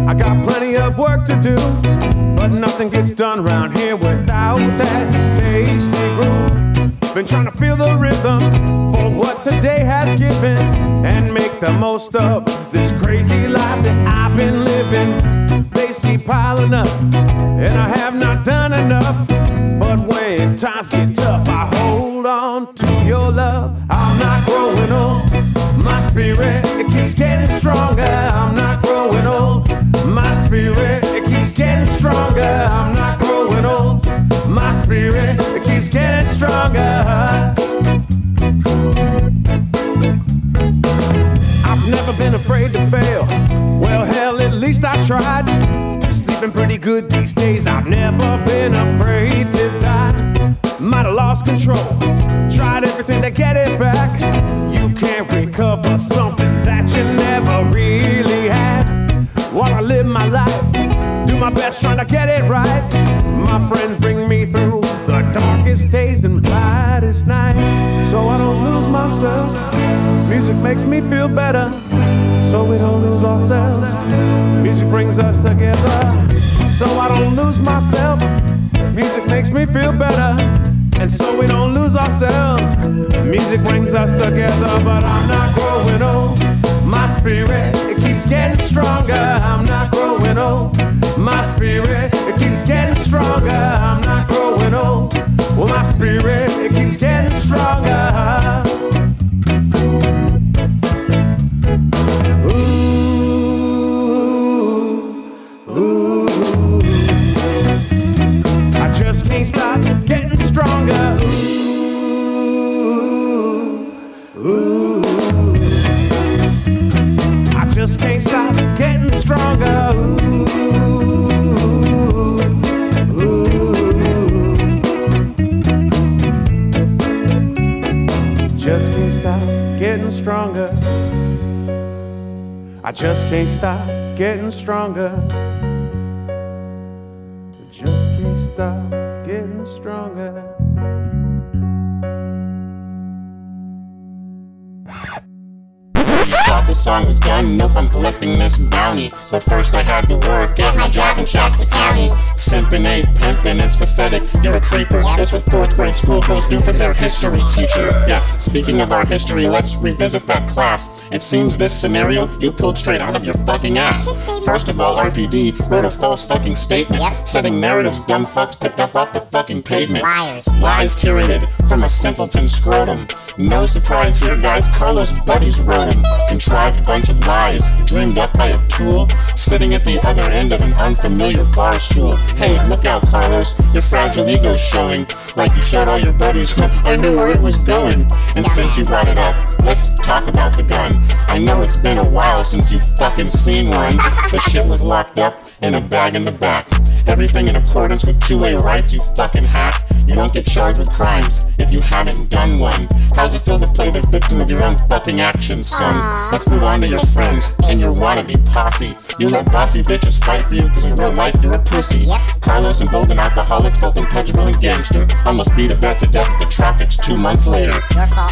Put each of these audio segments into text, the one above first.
I got plenty of work to do, but nothing gets done around here without that tasty groove. Been trying to feel the rhythm for what today has given, and make the most of this crazy life that I've been living. Days keep piling up, and I have not done enough. But when times get tough, I hold on to your love. I'm not growing old. My spirit, it keeps getting stronger. I'm not growing old. My spirit, it keeps getting stronger. I'm not growing old. My spirit, it keeps getting stronger. I've never been afraid to fail. Well, hell, at least I tried. Sleeping pretty good these days. I've never been afraid to die. Might have lost control. Tried everything to get it back. You can't recover something that you never really had. While I live my life, do my best trying to get it right. My friends bring me through the darkest days and brightest nights, so I don't lose myself. Music makes me feel better, so we don't lose ourselves. Music brings us together, so I don't lose myself. Music makes me feel better, and so we don't lose ourselves. Music brings us together, but I'm not growing old. My spirit, it keeps getting stronger. I'm not growing old. My spirit, it keeps getting stronger. I'm not growing old. Well, my spirit, it keeps getting stronger. I just can't stop getting stronger. I just can't stop getting stronger. Just can't stop getting stronger. I just can't stop getting stronger. Just can't stop getting stronger. Thought the song was done, nope, I'm collecting this bounty. But first I had to work, get my job in Shasta County. Simpin' ain't pimpin', it's pathetic, you're a creeper. That's what 4th grade school girls do for their history teacher. Yeah, speaking of our history, let's revisit that class. It seems this scenario you pulled straight out of your fucking ass. First of all, RPD wrote a false fucking statement, setting narratives dumb fucks picked up off the fucking pavement. Lies curated from a simpleton scrotum. No surprise here, guys, Carlos' buddies wrote him. Contrived bunch of lies, dreamed up by a tool, sitting at the other end of an unfamiliar bar stool. Hey, look out, Carlos, your fragile ego's showing, like you showed all your buddies. I knew where it was going. And since you brought it up, let's talk about the gun. I know it's been a while since you've fucking seen one. The shit was locked up in a bag in the back. Everything in accordance with two-way rights, you fucking hack. You won't get charged with crimes if you haven't done one. How's it feel to play the victim of your own fucking actions, son? Let's move on to your friends and your wannabe posse. You let bossy bitches fight for you because in real life you're a pussy. Carlos, emboldened alcoholic, both untouchable and gangster, almost beat a vet to death at the tropics 2 months later.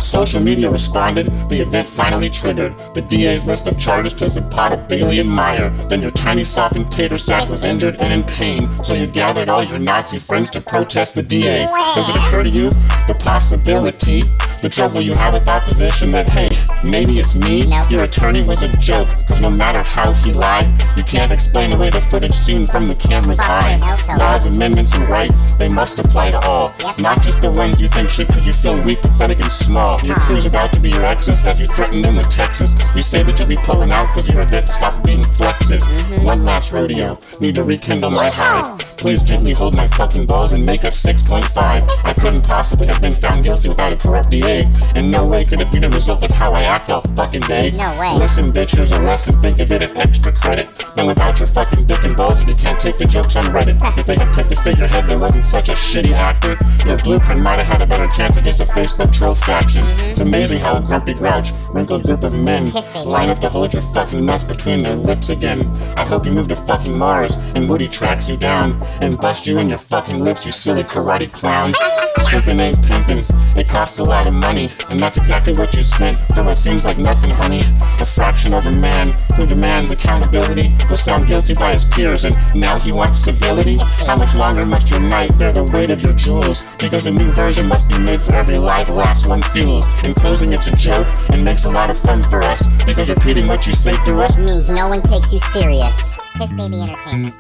Social media responded, the event finally triggered the DA's list of charges to Zapata, Bailey, and Meyer. Then your tiny soft and tater sack was injured and in pain, so you gathered all your Nazi friends to protest the DA. Does it occur to you the possibility, the trouble you have with opposition, that hey, maybe it's me? Your attorney was a joke, cause no matter how he lied, you can't explain away the footage seen from the camera's eyes. Laws, amendments, and rights, they must apply to all, not just the ones you think should cause you feel weak, pathetic, and small. Your crew's about to be your exes as you threaten them with Texas. You say that you'll be pulling out cause your event stopped being flexes. One last rodeo, need to rekindle my hive. Please gently hold my fucking balls and make us 6.5. I couldn't possibly have been found guilty without a corrupt DA. In no way could it be the result of how I act all fucking day. No way. Listen, bitch, here's a lesson, think of it as extra credit. Know about your fucking dick and balls if you can't take the jokes on Reddit. If they had picked a figurehead that wasn't such a shitty actor, your blueprint might have had a better chance against a Facebook troll faction. It's amazing how a grumpy grouch, wrinkled group of men line up to hold your fucking nuts between their lips again. I hope you move to fucking Mars and Woody tracks you down and bust you in your fucking lips, you silly karate clown. Stripping ain't pimping, it costs a lot of money, and that's exactly what you spent for what seems like nothing, honey. A fraction of a man who demands accountability was found guilty by his peers, and now he wants civility. How much longer must your night bear the weight of your jewels? Because a new version must be made for every lie the last one feels. In closing, it's a joke and makes a lot of fun for us, because repeating what you say through us means no one takes you serious. Piss Baby Entertainment.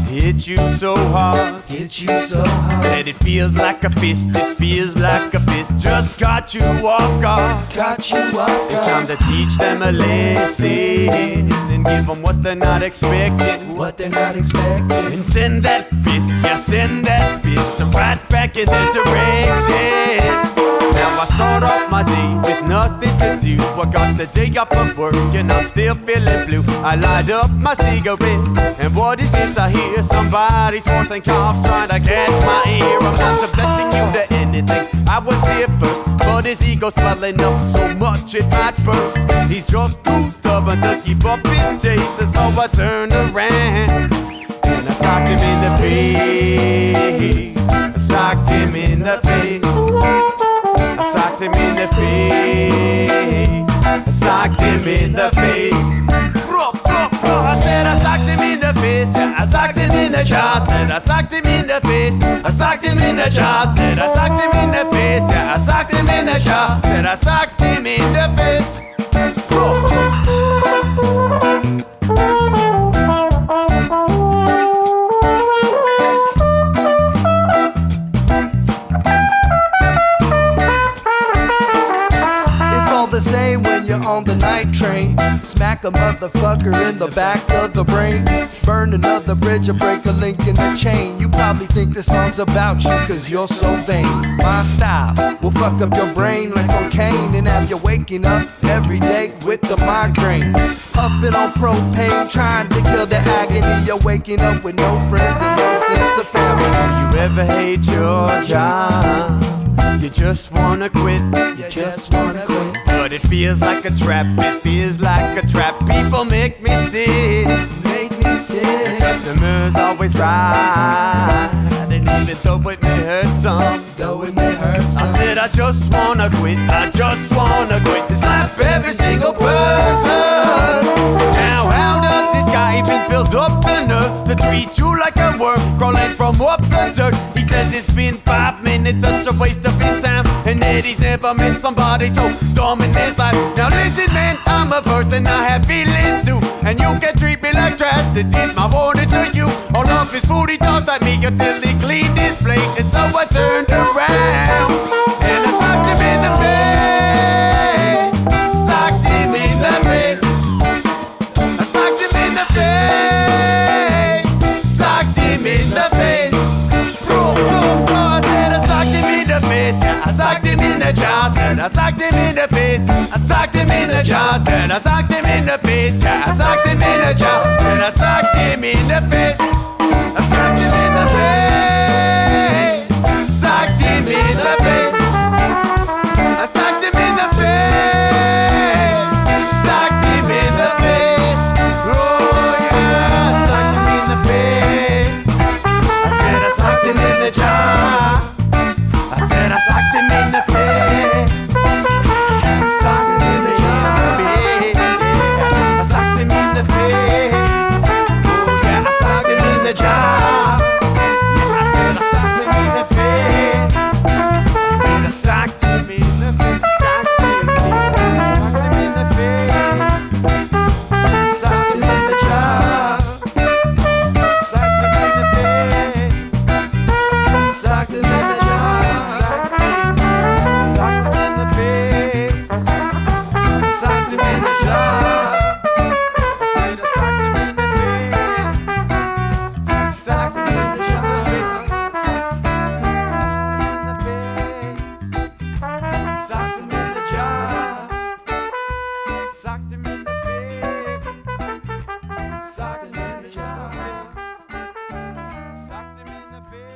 Hit you so hard that it feels like a fist, just got you off guard. It's time to teach them a lesson and give them what they're not expecting. And send that fist right back in their direction. Now I start off my day with nothing to do. I got the day off of work and I'm still feeling blue. I light up my cigarette, and what is this I hear? Somebody's forcing coughs trying to catch my ear. I'm not subjecting you to anything, I was here first, but his ego swelling up so much it might burst. He's just too stubborn to keep up his chase, and so I turned around and I socked him in the face. I socked him in the face. I socked him in the face. I socked him in the face. I said I socked him in the face. I socked him in the jaw. Said I socked him in the face. I socked him in the jaw. Said I socked him in the face. Yeah, I socked him in the jaw. Said I socked him in the face. The same when you're on the night train. Smack a motherfucker in the back of the brain. Burn another bridge or break a link in the chain. You probably think this song's about you cause you're so vain. My style will fuck up your brain like cocaine and have you waking up every day with the migraine. Puffing on propane, trying to kill the agony. You're waking up with no friends and no sense of family. You ever hate your job? You just wanna quit. But it feels like a trap, People make me sick. Customers always right, and even though it may hurt some, I said I just wanna quit. To slap every single person. Now how does this guy even build up the nerve to treat you like a worm crawling from up the dirt? He says it's been 5 minutes, such a waste of his time, and that he's never met somebody so dumb in his life. Now listen man, I'm a person, I have feelings too, and you can treat me like trash. This is my warning to you. All of his food he talks like me until he cleaned his plate, and so I turned around and I socked him in the face. Socked him in the face. I socked him in the face. Socked him in the face. I said I socked him in the face. Yeah, I socked him in the jaw. Said I socked him in the face. I socked him in the jaw. Said I socked him in the face. Yeah, I socked him in the jaw. Said I socked him in the face. I socked him in the face. Socked him in the face. I socked him in the face. Socked him in the face. Oh yeah, I socked him in the face. I said I socked him in the jaw. I said I socked him in the face. I socked him in the jaw. I socked him in the face. Oh yeah, I socked him in the socked him in the jaw. Socked him in the face. Socked him in the jaw. I said I socked him in the face. Socked him in the jaw. Socked him in the jaw. Socked him in the face. Socked him in the jaw. Socked him in the face.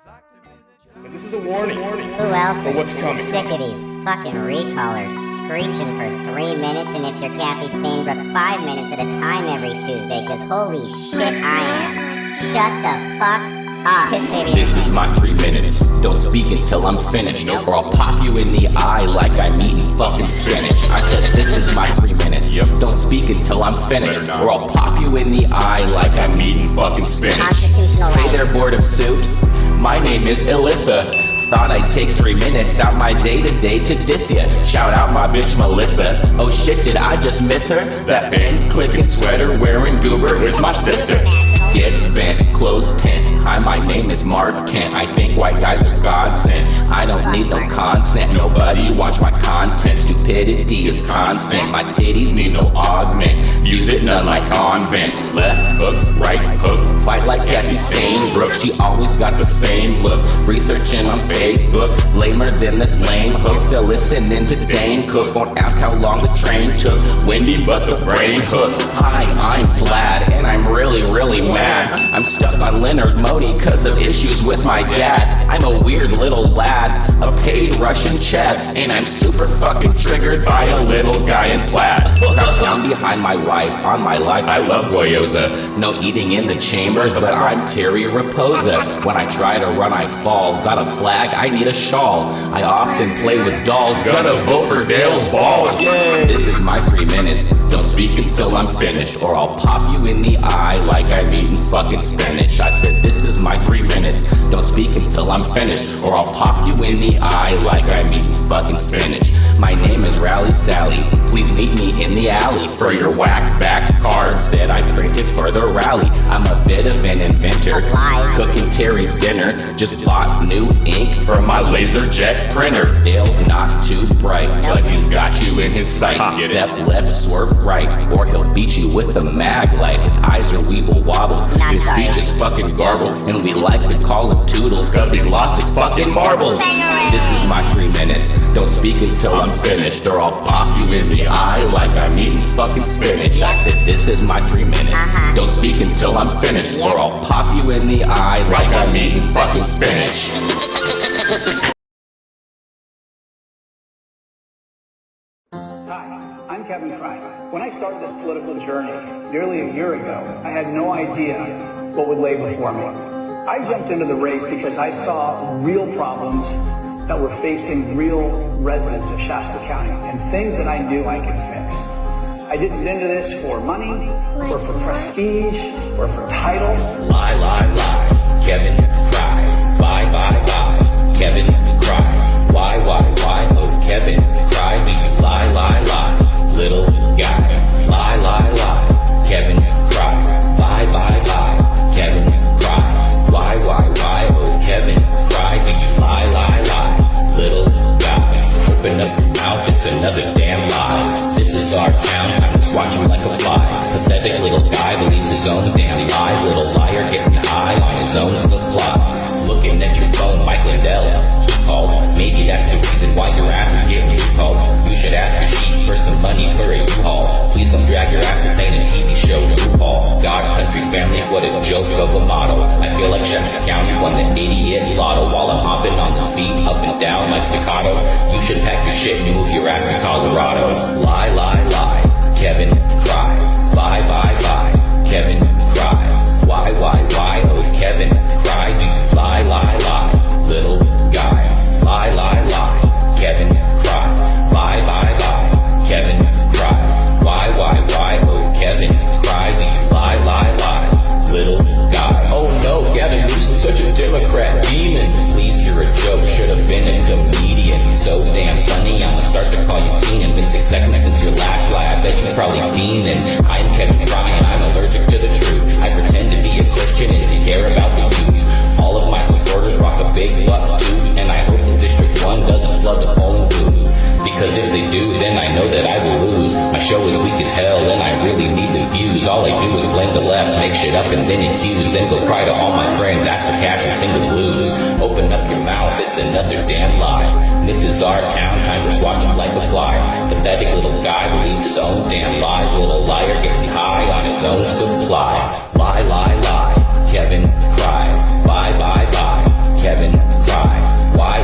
Socked him in the jaw. This is a warning. Who else For what's is coming. sick of these fucking recallers screeching for 3 minutes, and if you're Kathy Stainbrook, 5 minutes at a time every Tuesday, cause holy shit I am. Shut the fuck up. Piss baby. This is my 3 minutes. Don't speak until I'm finished, or I'll pop you in the eye like I'm eating fucking spinach. I said this is my 3 minutes. Don't speak until I'm finished, or I'll pop you in the eye like I'm eating fucking spinach. Constitutional rights. Hey there, board of soups. My name is Alyssa. Thought I'd take 3 minutes out my day-to-day to diss ya. Shout out my bitch Melissa. Oh shit, did I just miss her? That pin-clicking sweater wearing goober is my sister. Gets bent, closed tent. Hi, my name is Mark Kent. I think white guys are godsend. I don't need no consent. Nobody watch my content. Stupidity is constant. My titties need no augment. Use it none like convent. Left hook, right hook. Fight like Kathy Stainbrook. She always got the same look. Researching on Facebook. Lamer than this lame hook. Still listening to Dane Cook. Won't ask how long the train took. Windy but the brain hook. Hi, I'm Vlad and I'm really mad. I'm stuck on Leonard Modi cause of issues with my dad. I'm a weird little lad, a paid Russian Chad, and I'm super fucking triggered by a little guy in plaid. Crouched down behind my wife, on my life I love Goyoza. No eating in the chambers, but I'm Terry Raposa. When I try to run I fall, got a flag, I need a shawl. I often play with dolls, gonna vote for Dale's balls. This is my 3 minutes, don't speak until I'm finished, or I'll pop you in the eye like I'm eating fucking spinach. I said this is my 3 minutes, don't speak until I'm finished, or I'll pop you in the eye like I'm eating fucking spinach. My name is Rally Sally, please meet me in the alley for your whack-backed cards that I printed for the rally. I'm a bit of an inventor, cooking Terry's dinner, just bought new ink for my laser jet printer. Dale's not too bright, but he's got you in his sight. Step left, swerve right, or he'll beat you with a mag light. His eyes are weeble wobble, his speech is fucking garbled, and we like to call him Toodles cause he's lost his fucking marbles. This is my 3 minutes, don't speak until I'm finished, or I'll pop you in the eye like I'm eating fucking spinach. I said this is my 3 minutes, don't speak until I'm finished, or I'll pop you in the eye like I'm eating fucking spinach. Hi, I'm Kevin Fry. When I started this political journey nearly a year ago, I had no idea what would lay before me. I jumped into the race because I saw real problems that were facing real residents of Shasta County and things that I knew I could fix. I didn't get into this for money, or for prestige, or for title. Lie, lie, lie, Kevin Fry. Bye, bye, bye, Kevin Fry. Why, oh Kevin Fry, do you lie, lie, lie, little guy? Lie, lie, lie, Kevin Fry. Bye, bye, bye, Kevin Fry. Why, oh Kevin Fry, do you lie, lie, lie, little guy? Open up your mouth, it's another damn lie. This is our town, time to squash him like a fly. Pathetic little guy believes his own damn lies. Little liar getting high on his own supply. Looking at your phone, Mike Lindell, he called. Maybe that's the reason why your ass is getting recalled. You should ask your sheep for some money for a U-Haul. Please don't drag your ass, this ain't a TV show, RuPaul. God, country, family, what a joke of a motto. I feel like Shasta County won the idiot lotto while I'm hopping on this beat up and down like staccato. You should pack your shit and move your ass to Colorado. Lie, lie, lie, Kevin Cry. Bye, bye, bye, Kevin Cry. Why, oh Kevin Cry, do you lie, lie, lie, little guy? Lie, lie, lie, Kevin Cry. Bye, bye, bye, Kevin Cry. Why, oh Kevin Cry, do you lie, lie, lie, little guy? Oh no, Gavin Newsom's such a Democrat demon. Please, you're a joke, should have been a comedian. So damn funny, I'ma start to call you Keenan. Been 6 seconds since your last lie, I bet you're probably fiending. I'm Kevin Cry and I'm allergic to the truth. I pretend to be a Christian and to care about the youth. All of show is weak as hell, and I really need the views. All I do is blend the left, make shit up and then accuse. Then go cry to all my friends, ask for cash and sing the blues. Open up your mouth, it's another damn lie. This is our town, time to swatch him like a fly. Pathetic little guy believes his own damn lies. Little liar getting high on his own supply. Lie, lie, lie, Kevin cry. Bye, bye, bye, Kevin cry. Why,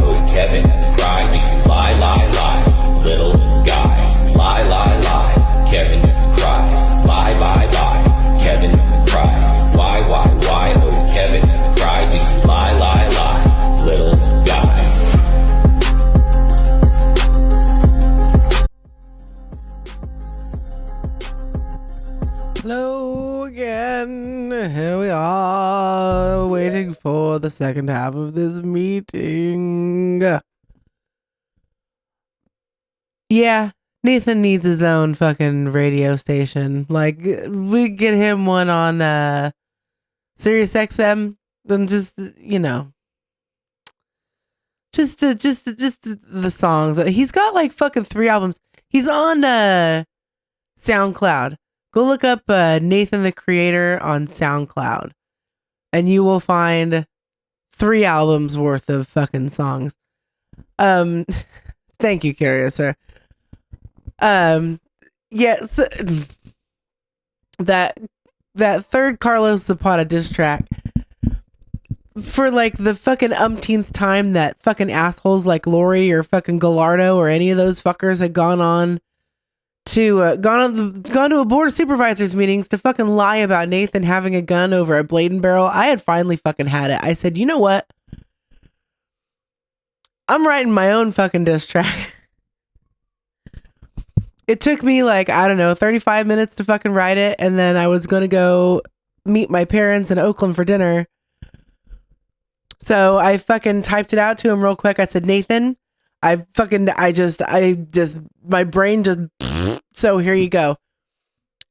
oh Kevin cry. Do you lie, lie, lie, little guy. Lie, lie, lie, Kevin cry. Bye, bye, bye, Kevin cry. Why, oh Kevin cry. Do you lie, lie, lie, little guy. Hello again. Here we are, waiting for the second half of this meeting. Yeah, Nathan needs his own fucking radio station. Like, we get him one on Sirius XM, then just, you know, just the songs. He's got like fucking 3 albums. He's on SoundCloud. Go look up Nathan the Creator on SoundCloud, and you will find 3 albums worth of fucking songs. Thank you, Carrier, sir. Yes, that third Carlos Zapata diss track, for like the fucking umpteenth time that fucking assholes like Lori or fucking Gallardo or any of those fuckers had gone to a board of supervisors meetings to fucking lie about Nathan having a gun over a blade and barrel. I had finally fucking had it. I said, you know what? I'm writing my own fucking diss track. It took me like, I don't know, 35 minutes to fucking write it. And then I was going to go meet my parents in Oakland for dinner. So I fucking typed it out to him real quick. I said, Nathan, my brain just, so here you go.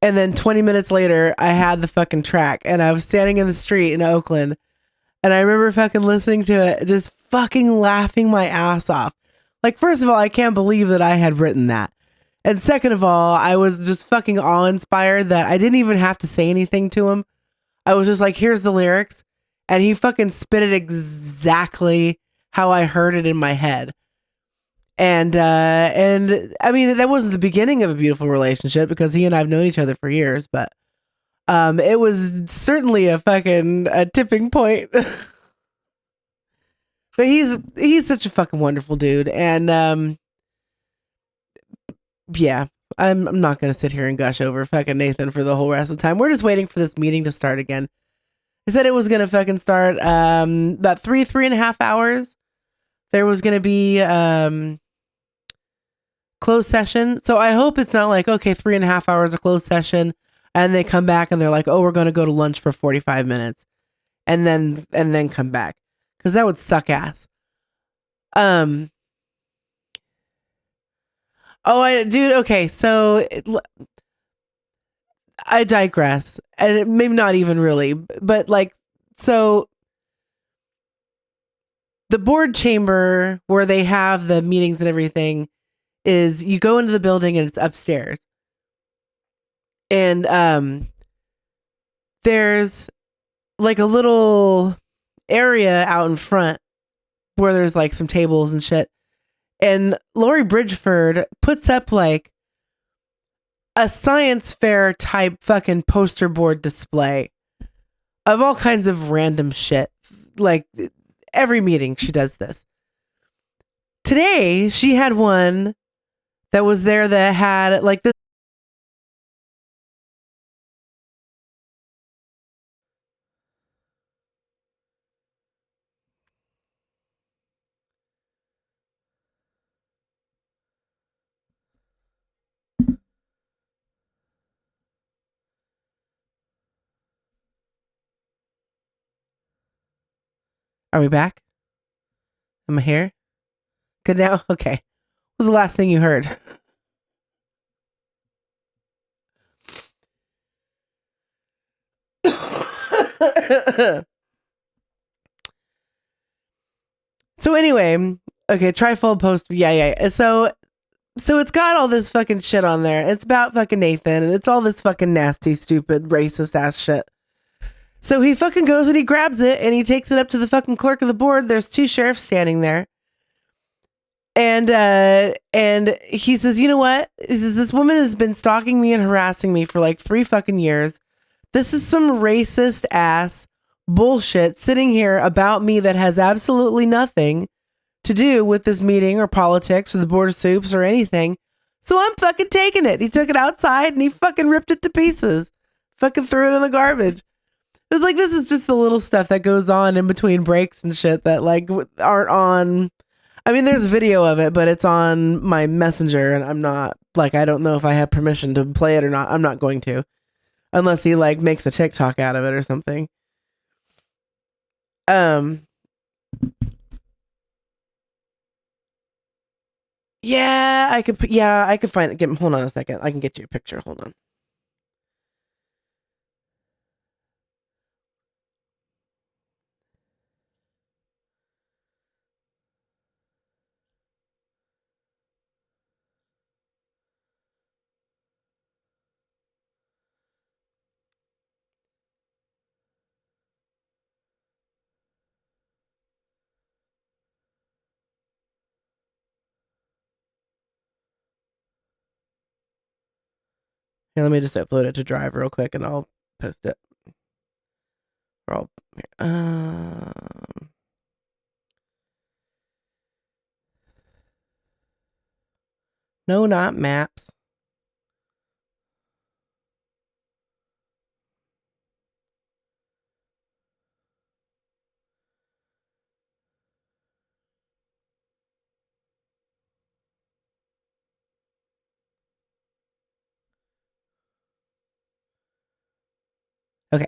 And then 20 minutes later, I had the fucking track, and I was standing in the street in Oakland, and I remember fucking listening to it, just fucking laughing my ass off. Like, first of all, I can't believe that I had written that. And second of all, I was just fucking awe-inspired that I didn't even have to say anything to him. I was just like, here's the lyrics. And he fucking spit it exactly how I heard it in my head. And I mean, that wasn't the beginning of a beautiful relationship because he and I have known each other for years, but it was certainly a tipping point. But he's such a fucking wonderful dude. And yeah, I'm not going to sit here and gush over fucking Nathan for the whole rest of the time. We're just waiting for this meeting to start again. I said it was going to fucking start about 3.5 hours. There was going to be closed session. So I hope it's not like, okay, 3.5 hours of closed session, and they come back and they're like, oh, we're going to go to lunch for 45 minutes and then come back. Cause that would suck ass. Dude. Okay. So I digress, and maybe not even really, but like, so the board chamber where they have the meetings and everything is you go into the building and it's upstairs. And there's like a little area out in front where there's like some tables and shit. And Lori Bridgeford puts up like a science fair type fucking poster board display of all kinds of random shit. Like every meeting she does this. Today she had one that was there that had like this. Are we back? Am I here? Good now? Okay. What was the last thing you heard? So anyway, okay, trifold post. Yeah. So So it's got all this fucking shit on there. It's about fucking Nathan, and it's all this fucking nasty, stupid, racist ass shit. So he fucking goes and he grabs it and he takes it up to the fucking clerk of the board. There's 2 sheriffs standing there. And he says, you know what? He says, this woman has been stalking me and harassing me for like 3 fucking years. This is some racist ass bullshit sitting here about me that has absolutely nothing to do with this meeting or politics or the board of supes or anything. So I'm fucking taking it. He took it outside and he fucking ripped it to pieces. Fucking threw it in the garbage. It was like, this is just the little stuff that goes on in between breaks and shit that like aren't on. I mean, there's video of it, but it's on my messenger and I'm not like, I don't know if I have permission to play it or not. I'm not going to, unless he like makes a TikTok out of it or something. Yeah, I could find it. Hold on a second. I can get you a picture. Hold on. Here, let me just upload it to Drive real quick and I'll post it. Or I'll, no, not maps. Okay.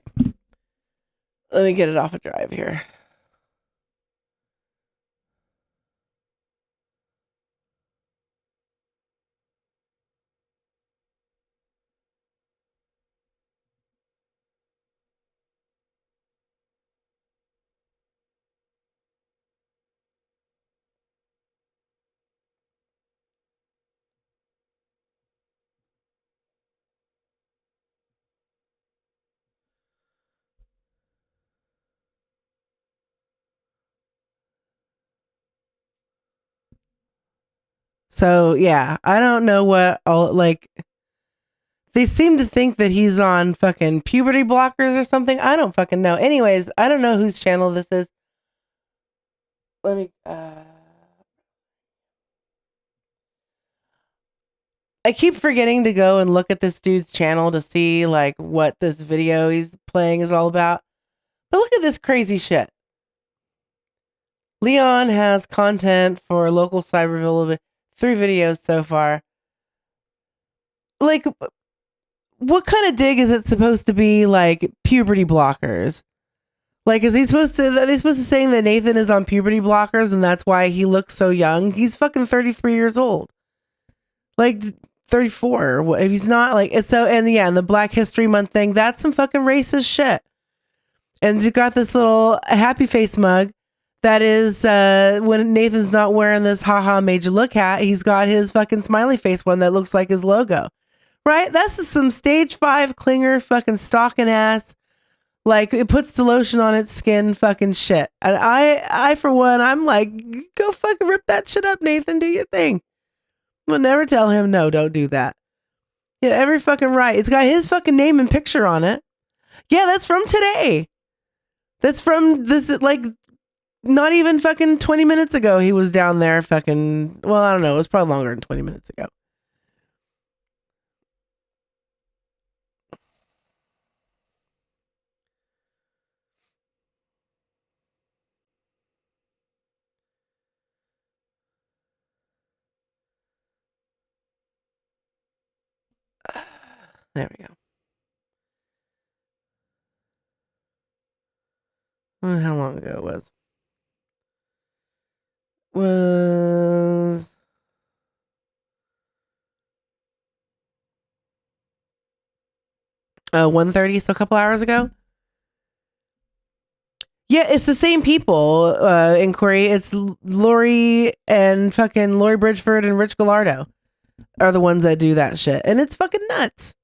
Let me get it off of Drive here. So yeah, I don't know what all like. They seem to think that he's on fucking puberty blockers or something. I don't fucking know. Anyways, I don't know whose channel this is. Let me. I keep forgetting to go and look at this dude's channel to see like what this video he's playing is all about. But look at this crazy shit. Leon has content for local cyberville, 3 videos so far. Like, what kind of dig is it supposed to be? Like puberty blockers? Like, is he supposed to? Are they supposed to saying that Nathan is on puberty blockers and that's why he looks so young? He's fucking 33 years old. Like 34. What if he's not? Like, so, and yeah, and the Black History Month thing, that's some fucking racist shit. And you got this little happy face mug that is when Nathan's not wearing this haha made you look hat, he's got his fucking smiley face one that looks like his logo. Right? That's just some stage 5 clinger fucking stalking ass. Like, it puts the lotion on its skin fucking shit. And I for one, I'm like, go fucking rip that shit up, Nathan. Do your thing. We'll never tell him, no, don't do that. Yeah, every fucking right. It's got his fucking name and picture on it. Yeah, that's from today. That's from this, like, not even fucking 20 minutes ago. He was down there fucking, well, I don't know. It was probably longer than 20 minutes ago. There we go. I don't know how long ago it was. Was 1:30, so a couple hours ago. Yeah, it's the same people. Inquiry. It's Lori and fucking Lori Bridgeford and Rich Gallardo. are the ones that do that shit. And it's fucking nuts.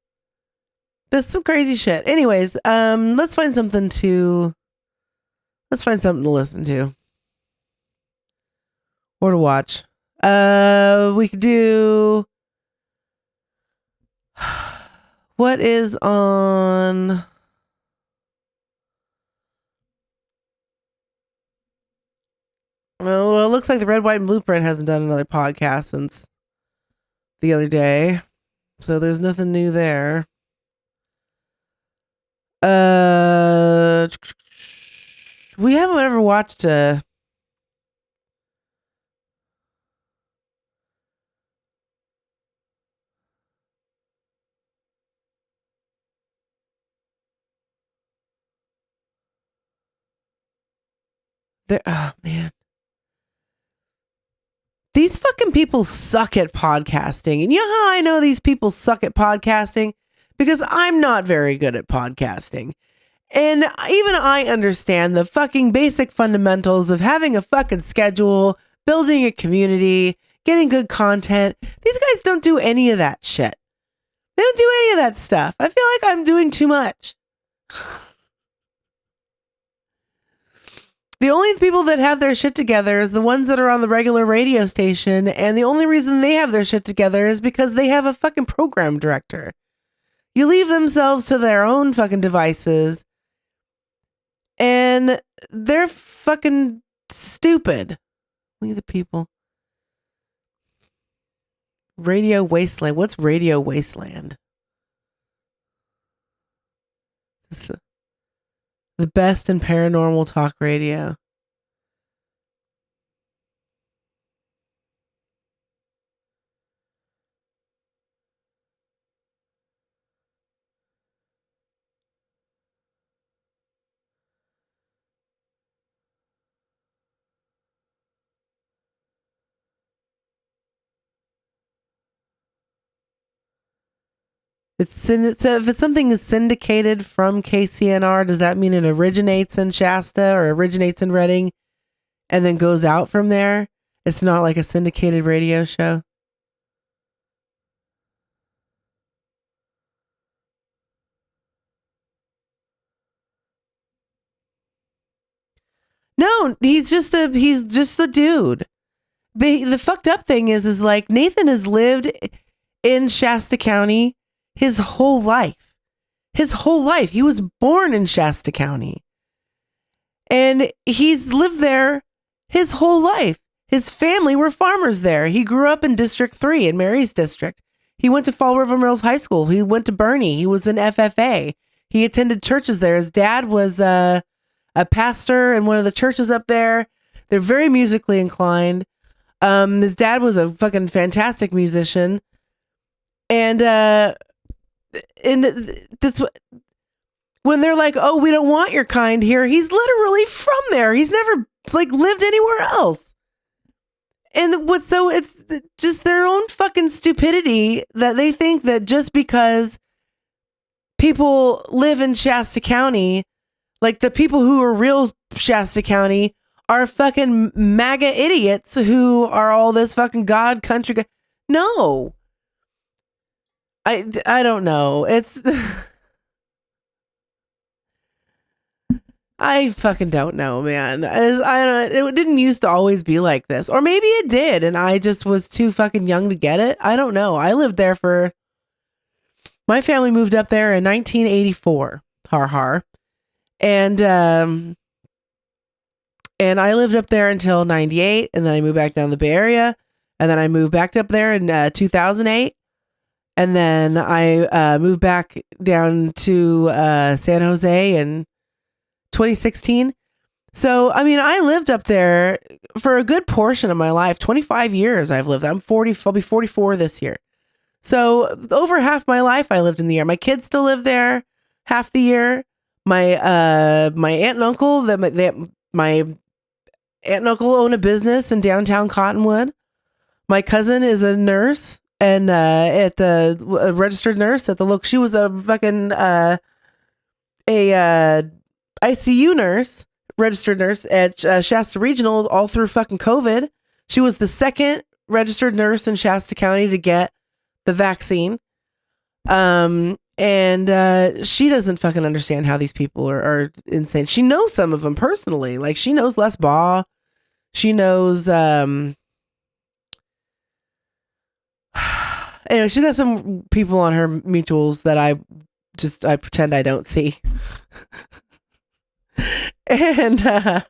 That's some crazy shit. Anyways, let's find something to listen to. Or to watch. We could do what is on well, it looks like the Red, White, and Blueprint hasn't done another podcast since the other day. So there's nothing new there. We haven't ever watched oh man. These fucking people suck at podcasting. And you know how I know these people suck at podcasting? Because I'm not very good at podcasting. And even I understand the fucking basic fundamentals of having a fucking schedule, building a community, getting good content. These guys don't do any of that shit. They don't do any of that stuff. I feel like I'm doing too much. The only people that have their shit together is the ones that are on the regular radio station, and the only reason they have their shit together is because they have a fucking program director. You leave themselves to their own fucking devices, and they're fucking stupid. We the people. Radio Wasteland. What's Radio Wasteland? The best in paranormal talk radio. So if it's something is syndicated from KCNR, does that mean it originates in Shasta or originates in Redding and then goes out from there? It's not like a syndicated radio show? No, he's just a dude. But the fucked up thing is like Nathan has lived in Shasta County his whole life. His whole life. He was born in Shasta County. And he's lived there his whole life. His family were farmers there. He grew up in District 3 in Mary's district. He went to Fall River Mills High School. He went to Bernie. He was in FFA. He attended churches there. His dad was a pastor in one of the churches up there. They're very musically inclined. His dad was a fucking fantastic musician. And that's what, when they're like, oh, we don't want your kind here, he's literally from there. He's never like lived anywhere else. And so it's just their own fucking stupidity that they think that just because people live in Shasta County, like the people who are real Shasta County are fucking MAGA idiots who are all this fucking God country. No. I don't know. It's I fucking don't know, man. It didn't used to always be like this, or maybe it did, and I just was too fucking young to get it. I don't know. I lived there my family moved up there in 1984, and I lived up there until 98, and then I moved back down to the Bay Area, and then I moved back up there in 2008. And then I moved back down to San Jose in 2016. So, I mean, I lived up there for a good portion of my life. 25 years I've lived. I'm 40. I'll be 44 this year. So over half my life I lived in the air. My kids still live there half the year. My aunt and uncle, my aunt and uncle own a business in downtown Cottonwood. My cousin is a nurse. And at the registered nurse at the local, she was a fucking ICU nurse, registered nurse at Shasta Regional all through fucking COVID. She was the second registered nurse in Shasta County to get the vaccine. And she doesn't fucking understand how these people are insane. She knows some of them personally. Like, she knows Les Baugh. She knows, anyway, she's got some people on her mutuals that I pretend I don't see. And,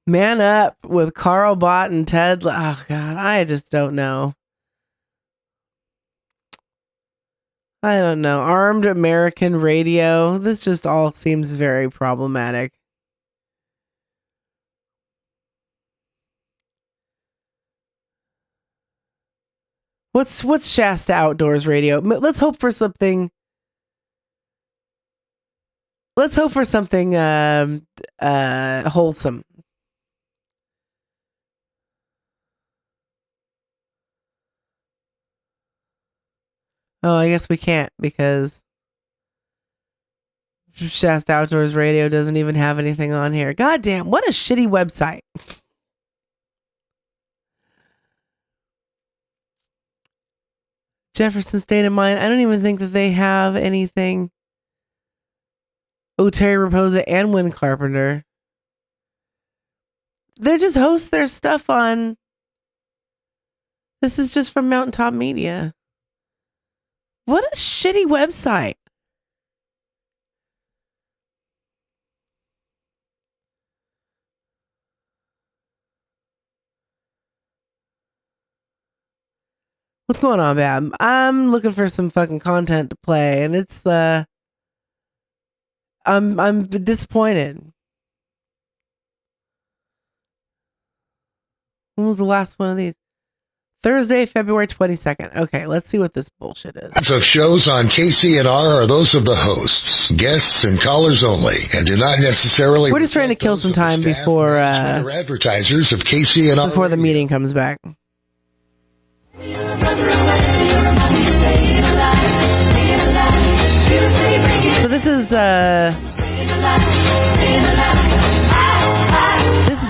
Man Up with Carl Bott and Ted. Oh, God, I just don't know. I don't know. Armed American Radio. This just all seems very problematic. What's Shasta Outdoors Radio? Let's hope for something. Let's hope for something wholesome. Oh, I guess we can't because Shasta Outdoors Radio doesn't even have anything on here. God damn, what a shitty website. Jefferson State of Mind. I don't even think that they have anything. Oh, Terry Raposa and Win Carpenter. They just host their stuff on. This is just from Mountaintop Media. What a shitty website. What's going on, Bab? I'm looking for some fucking content to play, and it's I'm disappointed. When was the last one of these? Thursday, February 22nd. Okay, let's see what this bullshit is. Of shows on KCNR are those of the hosts, guests, and callers only, and do not necessarily. We're just trying to kill some time before advertisers of KCNR before the meeting comes back. So this is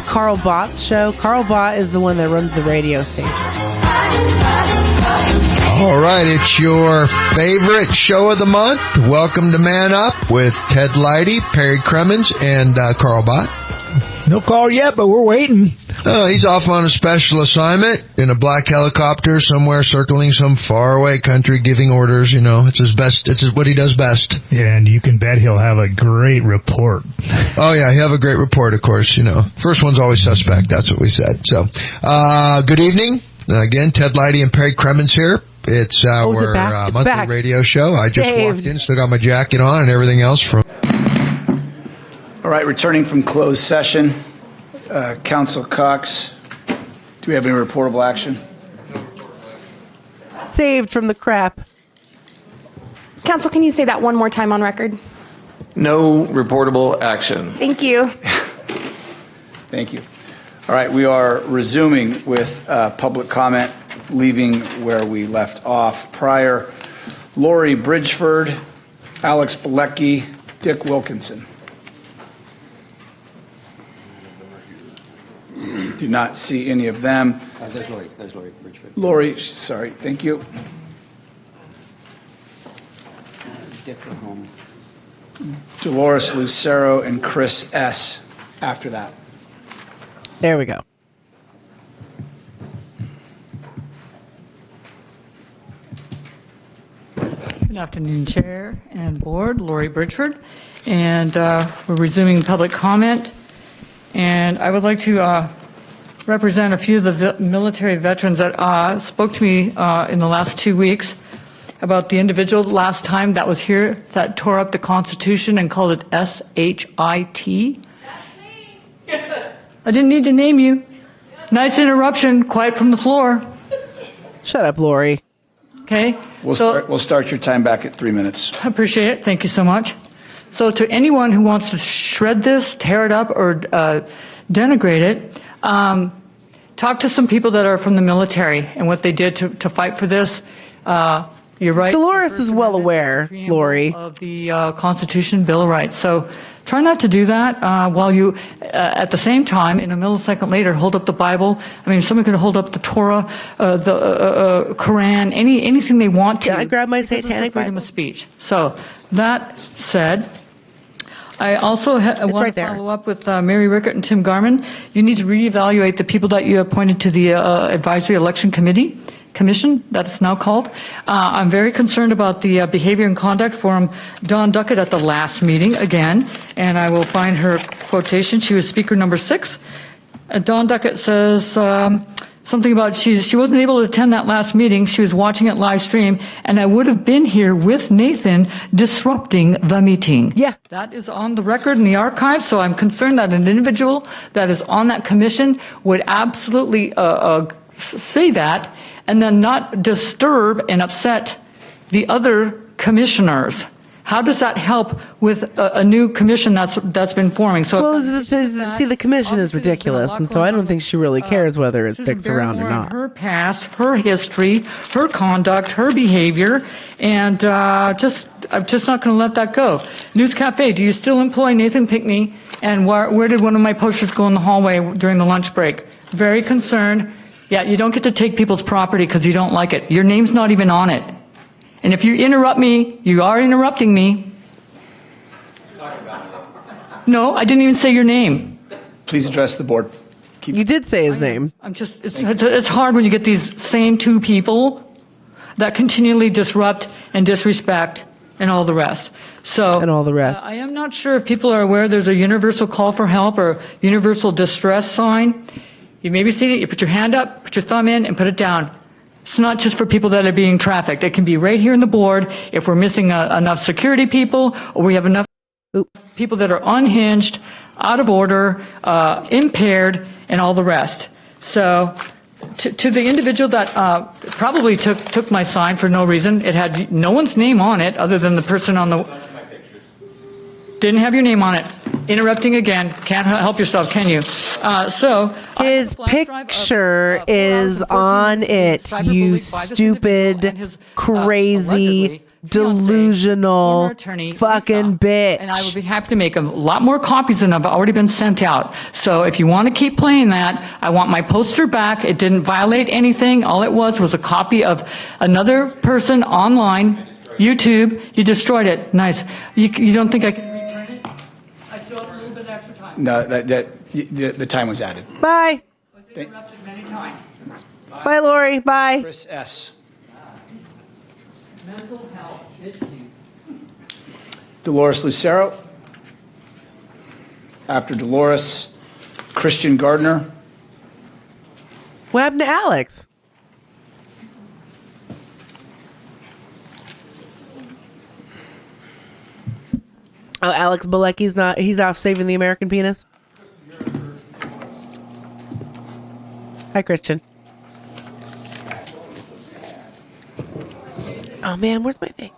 Carl Bott's show. Carl Bott is the one that runs the radio station. All right, it's your favorite show of the month. Welcome to Man Up with Ted Leidy, Perry Cremens, and Carl Bott. No call yet, but we're waiting. He's off on a special assignment in a black helicopter somewhere circling some faraway country giving orders. You know, it's his best. It's what he does best. Yeah, and you can bet he'll have a great report. Oh, yeah, he'll have a great report, of course. You know, first one's always suspect. That's what we said. So, good evening. Again, Ted Leidy and Perry Cremens here. It's our monthly radio show. I just walked in, still got my jacket on and everything else from... All right, returning from closed session, Council Cox, do we have any reportable action? Saved from the crap. Council, can you say that one more time on record? No reportable action. Thank you. Thank you. All right, we are resuming with public comment, leaving where we left off prior. Lori Bridgeford, Alex Bilecki, Dick Wilkinson. Do not see any of them. There's Lori. There's Lori Bridgeford. Lori, sorry, thank you. Dick was home. Dolores Lucero and Chris S. after that. There we go. Good afternoon, Chair and Board. Lori Bridgeford. And we're resuming public comment. And I would like to represent a few of the military veterans that spoke to me in the last 2 weeks about the individual last time that was here that tore up the Constitution and called it S-H-I-T. I didn't need to name you. Nice interruption, quiet from the floor. Shut up, Lori. Okay. We'll start your time back at 3 minutes. I appreciate it. Thank you so much. So to anyone who wants to shred this, tear it up, or denigrate it, talk to some people that are from the military and what they did to fight for this. You're right. Dolores is well aware, Lori, of the Constitution, Bill of Rights. So Try not to do that while you, at the same time, in a millisecond later, hold up the Bible. I mean, someone could hold up the Torah, the Quran, anything they want to. Yeah, I grab my satanic freedom Bible. of speech. So that said, I also want to follow up with Mary Rickert and Tim Garman. You need to reevaluate the people that you appointed to the Advisory Election Commission, that it's now called. I'm very concerned about the behavior and conduct from Dawn Duckett at the last meeting again, and I will find her quotation. She was speaker number 6. Dawn Duckett says something about she wasn't able to attend that last meeting. She was watching it live stream, and I would have been here with Nathan disrupting the meeting. Yeah. That is on the record in the archive, so I'm concerned that an individual that is on that commission would absolutely say that and then not disturb and upset the other commissioners. How does that help with a new commission that's been forming? So, well, see, the commission is ridiculous, and so I don't think she really cares whether it sticks around or not. Her past, her history, her conduct, her behavior, and I'm just not going to let that go. News Cafe, do you still employ Nathan Pinckney? And where did one of my posters go in the hallway during the lunch break? Very concerned. Yeah, you don't get to take people's property because you don't like it. Your name's not even on it. And if you interrupt me, you are interrupting me. No, I didn't even say your name. Please address the board. You did say his name. It's hard when you get these same two people that continually disrupt and disrespect and all the rest. And all the rest. I am not sure if people are aware there's a universal call for help or universal distress sign. You maybe see it, you put your hand up, put your thumb in, and put it down. It's not just for people that are being trafficked. It can be right here in the board if we're missing enough security people or we have enough people that are unhinged, out of order, impaired, and all the rest. So to the individual that probably took my sign for no reason, it had no one's name on it other than the person on the... Didn't have your name on it. Interrupting again. Can't help yourself, can you? His picture is on it, you stupid, crazy, delusional fucking bitch. And I would be happy to make a lot more copies than have already been sent out. So if you want to keep playing that, I want my poster back. It didn't violate anything. All it was a copy of another person online, YouTube. You destroyed it. Nice. You don't think I can reprint it? I still have a little bit extra time. No, the time was added. Bye. I was interrupted many times. Bye, Lori. Bye. Chris S. Mental health issues. Dolores Lucero. After Dolores, Christian Gardner. What happened to Alex? Oh, Alex Bilecki's not, he's off saving the American penis. Hi, Christian. Oh man, where's my thing?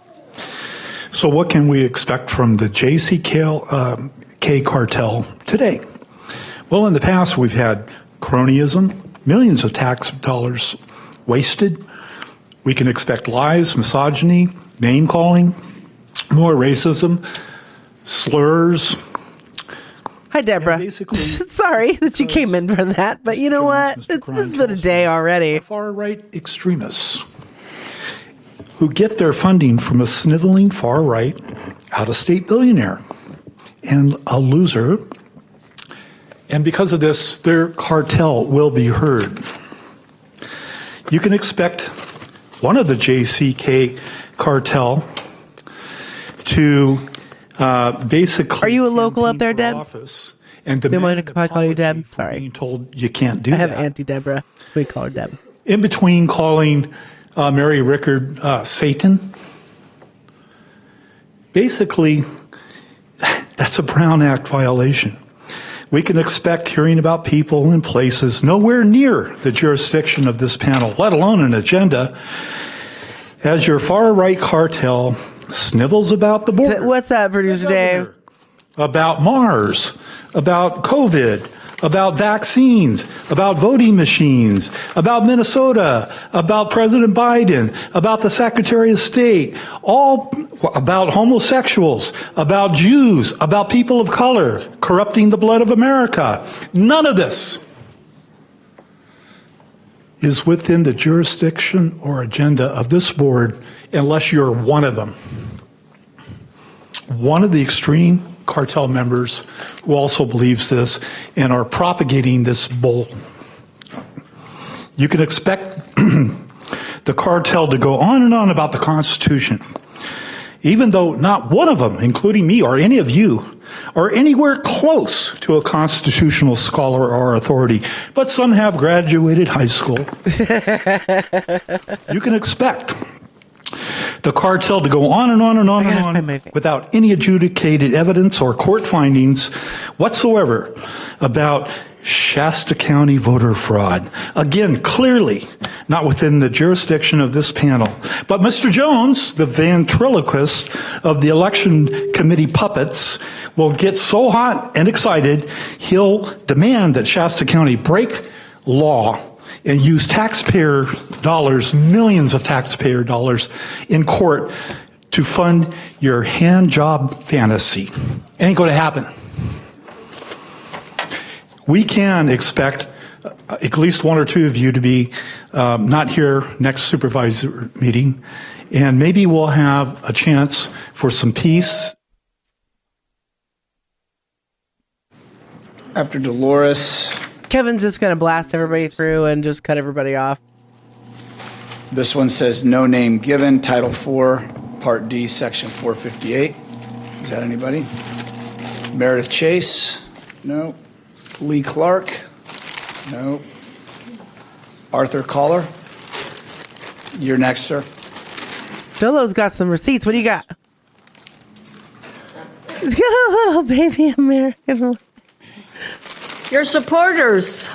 So what can we expect from the JCK cartel today? Well, in the past, we've had cronyism, millions of tax dollars wasted. We can expect lies, misogyny, name-calling, more racism, slurs. Hi, Deborah. Sorry that you came in for that, but you know what? It's been a day already. Far-right extremists who get their funding from a sniveling far-right, out-of-state billionaire and a loser. And because of this, their cartel will be heard. You can expect one of the JCK cartel to basically... Are you a local up there, Deb? And do you mind if I call you Deb? Sorry. Being told you can't do I have that. Auntie Deborah. We call her Deb. In between calling Mary Rickard Satan, basically, that's a Brown Act violation. We can expect hearing about people and places nowhere near the jurisdiction of this panel, let alone an agenda, as your far-right cartel snivels about the border. What's up, Producer Dave? About Mars, about COVID, about vaccines, about voting machines, about Minnesota, about President Biden, about the Secretary of State, all about homosexuals, about Jews, about people of color, corrupting the blood of America. None of this is within the jurisdiction or agenda of this board unless you're one of them. One of the extreme cartel members who also believes this and are propagating this bull. You can expect the cartel to go on and on about the Constitution, even though not one of them, including me or any of you, are anywhere close to a constitutional scholar or authority, but some have graduated high school. You can expect the cartel to go on and on and on and on without any adjudicated evidence or court findings whatsoever about Shasta County voter fraud. Again, clearly not within the jurisdiction of this panel. But Mr. Jones, the ventriloquist of the election committee puppets, will get so hot and excited, he'll demand that Shasta County break law and use taxpayer dollars, millions of taxpayer dollars in court to fund your hand job fantasy. Ain't going to happen. We can expect at least one or two of you to be not here next supervisor meeting, and maybe we'll have a chance for some peace. After Dolores. Kevin's just going to blast everybody through and just cut everybody off. This one says no name given, Title 4, Part D, Section 458. Is that anybody? Meredith Chase? No. Lee Clark? No. Arthur Caller? You're next, sir. Dolo's got some receipts. What do you got? He's got a little baby American. Your supporters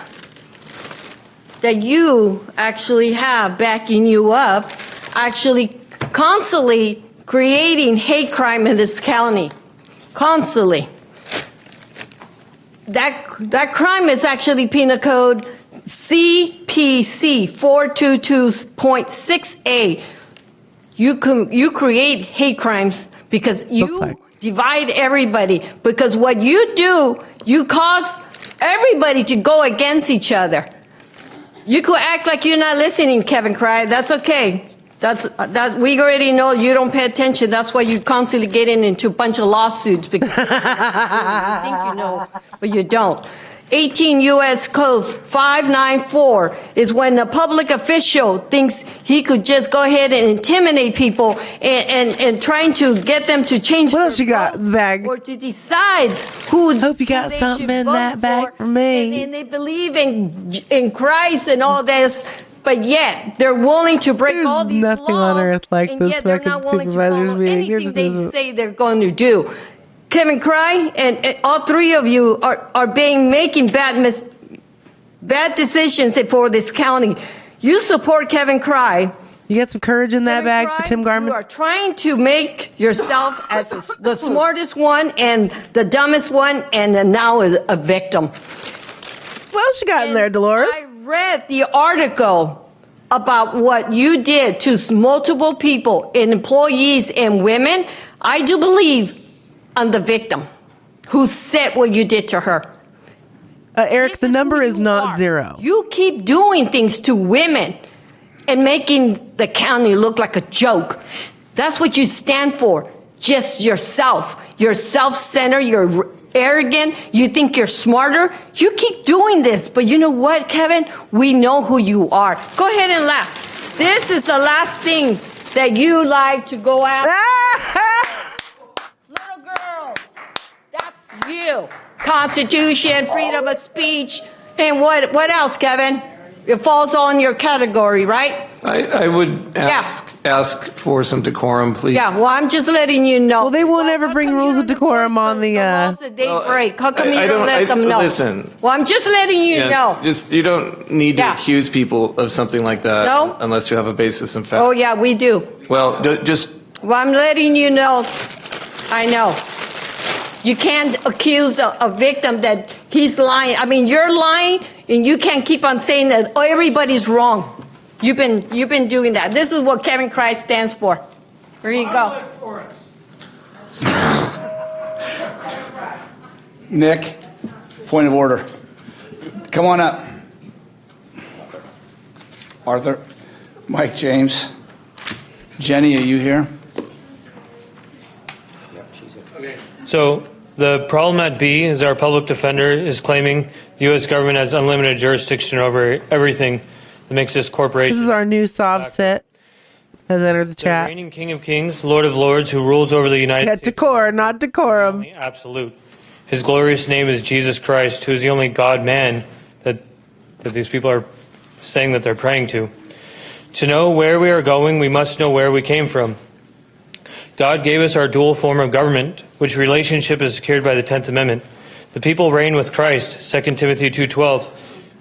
that you actually have backing you up, actually constantly creating hate crime in this county. Constantly. That crime is actually Penal Code CPC 422.6A. You create hate crimes because you divide everybody. Because what you do, you cause everybody to go against each other. You could act like you're not listening, Kevin Cry. That's okay. We already know you don't pay attention. That's why you're constantly getting into a bunch of lawsuits because you think you know, but you don't. 18 U.S. Code 594 is when a public official thinks he could just go ahead and intimidate people and trying to get them to change. What else you got, bag? Or to decide who. Hope you got something in that bag for me. And they believe in Christ and all this. But yet, they're willing to break all these laws. Nothing on earth like and this yet they're fucking not willing to supervisor's follow meeting. anything they say they're going to do. Kevin Cry and all three of you are making bad decisions for this county. You support Kevin Cry. You got some courage in that bag for Tim Garmin? You are trying to make yourself as the smartest one and the dumbest one, and then now is a victim. What else you got in there, Dolores? I read the article about what you did to multiple people, employees and women. I do believe I'm the victim who said what you did to her. Eric, the number is not 0. You keep doing things to women and making the county look like a joke. That's what you stand for. Just yourself. You're self-centered. You're arrogant. You think you're smarter. You keep doing this. But you know what, Kevin? We know who you are. Go ahead and laugh. This is the last thing that you like to go after. Little girls, that's you. Constitution, freedom of speech, and what else, Kevin? It falls on your category, right? I would ask for some decorum, please. Yeah, well, I'm just letting you know. Well, they won't ever bring rules of decorum on the laws that they break. How come you don't let them know? Listen. Well, I'm just letting you know. You don't need to accuse people of something like that unless you have a basis in fact. Oh, yeah, we do. Well, just... Well, I'm letting you know. I know. You can't accuse a victim that he's lying. I mean, you're lying, and you can't keep on saying that everybody's wrong. You've been doing that. This is what Kevin Christ stands for. Here you go. Nick, point of order. Come on up. Arthur, Mike James, Jenny, are you here? So the problem at B is our public defender is claiming the U.S. government has unlimited jurisdiction over everything that makes this corporation. This is our new Sov sit. Has entered the chat. The reigning King of Kings, Lord of Lords, who rules over the United States. Decor, not decorum. Absolute. His glorious name is Jesus Christ, who is the only God-man that these people are saying that they're praying to. To know where we are going, we must know where we came from. God gave us our dual form of government, which relationship is secured by the 10th Amendment. The people reign with Christ, 2 Timothy 2:12,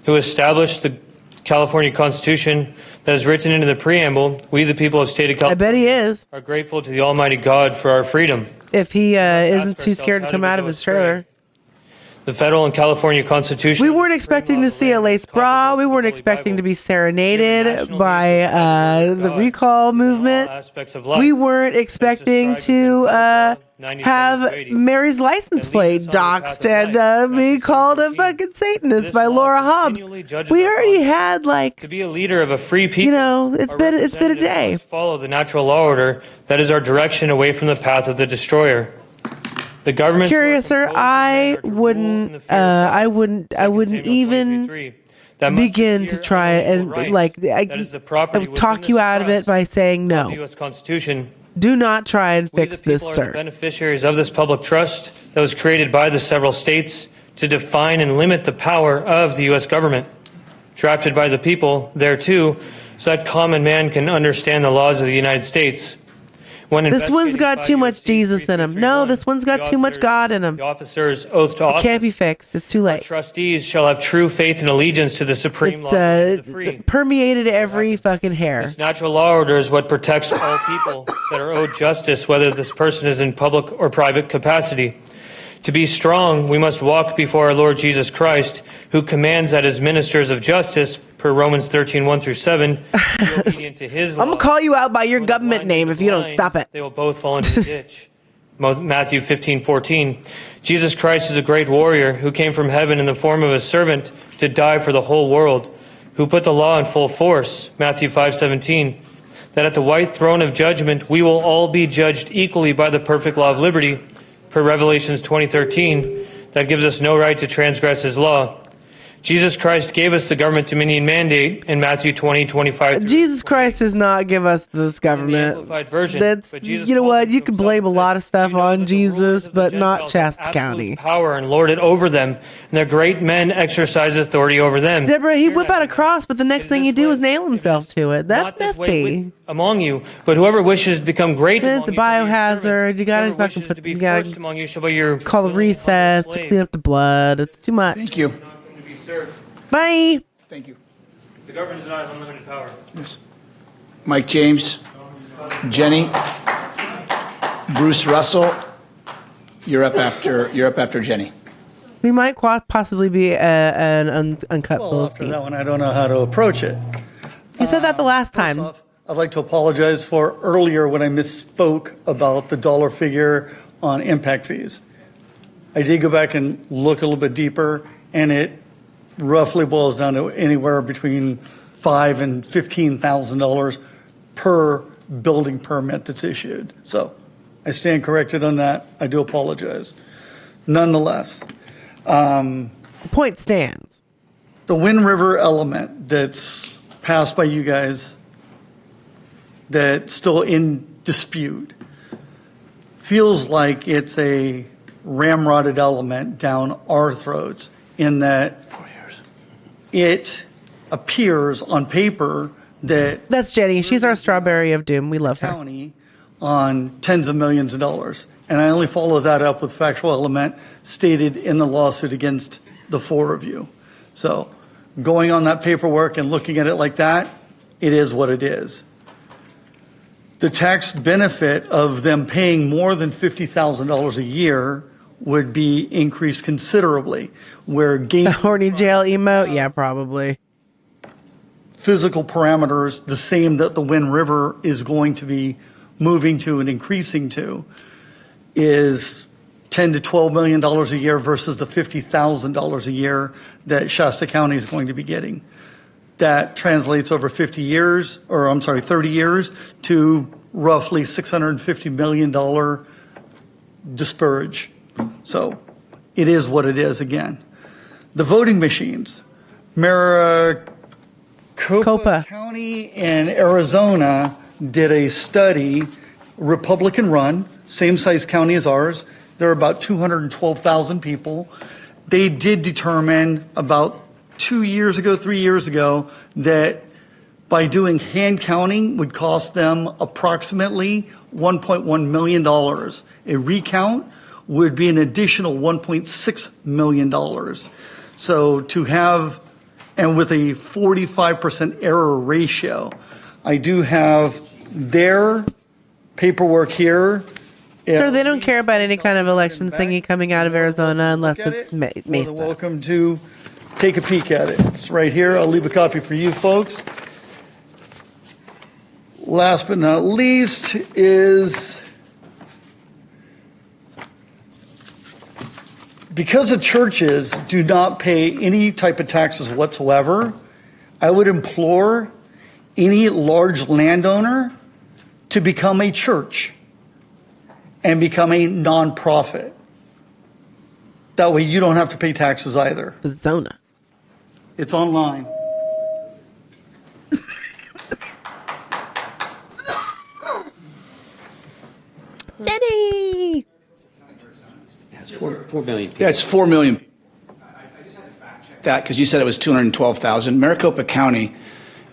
who established the California Constitution that is written into the preamble. We, the people of the state of California, I bet he is. Are grateful to the Almighty God for our freedom. If he isn't too scared to come out of his trailer. The federal and California Constitution. We weren't expecting to see a lace bra. We weren't expecting to be serenaded by the recall movement. We weren't expecting to have Mary's license plate doxxed and be called a fucking Satanist by Laura Hobbs. We already had to be a leader of a free people. You know, it's been a day. Follow the natural law order that is our direction away from the path of the destroyer. The government. Curiouser, I wouldn't even begin to try and I would talk you out of it by saying no. U.S. Constitution. Do not try and fix this, Are sir. the beneficiaries of this public trust that was created by the several states to define and limit the power of the U.S. government, drafted by the people there too, so that common man can understand the laws of the United States. This one's got too much Jesus in him. No, this one's got too much God in him. The officer's oath to office. It can't be fixed. It's too late. Trustees shall have true faith and allegiance to the supreme law of the free. Permeated every fucking hair. This natural law order is what protects all people that are owed justice, whether this person is in public or private capacity. To be strong, we must walk before our Lord Jesus Christ, who commands that as ministers of justice, per Romans 13:1-7, be obedient to his law. I'm going to call you out by your government name if you don't stop it. They will both fall into the ditch. Matthew 15:14. Jesus Christ is a great warrior who came from heaven in the form of a servant to die for the whole world, who put the law in full force. Matthew 5:17. That at the white throne of judgment we will all be judged equally by the perfect law of liberty, per Revelations 20:13, that gives us no right to transgress his law. Jesus Christ gave us the government dominion mandate in Matthew 20:25. Jesus Christ does not give us this government. That's, you know what? You can blame a lot of stuff on Jesus, but not Shasta County. Power and lord it over them, and their great men exercise authority over them. Deborah, he whip out a cross, but the next thing he do is nail himself to it. That's messy. Among you, but whoever wishes to become great it's a biohazard. You gotta fucking put. You gotta call the recess to clean up the blood. It's too much. Thank you. Bye. Thank you. The government does not have unlimited power. Yes. Mike James, Jenny, Bruce Russell, you're up after Jenny. We might possibly be an uncut Well, after that one, I don't know how to approach it. You said that the last time. I'd like to apologize for earlier when I misspoke about the dollar figure on impact fees. I did go back and look a little bit deeper, and it roughly boils down to anywhere between $5,000 and $15,000 per building permit that's issued. So I stand corrected on that. I do apologize. Nonetheless, the point stands. The Wind River element that's passed by you guys that's still in dispute feels like it's a ramrodded element down our throats in that it appears on paper that that's Jenny. She's our strawberry of doom. We love her. County on tens of millions of dollars. And I only follow that up with factual element stated in the lawsuit against the four of you. So going on that paperwork and looking at it like that, it is what it is. The tax benefit of them paying more than $50,000 a year would be increased considerably. Where The horny jail emote? Yeah, probably. Physical parameters, the same that the Wind River is going to be moving to and increasing to, is $10 to $12 million a year versus the $50,000 a year that Shasta County is going to be getting. That translates over 30 years to roughly $650 million disparage. So it is what it is again. The voting machines. Maricopa County in Arizona did a study, Republican run, same size county as ours. There are about 212,000 people. They did determine about 3 years ago, that by doing hand counting would cost them approximately $1.1 million. A recount would be an additional $1.6 million. So to have, and with a 45% error ratio, I do have their paperwork here. So they don't care about any kind of election thingy coming out of Arizona unless it's Mesa. Welcome to take a peek at it. It's right here. I'll leave a copy for you folks. Last but not least is, because the churches do not pay any type of taxes whatsoever, I would implore any large landowner to become a church and become a nonprofit. That way you don't have to pay taxes either. Zona. It's online. Jenny! Yeah, it's 4 million people. Yeah, it's 4 million. I just had to fact check that because you said it was 212,000. Maricopa County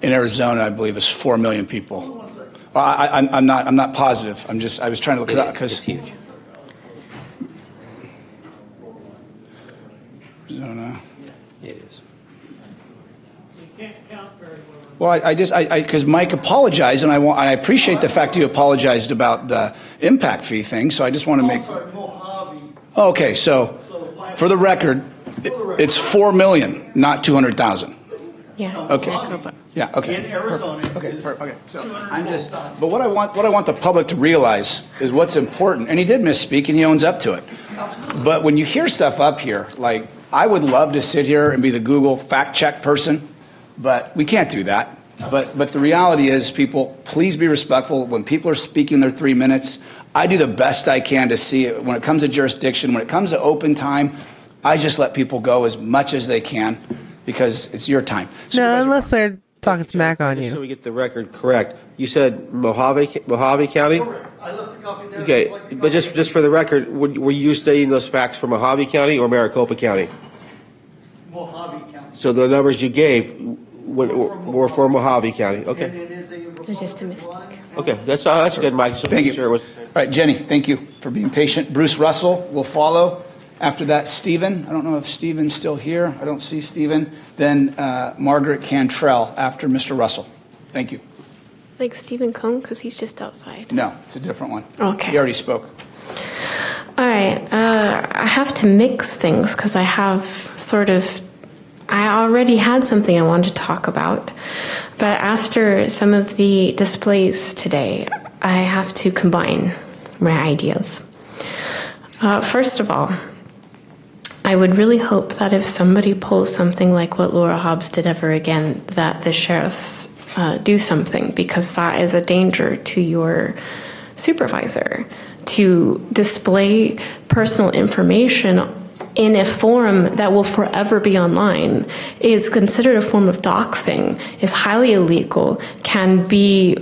in Arizona, I believe, is 4 million people. I'm not positive. I was trying to look it up because it's huge. Arizona. It is. Well, because Mike apologized, and I appreciate the fact you apologized about the impact fee thing. So I just want to make. Okay, so for the record, it's 4 million, not 200,000. Yeah. Okay. Yeah. Okay. In Arizona. Okay. Okay. So I'm just. But what I want the public to realize is what's important. And he did misspeak, and he owns up to it. But when you hear stuff up here, like I would love to sit here and be the Google fact check person, but we can't do that. But the reality is, people, please be respectful. When people are speaking their 3 minutes, I do the best I can to see it. When it comes to jurisdiction, when it comes to open time, I just let people go as much as they can because it's your time. No, unless they're talking smack on you. So we get the record correct. You said Mojave County? I left a copy there. Okay, but just for the record, were you stating those facts for Mojave County or Maricopa County? Mojave County. So the numbers you gave were for Mojave County. Okay. It was just a mistake. Okay, that's good, Mike. So Thank you. Sure All right, Jenny, thank you for being patient. Bruce Russell will follow. After that, Stephen. I don't know if Stephen's still here. I don't see Stephen. Then Margaret Cantrell after Mr. Russell. Thank you. Like Stephen Cohn, because he's just outside. No, it's a different one. Okay. He already spoke. All right. I have to mix things because I already had something I wanted to talk about. But after some of the displays today, I have to combine my ideas. First of all, I would really hope that if somebody pulls something like what Laura Hobbs did ever again, that the sheriffs do something, because that is a danger to your supervisor. To display personal information in a forum that will forever be online is considered a form of doxing, is highly illegal, can be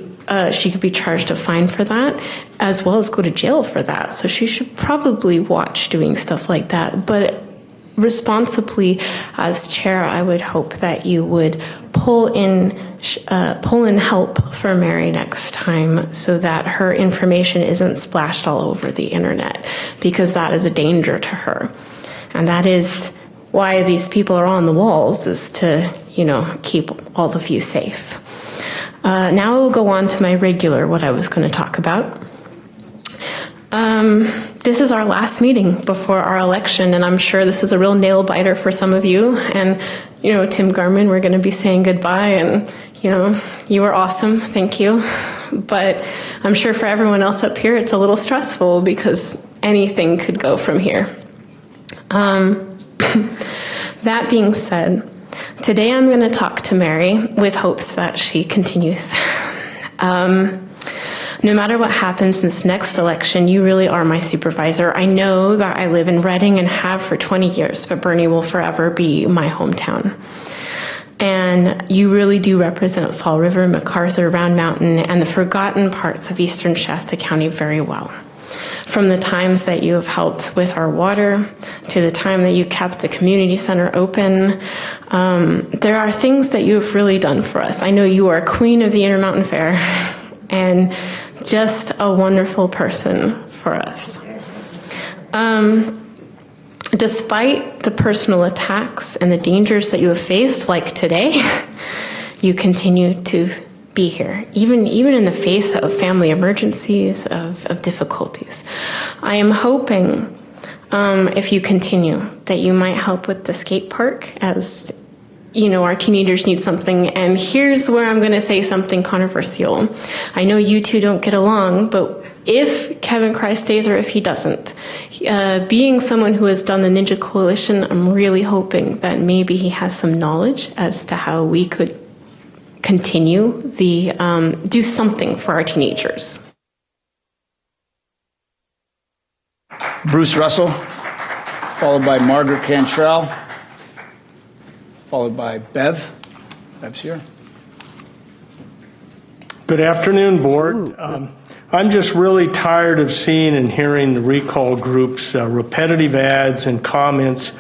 she could be charged a fine for that, as well as go to jail for that. So she should probably watch doing stuff like that. But responsibly, as chair, I would hope that you would pull in help for Mary next time, so that her information isn't splashed all over the internet, because that is a danger to her. And that is why these people are on the walls, is to, keep all of you safe. Now we'll go on to my regular, what I was going to talk about. this is our last meeting before our election, and I'm sure this is a real nail biter for some of you. And, Tim Garman, we're going to be saying goodbye, and, you were awesome. Thank you. But I'm sure for everyone else up here, it's a little stressful because anything could go from here. That being said, today I'm going to talk to Mary with hopes that she continues. No matter what happens this next election, you really are my supervisor. I know that I live in Reading and have for 20 years, but Bernie will forever be my hometown. And you really do represent Fall River, MacArthur, Round Mountain, and the forgotten parts of eastern Shasta County very well. From the times that you have helped with our water to the time that you kept the community center open, there are things that you have really done for us. I know you are queen of the Intermountain Fair and just a wonderful person for us. Despite the personal attacks and the dangers that you have faced, like today, you continue to be here, even in the face of family emergencies, of difficulties. I am hoping, if you continue, that you might help with the skate park, as our teenagers need something. And here's where I'm going to say something controversial. I know you two don't get along, but if Kevin Cry stays or if he doesn't, being someone who has done the Ninja Coalition, I'm really hoping that maybe he has some knowledge as to how we could continue do something for our teenagers. Bruce Russell, followed by Margaret Cantrell, followed by Bev. Bev's here. Good afternoon, Board. I'm just really tired of seeing and hearing the recall group's repetitive ads and comments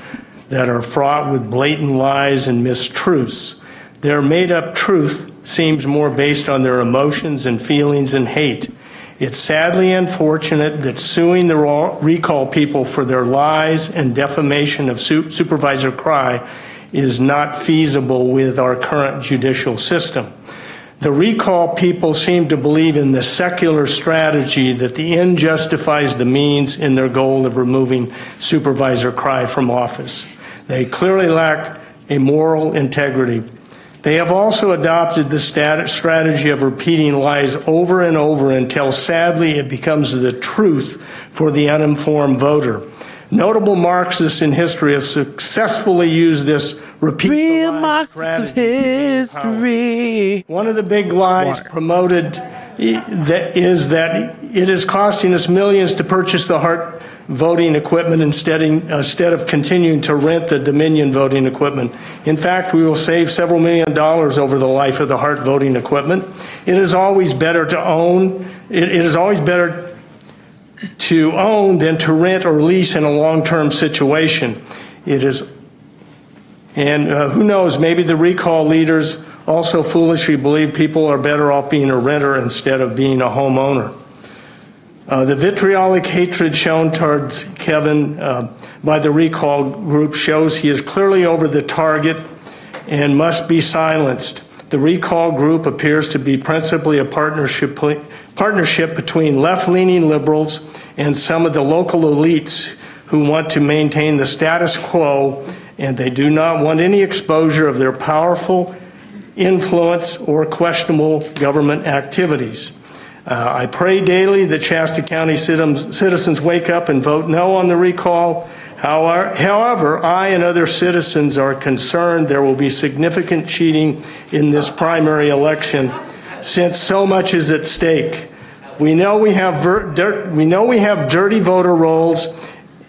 that are fraught with blatant lies and mistruths. Their made-up truth seems more based on their emotions and feelings and hate. It's sadly unfortunate that suing the recall people for their lies and defamation of Supervisor Cry is not feasible with our current judicial system. The recall people seem to believe in the secular strategy that the end justifies the means in their goal of removing Supervisor Cry from office. They clearly lack a moral integrity. They have also adopted the strategy of repeating lies over and over until sadly it becomes the truth for the uninformed voter. Notable Marxists in history have successfully used this repeat the lies strategy. One of the big lies promoted is that it is costing us millions to purchase the Hart voting equipment instead of continuing to rent the Dominion voting equipment. In fact, we will save several $1 million over the life of the Hart voting equipment. It is always better to own. It is always better to own than to rent or lease in a long-term situation. It is, and who knows, maybe the recall leaders also foolishly believe people are better off being a renter instead of being a homeowner. The vitriolic hatred shown towards Kevin by the recall group shows he is clearly over the target and must be silenced. The recall group appears to be principally a partnership between left-leaning liberals and some of the local elites who want to maintain the status quo, and they do not want any exposure of their powerful influence or questionable government activities. I pray daily that Shasta County citizens wake up and vote no on the recall. However, I and other citizens are concerned there will be significant cheating in this primary election since so much is at stake. We know we have dirty voter rolls,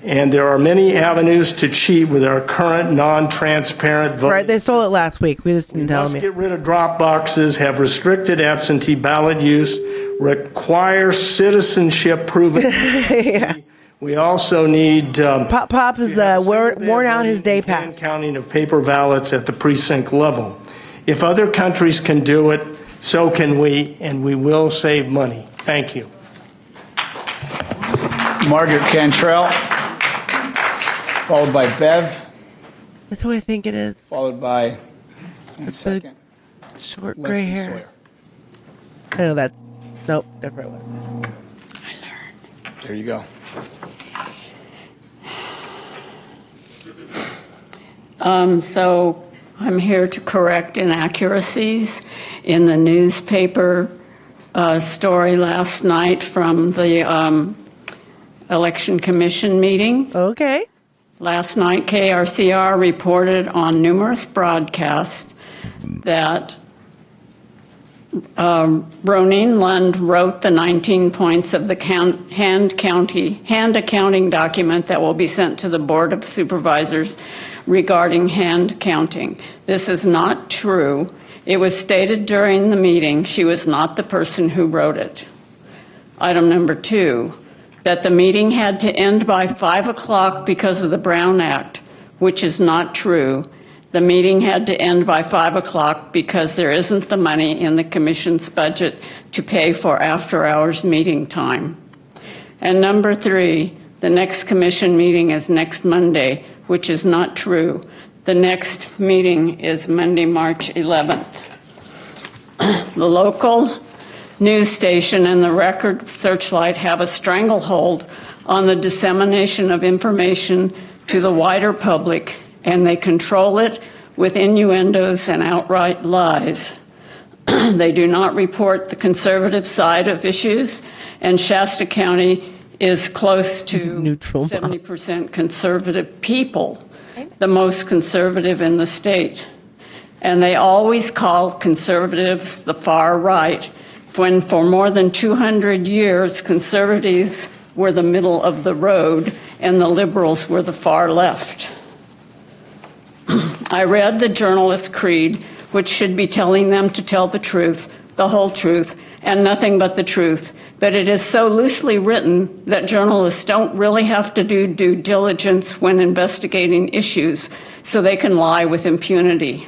and there are many avenues to cheat with our current non-transparent voting. Right, they stole it last week. We just didn't tell them. We must get rid of drop boxes, have restricted absentee ballot use, require citizenship proven. Yeah. We also need Pop is worn out his day pass. Counting of paper ballots at the precinct level. If other countries can do it, so can we, and we will save money. Thank you. Margaret Cantrell, followed by Bev. That's who I think it is. Followed by the short gray hair. Sawyer. I know that's nope, different one. There you go. So I'm here to correct inaccuracies in the newspaper story last night from the Election Commission meeting. Okay. Last night, KRCR reported on numerous broadcasts that Ronin Lund wrote the 19 points of the hand accounting document that will be sent to the Board of Supervisors regarding hand counting. This is not true. It was stated during the meeting she was not the person who wrote it. Item number 2, that the meeting had to end by 5 o'clock because of the Brown Act, which is not true. The meeting had to end by 5 o'clock because there isn't the money in the commission's budget to pay for after-hours meeting time. And number 3, the next commission meeting is next Monday, which is not true. The next meeting is Monday, March 11th. The local news station and the Record Searchlight have a stranglehold on the dissemination of information to the wider public, and they control it with innuendos and outright lies. They do not report the conservative side of issues, and Shasta County is close to 70% conservative people, the most conservative in the state. And they always call conservatives the far right, when for more than 200 years, conservatives were the middle of the road and the liberals were the far left. I read the journalist's creed, which should be telling them to tell the truth, the whole truth, and nothing but the truth. But it is so loosely written that journalists don't really have to do due diligence when investigating issues, so they can lie with impunity.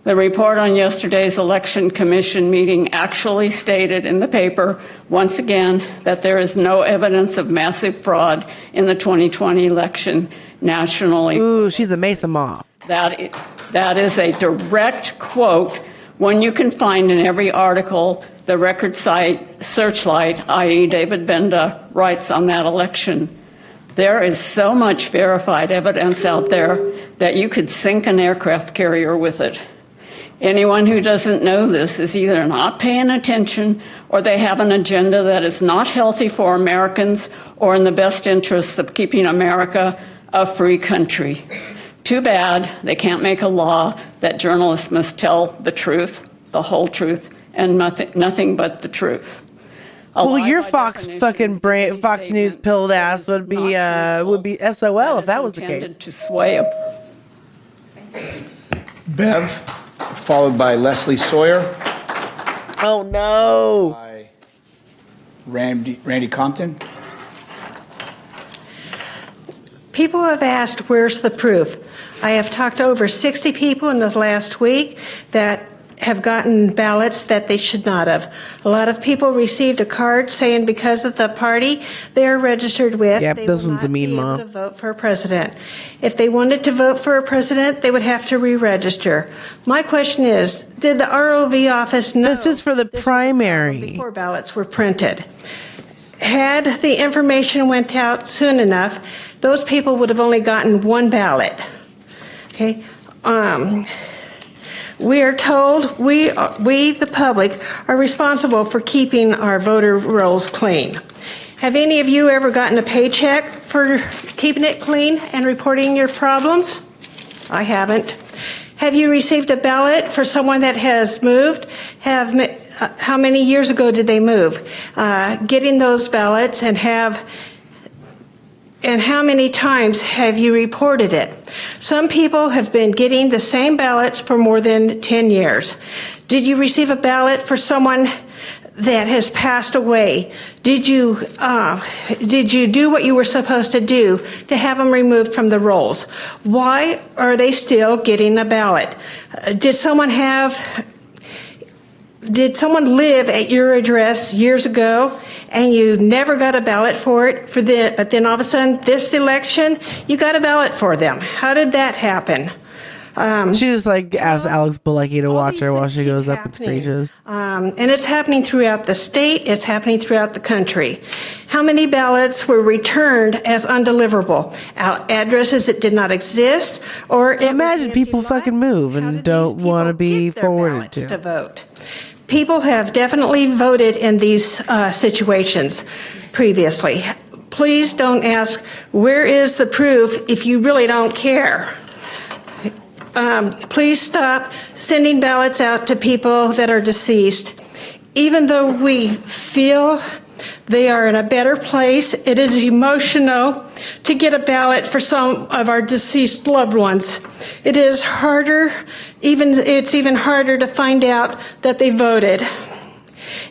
The report on yesterday's Election Commission meeting actually stated in the paper, once again, that there is no evidence of massive fraud in the 2020 election nationally. Ooh, she's a Mesa Ma. That is a direct quote, one you can find in every article the Record site Searchlight, i.e. David Benda, writes on that election. There is so much verified evidence out there that you could sink an aircraft carrier with it. Anyone who doesn't know this is either not paying attention or they have an agenda that is not healthy for Americans or in the best interests of keeping America a free country. Too bad they can't make a law that journalists must tell the truth, the whole truth, and nothing but the truth. Well, your Fox News pilled ass would be SOL if that was the case. To sway Bev, followed by Leslie Sawyer. Oh no! By Randy Compton. People have asked, where's the proof? I have talked to over 60 people in the last week that have gotten ballots that they should not have. A lot of people received a card saying because of the party they're registered with, they this will one's not a mean be mom. able to vote for a president. If they wanted to vote for a president, they would have to re-register. My question is, did the ROV office know this is for the primary before ballots were printed? Had the information went out soon enough, those people would have only gotten one ballot. Okay. We are told we, the public, are responsible for keeping our voter rolls clean. Have any of you ever gotten a paycheck for keeping it clean and reporting your problems? I haven't. Have you received a ballot for someone that has moved? How many years ago did they move? Getting those ballots and how many times have you reported it? Some people have been getting the same ballots for more than 10 years. Did you receive a ballot for someone that has passed away? Did you do what you were supposed to do to have them removed from the rolls? Why are they still getting a ballot? Did someone live at your address years ago and you never got a ballot for it, but then all of a sudden this election, you got a ballot for them? How did that happen? She just like asked Alex Bilecki to watch her while she goes up and screeches. And it's happening throughout the state. It's happening throughout the country. How many ballots were returned as undeliverable? Addresses that did not exist, or imagine people fucking move and don't want to be forwarded to vote. People have definitely voted in these situations previously. Please don't ask, where is the proof, if you really don't care. Please stop sending ballots out to people that are deceased. Even though we feel they are in a better place, it is emotional to get a ballot for some of our deceased loved ones. It is harder, it's even harder to find out that they voted.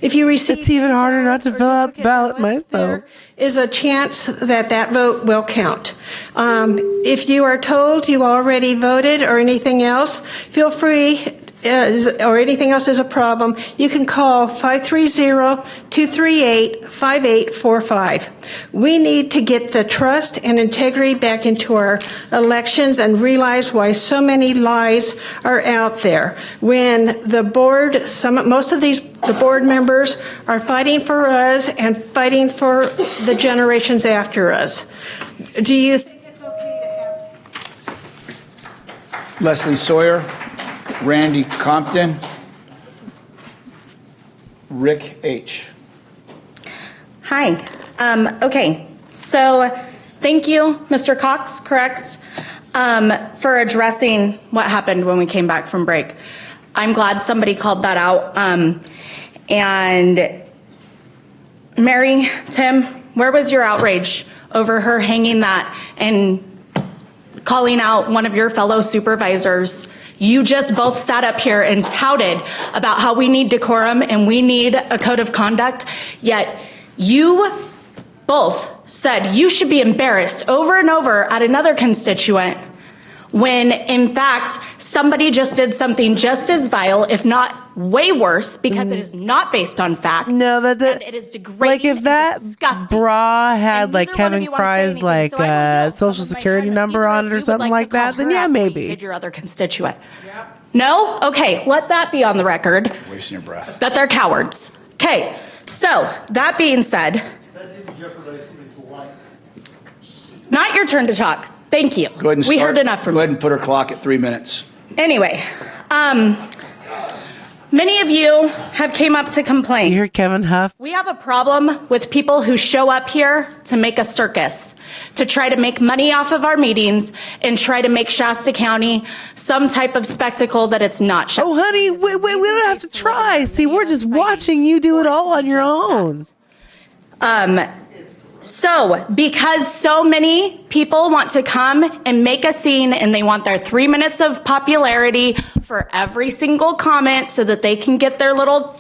If you receive, it's even harder not to fill out the ballot myself. There is a chance that that vote will count. If you are told you already voted or anything else, feel free, or anything else is a problem, you can call 530-238-5845. We need to get the trust and integrity back into our elections and realize why so many lies are out there. When the board, most of the board members are fighting for us and fighting for the generations after us. Do you think it's okay to have Leslie Sawyer, Randy Compton, Rick H. Hi. Okay. So thank you, Mr. Cox, correct, for addressing what happened when we came back from break. I'm glad somebody called that out. And Mary, Tim, where was your outrage over her hanging that and calling out one of your fellow supervisors? You just both sat up here and touted about how we need decorum and we need a code of conduct, yet you both said you should be embarrassed over and over at another constituent when, in fact, somebody just did something just as vile, if not way worse, because it is not based on fact. No, and it is degrading. Like if that bra had like Kevin Fry's like social security number on it or something like that, then yeah, maybe. Did your other constituent? No? Okay, let that be on the record. Wasting your breath. That they're cowards. Okay, so that being said, not your turn to talk. Thank you. Go ahead and we heard enough from you. Go ahead and put her clock at 3 minutes. Anyway, many of you have came up to complain. You hear Kevin Huff? We have a problem with people who show up here to make a circus, to try to make money off of our meetings and try to make Shasta County some type of spectacle that it's not. Shasta honey, we don't have to try. See, we're just watching you do it all on your own. So, because so many people want to come and make a scene and they want their 3 minutes of popularity for every single comment so that they can get their little,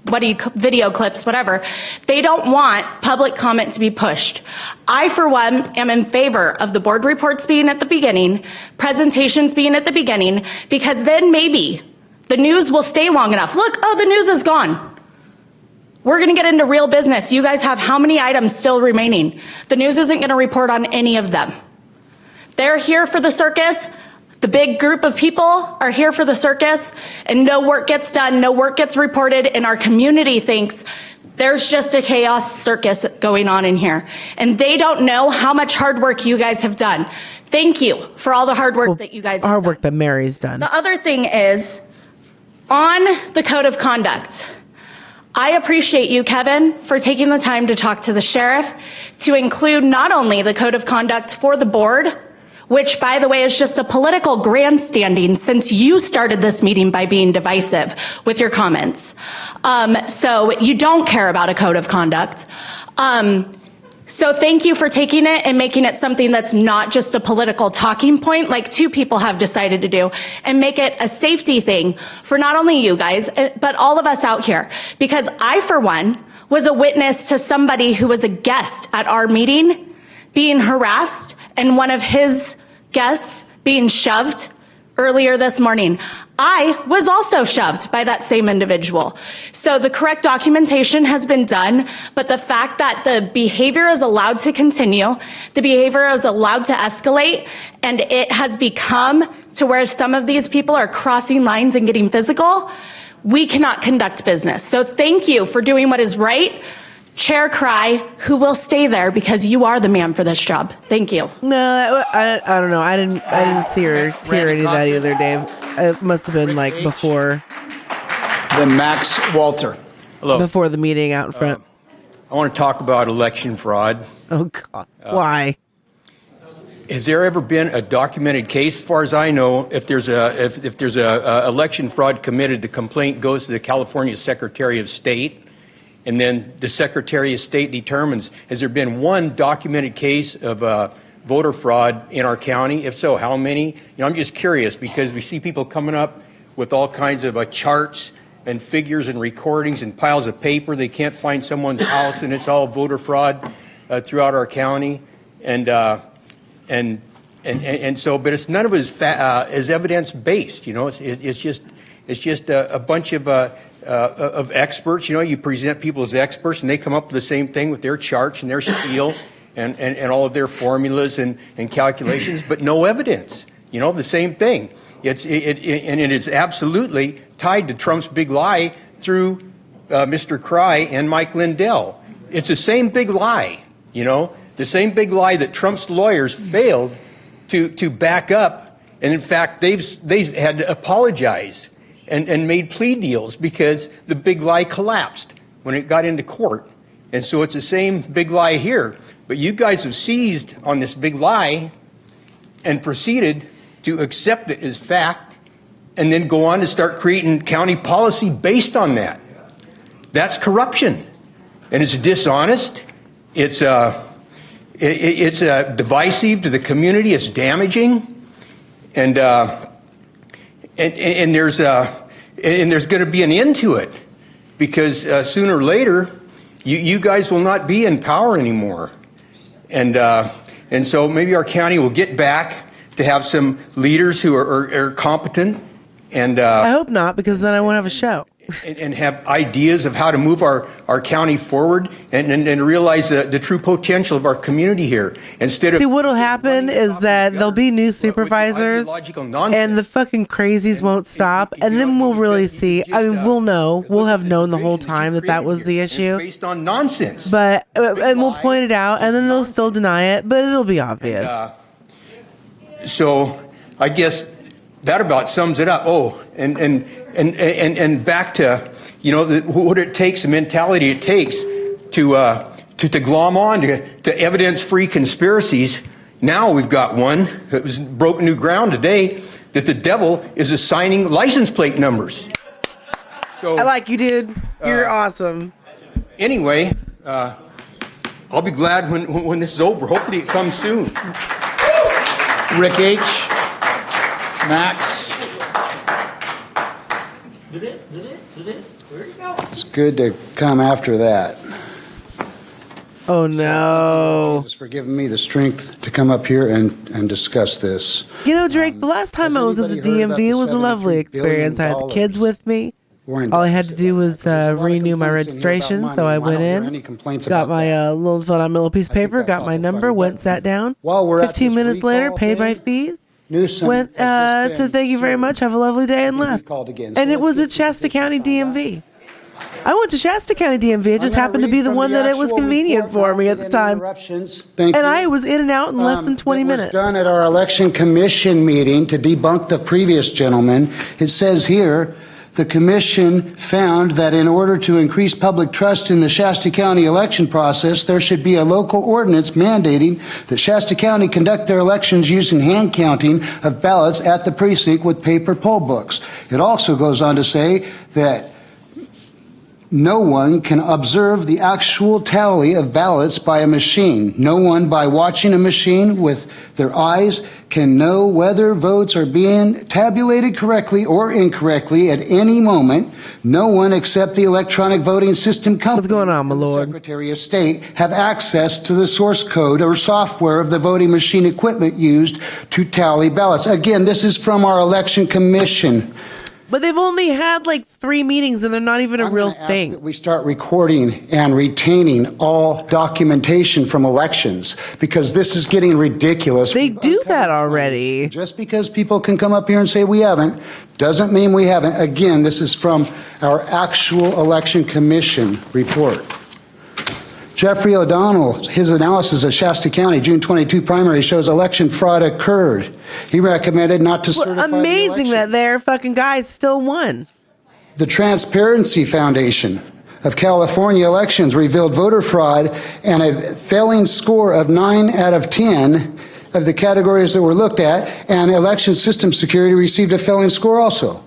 video clips, whatever, they don't want public comment to be pushed. I, for one, am in favor of the board reports being at the beginning, presentations being at the beginning, because then maybe the news will stay long enough. Look, the news is gone. We're going to get into real business. You guys have how many items still remaining? The news isn't going to report on any of them. They're here for the circus. The big group of people are here for the circus, and no work gets done, no work gets reported, and our community thinks there's just a chaos circus going on in here. And they don't know how much hard work you guys have done. Thank you for all the hard work that you guys have done. Hard work that Mary's done. The other thing is, on the code of conduct, I appreciate you, Kevin, for taking the time to talk to the sheriff to include not only the code of conduct for the board, which, by the way, is just a political grandstanding since you started this meeting by being divisive with your comments. So you don't care about a code of conduct. So thank you for taking it and making it something that's not just a political talking point like two people have decided to do, and make it a safety thing for not only you guys, but all of us out here. Because I, for one, was a witness to somebody who was a guest at our meeting being harassed and one of his guests being shoved earlier this morning. I was also shoved by that same individual. So the correct documentation has been done, but the fact that the behavior is allowed to continue, the behavior is allowed to escalate, and it has become to where some of these people are crossing lines and getting physical, we cannot conduct business. So thank you for doing what is right. Chair Cry, who will stay there because you are the man for this job. Thank you. No, I don't know. I didn't see her hear any of that either, Dave. It must have been like before. Then Max Walter. Hello. Before the meeting out in front. I want to talk about election fraud. Oh God! Why? Has there ever been a documented case, as far as I know, if there's a election fraud committed, the complaint goes to the California Secretary of State, and then the Secretary of State determines, has there been one documented case of voter fraud in our county? If so, how many? I'm just curious because we see people coming up with all kinds of charts and figures and recordings and piles of paper. They can't find someone's house, and it's all voter fraud throughout our county. And so, but it's none of it is evidence based. It's just a bunch of experts. You present people as experts, and they come up with the same thing with their charts and their spiel and all of their formulas and calculations, but no evidence. The same thing. And it is absolutely tied to Trump's big lie through Mr. Cry and Mike Lindell. It's the same big lie. The same big lie that Trump's lawyers failed to back up, and in fact they've had to apologize and made plea deals because the big lie collapsed when it got into court. And so it's the same big lie here. But you guys have seized on this big lie and proceeded to accept it as fact and then go on to start creating county policy based on that. That's corruption, and it's dishonest. It's divisive to the community. It's damaging, and there's going to be an end to it because sooner or later, you guys will not be in power anymore, and so maybe our county will get back to have some leaders who are competent, and I hope not, because then I won't have a show. And have ideas of how to move our county forward and realize the true potential of our community here. Instead of see, what'll happen is that there'll be new supervisors and the fucking crazies won't stop, and then we'll really see. I mean, we'll have known the whole time that was the issue. Based on nonsense. But and we'll point it out, and then they'll still deny it, but it'll be obvious. So I guess that about sums it up. Oh, and back to what it takes, the mentality it takes to glom on to evidence-free conspiracies. Now we've got one that was broken new ground today that the devil is assigning license plate numbers. So I like you, dude. You're awesome. Anyway, I'll be glad when this is over. Hopefully it comes soon. Rick H. Max. It's good to come after that. Oh no! Just for giving me the strength to come up here and discuss this. Drake, the last time I was at the DMV, it was a lovely experience. I had the kids with me. All I had to do was renew my registration, so I went in, got my little piece of paper, got my number, went, sat down. 15 minutes later, paid my fees. Went, said thank you very much, have a lovely day, and left. And it was at Shasta County DMV. I went to Shasta County DMV. It just happened to be the one that it was convenient for me at the time. And I was in and out in less than 20 minutes. It was done at our election commission meeting to debunk the previous gentleman. It says here, the commission found that in order to increase public trust in the Shasta County election process, there should be a local ordinance mandating that Shasta County conduct their elections using hand counting of ballots at the precinct with paper poll books. It also goes on to say that no one can observe the actual tally of ballots by a machine. No one, by watching a machine with their eyes, can know whether votes are being tabulated correctly or incorrectly at any moment. No one except the electronic voting system companies What's going on, my lord? the Secretary of State have access to the source code or software of the voting machine equipment used to tally ballots. Again, this is from our election commission. But they've only had like 3 meetings and they're not even a real thing. That we start recording and retaining all documentation from elections, because this is getting ridiculous. They do that already. Just because people can come up here and say we haven't, doesn't mean we haven't. Again, this is from our actual election commission report. Jeffrey O'Donnell, his analysis of Shasta County June 22 primary shows election fraud occurred. He recommended not to certify the amazing election. that their fucking guys still won. The Transparency Foundation of California elections revealed voter fraud and a failing score of 9 out of 10 of the categories that were looked at, and election system security received a failing score also.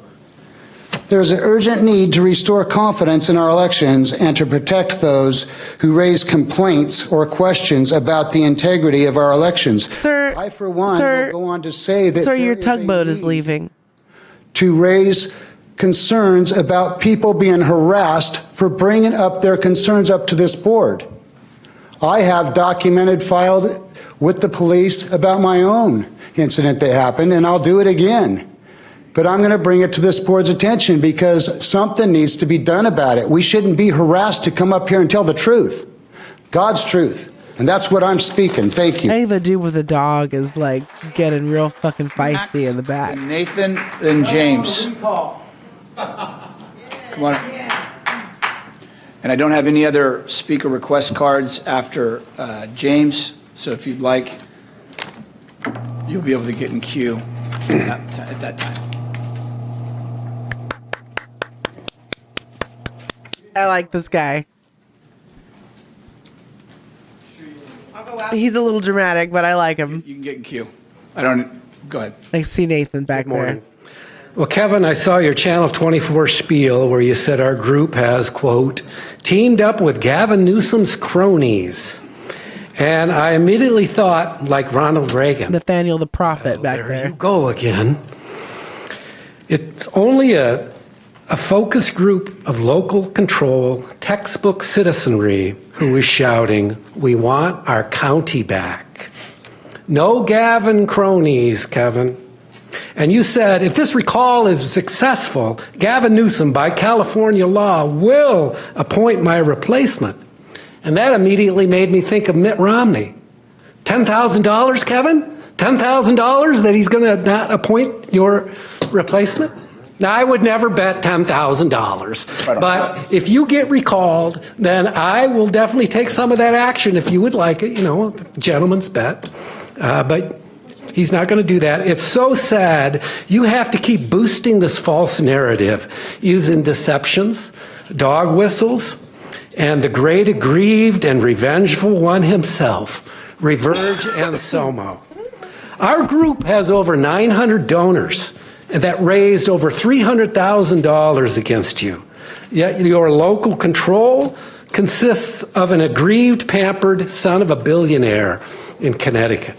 There's an urgent need to restore confidence in our elections and to protect those who raise complaints or questions about the integrity of our elections. Sir, I, for one, will go on to say that sir, your tugboat is leaving. To raise concerns about people being harassed for bringing up their concerns up to this board. I have documented, filed with the police about my own incident that happened, and I'll do it again. But I'm going to bring it to this board's attention because something needs to be done about it. We shouldn't be harassed to come up here and tell the truth, God's truth. And that's what I'm speaking. Thank you. Any of the dude with the dog is like getting real fucking feisty in the back. And Nathan and James. Come on. And I don't have any other speaker request cards after James. So if you'd like, you'll be able to get in queue at that time. I like this guy. He's a little dramatic, but I like him. You can get in queue. Go ahead. I see Nathan back there. Well, Kevin, I saw your Channel 24 spiel where you said our group has, quote, teamed up with Gavin Newsom's cronies. And I immediately thought, like Ronald Reagan. Nathaniel the Prophet back there. There you go again. It's only a focus group of local control, textbook citizenry who is shouting, we want our county back. No Gavin cronies, Kevin. And you said, if this recall is successful, Gavin Newsom, by California law, will appoint my replacement. And that immediately made me think of Mitt Romney. $10,000, Kevin? $10,000 that he's going to not appoint your replacement? Now, I would never bet $10,000. But if you get recalled, then I will definitely take some of that action if you would like it. You know, gentleman's bet. But he's not going to do that. It's so sad. You have to keep boosting this false narrative using deceptions, dog whistles, and the great aggrieved and revengeful one himself, Reverge and Somo. Our group has over 900 donors that raised over $300,000 against you. Yet your local control consists of an aggrieved, pampered son of a billionaire in Connecticut.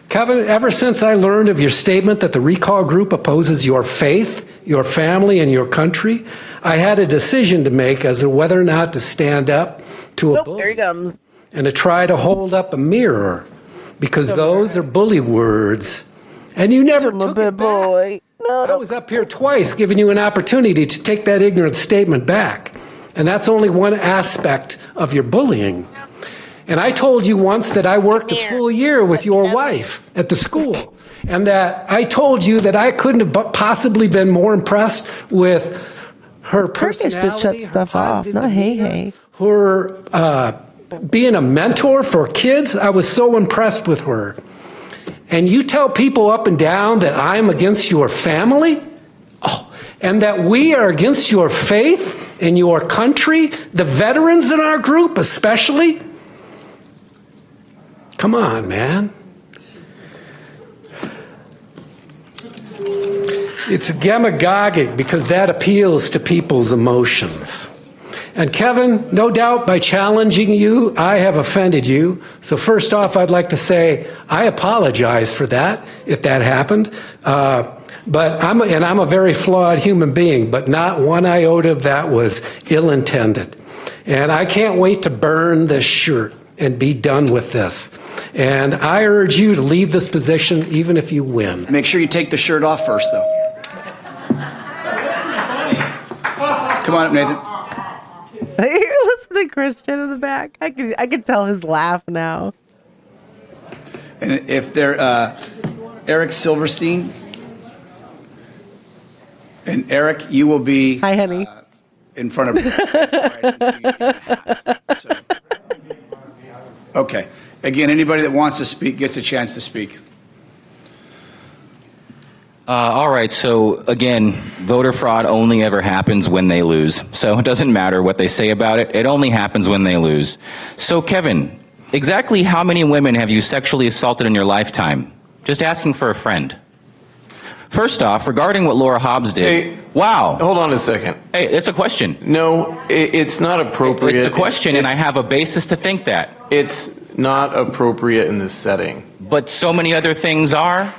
Kevin, ever since I learned of your statement that the recall group opposes your faith, your family, and your country, I had a decision to make as to whether or not to stand up to a bully. Here he comes. And to try to hold up a mirror, because those are bully words. And you never took it back. I was up here twice giving you an opportunity to take that ignorant statement back. And that's only one aspect of your bullying. And I told you once that I worked a full year with your wife at the school. And that I told you that I couldn't have possibly been more impressed with her personality. Turkish to shut stuff off. Not hey. Her being a mentor for kids. I was so impressed with her. And you tell people up and down that I'm against your family? Oh, and that we are against your faith and your country, the veterans in our group especially? Come on, man. It's demagogic because that appeals to people's emotions. And Kevin, no doubt by challenging you, I have offended you. So first off, I'd like to say I apologize for that, if that happened. But I'm a very flawed human being, but not one iota of that was ill-intended. And I can't wait to burn this shirt and be done with this. And I urge you to leave this position even if you win. Make sure you take the shirt off first, though. Come on up, Nathan. Listen to Christian in the back. I can tell his laugh now. And if they're Eric Silverstein, and Eric, you will be hi, honey, in front of. So, okay. Again, anybody that wants to speak gets a chance to speak. All right, so again, voter fraud only ever happens when they lose. So it doesn't matter what they say about it, it only happens when they lose. So Kevin, exactly how many women have you sexually assaulted in your lifetime? Just asking for a friend. First off, regarding what Laura Hobbs did, hey, wow. Hold on a second. Hey, it's a question. No, it's not appropriate. It's a question, and I have a basis to think that. It's not appropriate in this setting. But so many other things are.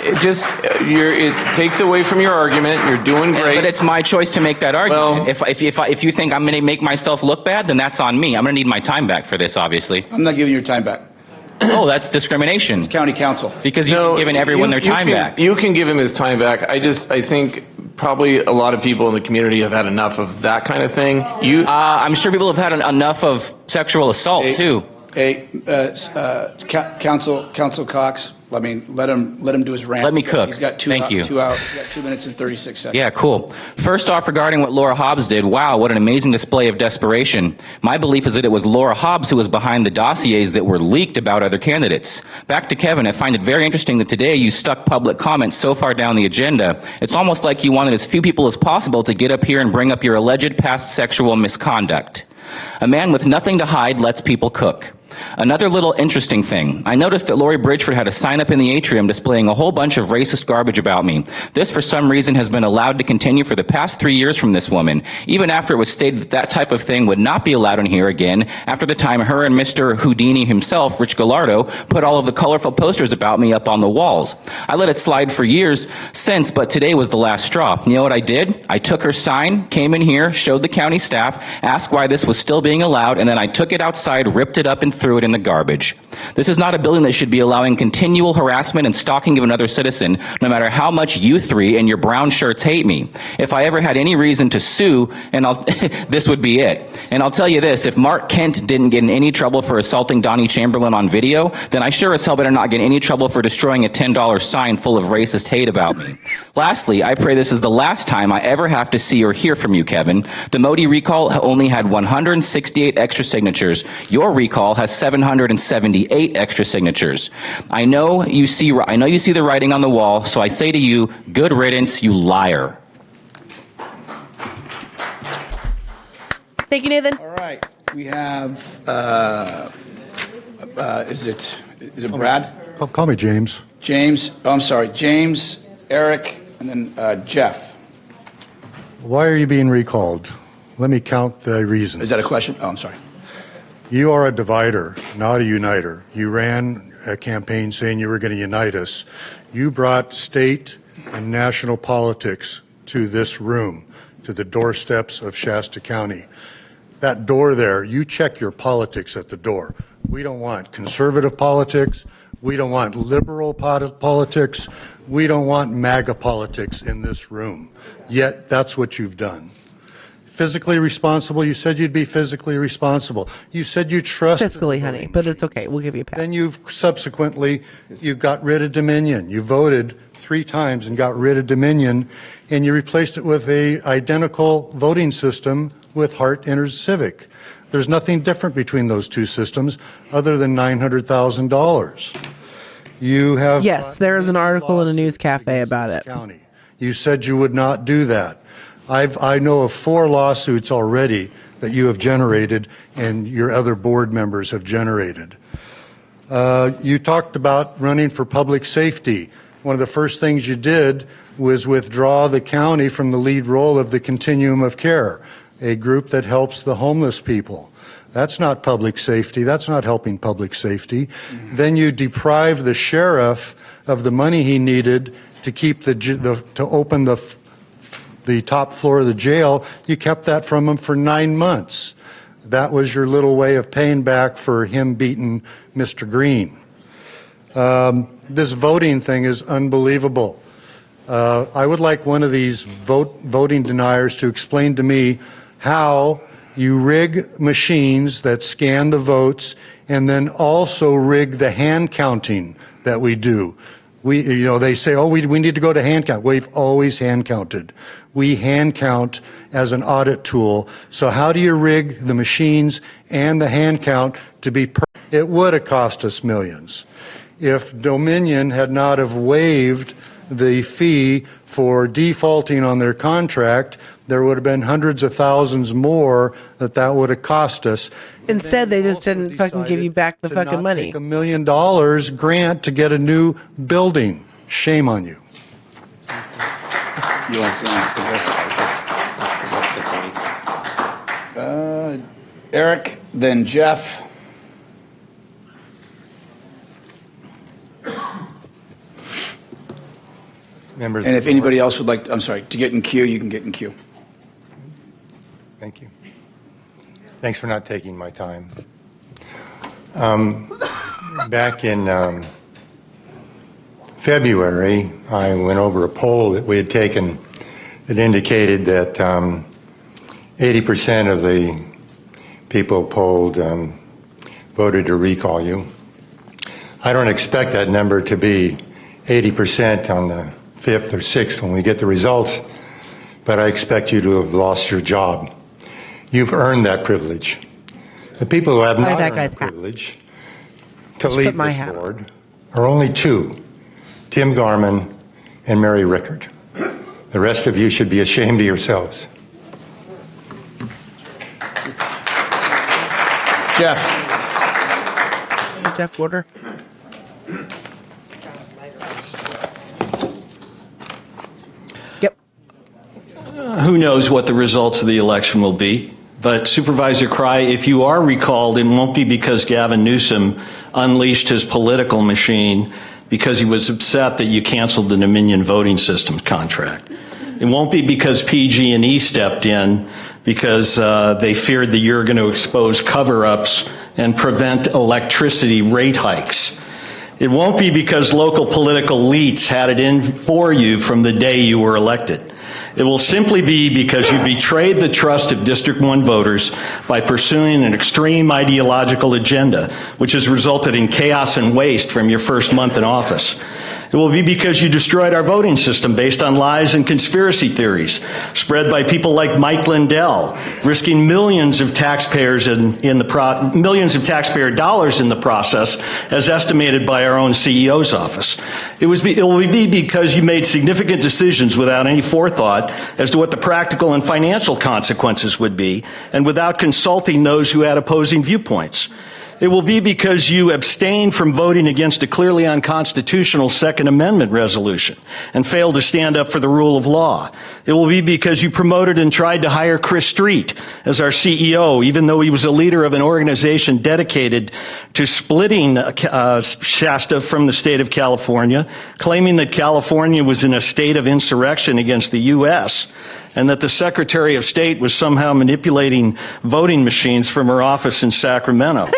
It takes away from your argument. You're doing great. But it's my choice to make that argument. Well, if you think I'm going to make myself look bad, then that's on me. I'm going to need my time back for this, obviously. I'm not giving your time back. Oh, that's discrimination. It's county council. Because you've given everyone their time back. You can give him his time back. I think probably a lot of people in the community have had enough of that kind of thing. I'm sure people have had enough of sexual assault too. Hey, Council Cox. Let him do his rant. Let me cook. He's got 2 minutes and 36 seconds. Yeah, cool. First off, regarding what Laura Hobbs did, wow, what an amazing display of desperation. My belief is that it was Laura Hobbs who was behind the dossiers that were leaked about other candidates. Back to Kevin, I find it very interesting that today you stuck public comment so far down the agenda. It's almost like you wanted as few people as possible to get up here and bring up your alleged past sexual misconduct. A man with nothing to hide lets people cook. Another little interesting thing. I noticed that Lori Bridgeford had a sign up in the atrium displaying a whole bunch of racist garbage about me. This, for some reason, has been allowed to continue for the past 3 years from this woman, even after it was stated that that type of thing would not be allowed in here again after the time her and Mr. Houdini himself, Rich Gallardo, put all of the colorful posters about me up on the walls. I let it slide for years since, but today was the last straw. You know what I did? I took her sign, came in here, showed the county staff, asked why this was still being allowed, and then I took it outside, ripped it up, and threw it in the garbage. This is not a building that should be allowing continual harassment and stalking of another citizen, no matter how much you three and your brown shirts hate me. If I ever had any reason to sue, and this would be it. And I'll tell you this, if Mark Kent didn't get in any trouble for assaulting Donnie Chamberlain on video, then I sure as hell better not get in any trouble for destroying a $10 sign full of racist hate about me. Lastly, I pray this is the last time I ever have to see or hear from you, Kevin. The Modi recall only had 168 extra signatures. Your recall has 778 extra signatures. I know you see the writing on the wall, so I say to you, good riddance, you liar. Thank you, Nathan. All right, we have. Is it Brad? Call me James. James. Oh, I'm sorry, James, Eric, and then Jeff. Why are you being recalled? Let me count the reasons. Is that a question? Oh, I'm sorry. You are a divider, not a uniter. You ran a campaign saying you were going to unite us. You brought state and national politics to this room, to the doorsteps of Shasta County. That door there, you check your politics at the door. We don't want conservative politics. We don't want liberal politics. We don't want MAGA politics in this room. Yet that's what you've done. Physically responsible, you said you'd be physically responsible. You said you trust fiscally, honey, but it's okay. We'll give you a pass. Then you got rid of Dominion. You voted 3 times and got rid of Dominion, and you replaced it with a identical voting system with Hart InterCivic. There's nothing different between those two systems other than $900,000. You have yes, there is an article in a news cafe about it. County. You said you would not do that. I know of 4 lawsuits already that you have generated and your other board members have generated. You talked about running for public safety. one of the first things you did was withdraw the county from the lead role of the continuum of care, a group that helps the homeless people. That's not public safety. That's not helping public safety. Then you deprive the sheriff of the money he needed to keep to open the top floor of the jail. You kept that from him for 9 months. That was your little way of paying back for him beating Mr. Green. This voting thing is unbelievable. I would like one of these voting deniers to explain to me how you rig machines that scan the votes and then also rig the hand counting that we do. They say, oh, we need to go to hand count. We've always hand counted. We hand count as an audit tool. So how do you rig the machines and the hand count to be perfect? It would have cost us millions. If Dominion had not have waived the fee for defaulting on their contract, there would have been hundreds of thousands more that would have cost us. Instead, they just didn't fucking give you back the fucking money. Take $1 million grant to get a new building. Shame on you. Eric, then Jeff. Members, and if anybody else would like, to get in queue, you can get in queue. Thank you. Thanks for not taking my time. Back in February, I went over a poll that we had taken that indicated that 80% of the people polled voted to recall you. I don't expect that number to be 80% on the 5th or 6th when we get the results, but I expect you to have lost your job. You've earned that privilege. The people who have not earned that privilege to lead this board are only two, Tim Garman and Mary Rickard. The rest of you should be ashamed of yourselves. Jeff. Jeff Porter. Yep. Who knows what the results of the election will be? But Supervisor Cry, if you are recalled, it won't be because Gavin Newsom unleashed his political machine because he was upset that you canceled the Dominion voting systems contract. It won't be because PG&E stepped in because they feared that you're going to expose cover-ups and prevent electricity rate hikes. It won't be because local political elites had it in for you from the day you were elected. It will simply be because you betrayed the trust of District 1 voters by pursuing an extreme ideological agenda, which has resulted in chaos and waste from your first month in office. It will be because you destroyed our voting system based on lies and conspiracy theories spread by people like Mike Lindell, risking millions of taxpayers millions of taxpayer dollars in the process, as estimated by our own CEO's office. It will be because you made significant decisions without any forethought as to what the practical and financial consequences would be, and without consulting those who had opposing viewpoints. It will be because you abstained from voting against a clearly unconstitutional Second Amendment resolution and failed to stand up for the rule of law. It will be because you promoted and tried to hire Chris Street as our CEO, even though he was a leader of an organization dedicated to splitting Shasta from the state of California, claiming that California was in a state of insurrection against the U.S., and that the Secretary of State was somehow manipulating voting machines from her office in Sacramento.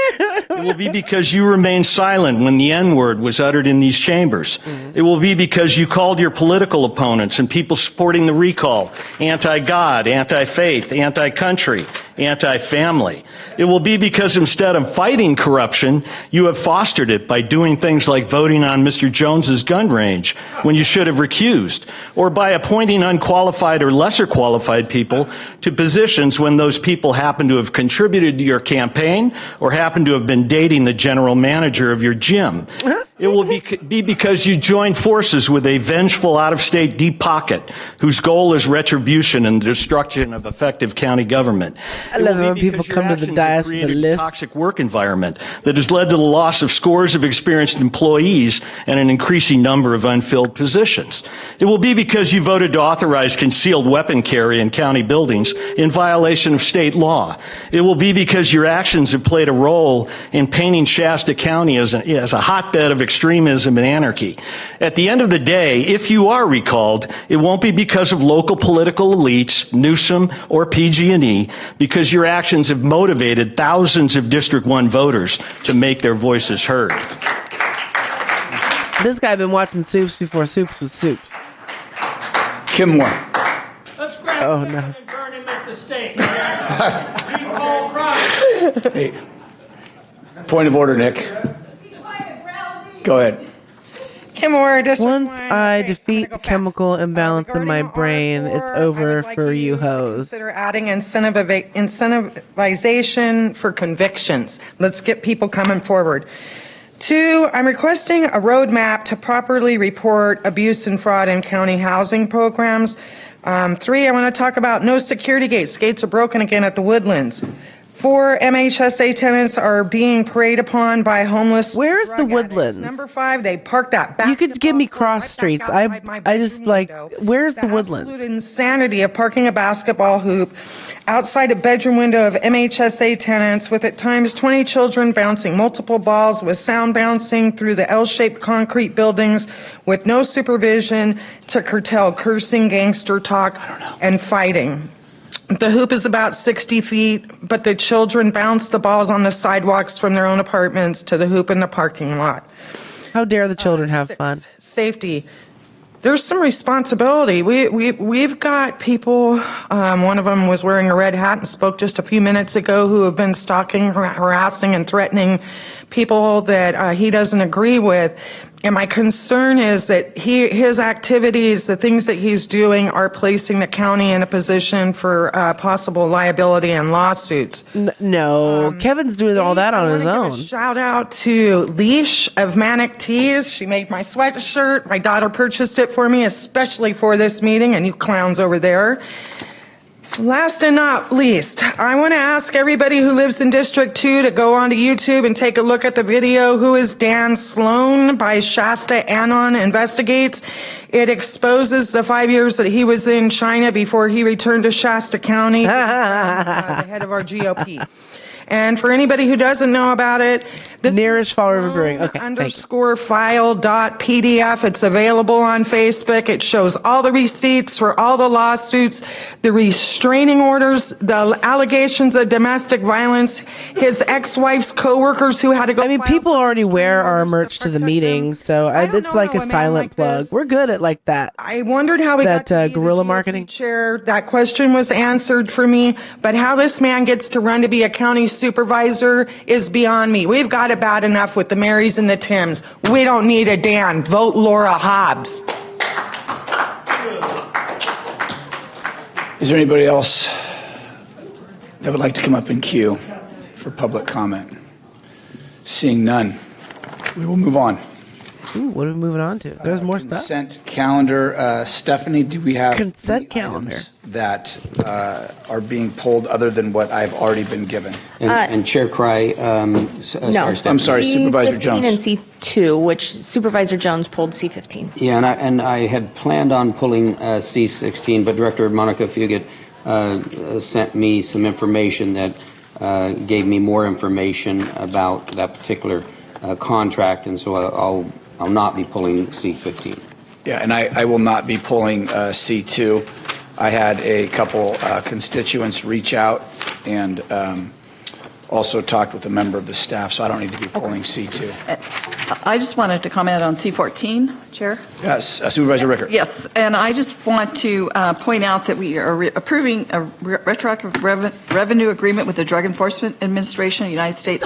It will be because you remained silent when the N-word was uttered in these chambers. It will be because you called your political opponents and people supporting the recall anti-God, anti-faith, anti-country, anti-family. It will be because instead of fighting corruption, you have fostered it by doing things like voting on Mr. Jones's gun range when you should have recused, or by appointing unqualified or lesser qualified people to positions when those people happen to have contributed to your campaign or happen to have been dating the general manager of your gym. It will be because you joined forces with a vengeful out-of-state deep pocket whose goal is retribution and the destruction of effective county government. I love it when people come to the dais with a list. Toxic work environment that has led to the loss of scores of experienced employees and an increasing number of unfilled positions. It will be because you voted to authorize concealed weapon carry in county buildings in violation of state law. It will be because your actions have played a role in painting Shasta County as a hotbed of extremism and anarchy. At the end of the day, if you are recalled, it won't be because of local political elites, Newsom or PG&E, because your actions have motivated thousands of District 1 voters to make their voices heard. This guy been watching Supes before Supes was Supes. Kim Moore. Let's grab Oh, him no. and burn him at the stake. Recall Christ. Hey. Point of order, Nick. Go ahead. Kim Moore, District Once 1. I defeat the chemical imbalance in my brain, it's over for you hoes. Consider adding incentivization for convictions. Let's get people coming forward. 2, I'm requesting a roadmap to properly report abuse and fraud in county housing programs. 3, I want to talk about no security gates. Gates are broken again at the Woodlands. 4 MHSA tenants are being preyed upon by homeless. Where's the Woodlands? Number 5, they parked that back. You could give me cross streets. I just like, where's the Woodlands? Absolute insanity of parking a basketball hoop outside a bedroom window of MHSA tenants with at times 20 children bouncing multiple balls with sound bouncing through the L-shaped concrete buildings with no supervision to curtail cursing, gangster talk, and fighting. The hoop is about 60 feet, but the children bounce the balls on the sidewalks from their own apartments to the hoop in the parking lot. How dare the children have 6, fun? Safety. There's some responsibility. We've got people, one of them was wearing a red hat and spoke just a few minutes ago, who have been stalking, harassing, and threatening people that he doesn't agree with. And my concern is that his activities, the things that he's doing, are placing the county in a position for possible liability and lawsuits. No, Kevin's doing all that on his own. Shout out to Leash of Manic Tees. She made my sweatshirt. My daughter purchased it for me, especially for this meeting, and you clowns over there. Last and not least, I want to ask everybody who lives in District 2 to go onto YouTube and take a look at the video, Who is Dan Sloan by Shasta Anon Investigates. It exposes the 5 years that he was in China before he returned to Shasta County, the head of our GOP. And for anybody who doesn't know about it, this nearest Fall River Brewing. Okay. _file.pdf. It's available on Facebook. It shows all the receipts for all the lawsuits, the restraining orders, the allegations of domestic violence, his ex-wife's coworkers who had to go. I mean, people already wear our merch to the meetings, so it's like a silent plug. We're good at like that. I wondered how we got to be guerrilla the marketing chair. That question was answered for me, but how this man gets to run to be a county supervisor is beyond me. We've got it bad enough with the Marys and the Tims. We don't need a Dan. Vote Laura Hobbs. Is there anybody else that would like to come up in queue for public comment? Seeing none, we will move on. Ooh, what are we moving on to? There's more stuff. Consent calendar. Stephanie, do we have consent calendar that are being pulled other than what I've already been given? And Chair Cry, no. I'm sorry, Supervisor Jones. and C2, which Supervisor Jones pulled C15. Yeah, and I had planned on pulling C16, but Director Monica Fugit sent me some information that gave me more information about that particular contract, and so I'll not be pulling C15. Yeah, and I will not be pulling C2. I had a couple constituents reach out and also talked with a member of the staff, so I don't need to be pulling C2. I just wanted to comment on C14, Chair. Yes, Supervisor Rickert. Yes, and I just want to point out that we are approving a retroactive revenue agreement with the Drug Enforcement Administration of the United States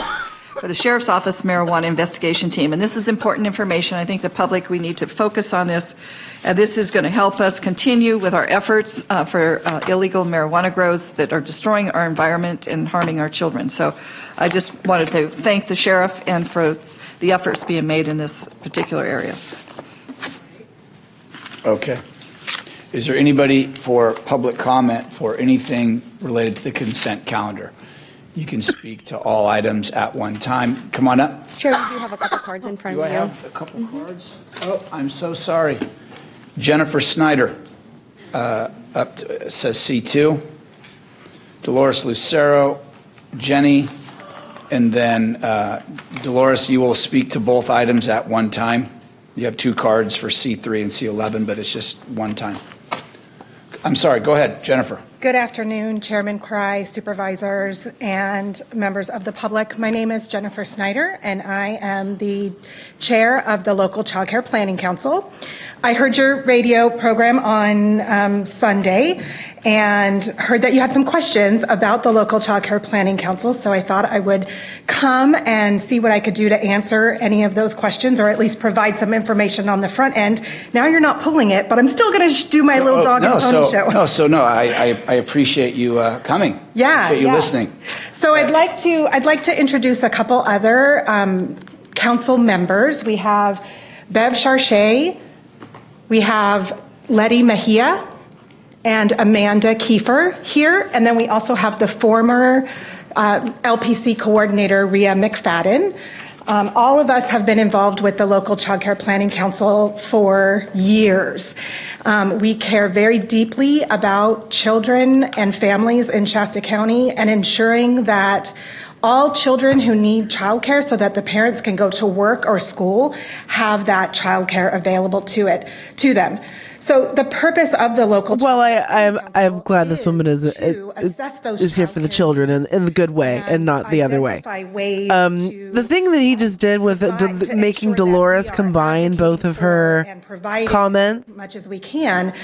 for the Sheriff's Office Marijuana Investigation Team. And this is important information. I think the public, we need to focus on this. This is going to help us continue with our efforts for illegal marijuana grows that are destroying our environment and harming our children. So I just wanted to thank the Sheriff and for the efforts being made in this particular area. Okay. Is there anybody for public comment for anything related to the consent calendar? You can speak to all items at one time. Come on up. Chair, we do have a couple cards in front Do of I you. have a couple cards? Oh, I'm so sorry. Jennifer Snyder, up to, says C2. Dolores Lucero, Jenny, and then Dolores, you will speak to both items at one time. You have 2 cards for C3 and C11, but it's just one time. I'm sorry, go ahead, Jennifer. Good afternoon, Chairman Cry, supervisors, and members of the public. My name is Jennifer Snyder, and I am the chair of the local Child Care Planning Council. I heard your radio program on Sunday and heard that you had some questions about the local Child Care Planning Council, so I thought I would come and see what I could do to answer any of those questions, or at least provide some information on the front end. Now you're not pulling it, but I'm still going to do my little dog and pony show. I appreciate you coming. Yeah, appreciate you listening. So I'd like to introduce a couple other council members. We have Bev Charchet, we have Letty Mejia, and Amanda Kiefer here, and then we also have the former LPC coordinator, Rhea McFadden. All of us have been involved with the local Child Care Planning Council for years. We care very deeply about children and families in Shasta County and ensuring that all children who need childcare so that the parents can go to work or school have that childcare available to them. So the purpose of the local I'm glad this woman is here for the children in the good way and not the other way. The thing that he just did with making Dolores combine both of her comments as much as we can.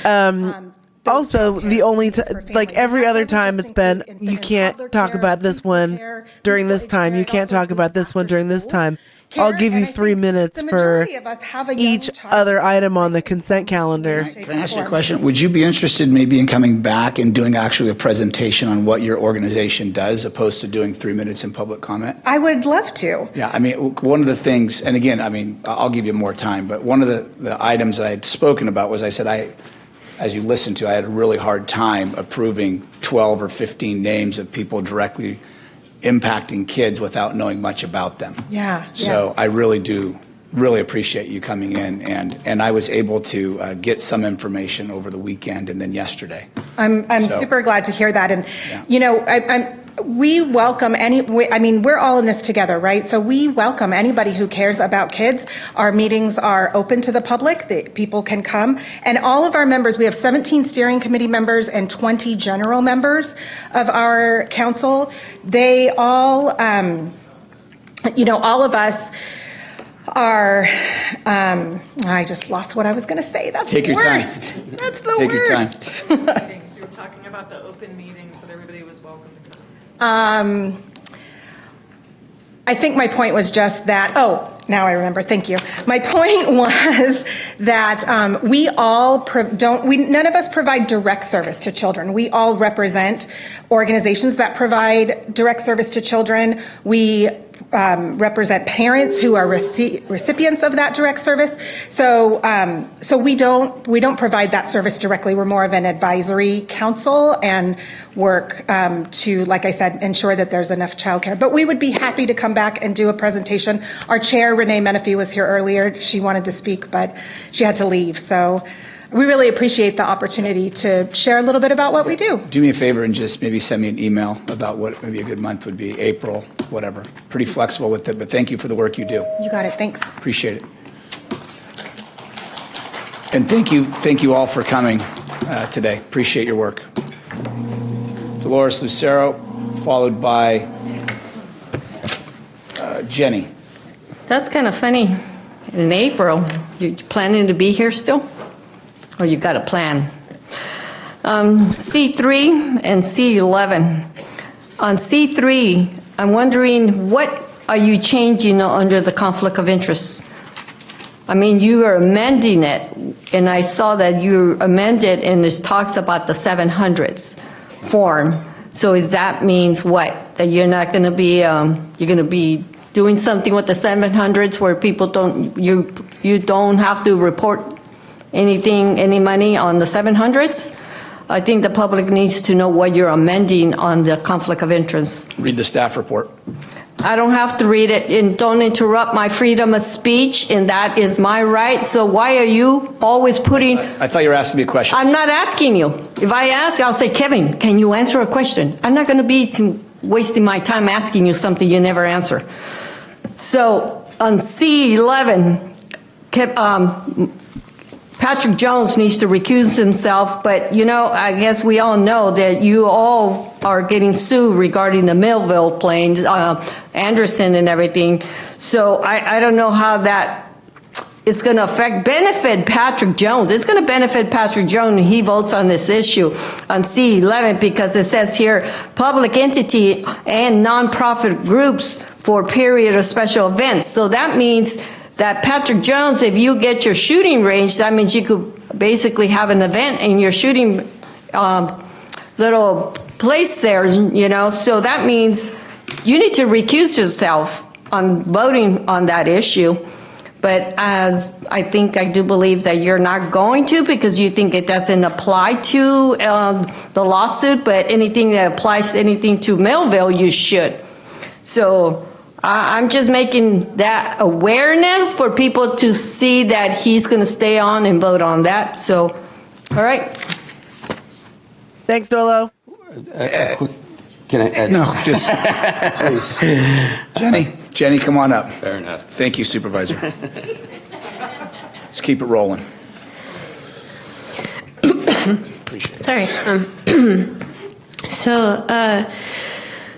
Also, the only like every other time it's been, you can't talk about this one during this time. You can't talk about this one during this time. I'll give you 3 minutes for each other item on the consent calendar. Can I ask you a question? Would you be interested maybe in coming back and doing actually a presentation on what your organization does, opposed to doing 3 minutes in public comment? I would love to. Yeah, I mean, one of the things, and again, I mean, I'll give you more time, but one of the items I had spoken about was I said, as you listened to, I had a really hard time approving 12 or 15 names of people directly impacting kids without knowing much about them. Yeah. So I really do appreciate you coming in, and I was able to get some information over the weekend and then yesterday. I'm super glad to hear that, and you know, we welcome we're all in this together, right? So we welcome anybody who cares about kids. Our meetings are open to the public. People can come. And all of our members, we have 17 steering committee members and 20 general members of our council. They all, all of us are, I just lost what I was going to say. That's Take the your worst. Time. That's the Take worst. Your time. You were talking about the open meetings that everybody was welcome to come. I think my point was just that, now I remember, thank you. My point was that none of us provide direct service to children. We all represent organizations that provide direct service to children. We represent parents who are recipients of that direct service. So we don't provide that service directly. We're more of an advisory council and work to, like I said, ensure that there's enough childcare. But we would be happy to come back and do a presentation. Our chair, Renee Menifee, was here earlier. She wanted to speak, but she had to leave. So we really appreciate the opportunity to share a little bit about what we do. Do me a favor and just maybe send me an email about what maybe a good month would be, April, whatever. Pretty flexible with it, but thank you for the work you do. You got it. Thanks. Appreciate it. And thank you all for coming today. Appreciate your work. Dolores Lucero, followed by Jenny. That's kind of funny. In April, you planning to be here still? Or you got a plan? C3 and C11. On C3, I'm wondering, what are you changing under the conflict of interest? I mean, you are amending it, and I saw that you amended, and it talks about the 700s form. So is that means what? That you're not going to be, you're going to be doing something with the 700s where people you don't have to report any money on the 700s. I think the public needs to know what you're amending on the conflict of interest. Read the staff report. I don't have to read it, and don't interrupt my freedom of speech, and that is my right. So why are you always putting... I thought you were asking me a question. I'm not asking you. If I ask, I'll say, Kevin, can you answer a question? I'm not going to be wasting my time asking you something you never answer. So on C11, Patrick Jones needs to recuse himself, but I guess we all know that you all are getting sued regarding the Millville planes, Anderson and everything. So I don't know how that is going to benefit Patrick Jones. It's going to benefit Patrick Jones when he votes on this issue on C11, because it says here, public entity and nonprofit groups for a period of special events. So that means that Patrick Jones, if you get your shooting range, that means you could basically have an event in your shooting little place there, So that means you need to recuse yourself on voting on that issue. But as I do believe that you're not going to, because you think it doesn't apply to the lawsuit, but anything that applies to anything to Millville, you should. So I'm just making that awareness for people to see that he's going to stay on and vote on that. So, all right. Thanks, Dolo. Can I add? No, just please. Jenny, come on up. Fair enough. Thank you, Supervisor. Let's keep it rolling. Appreciate it. Sorry.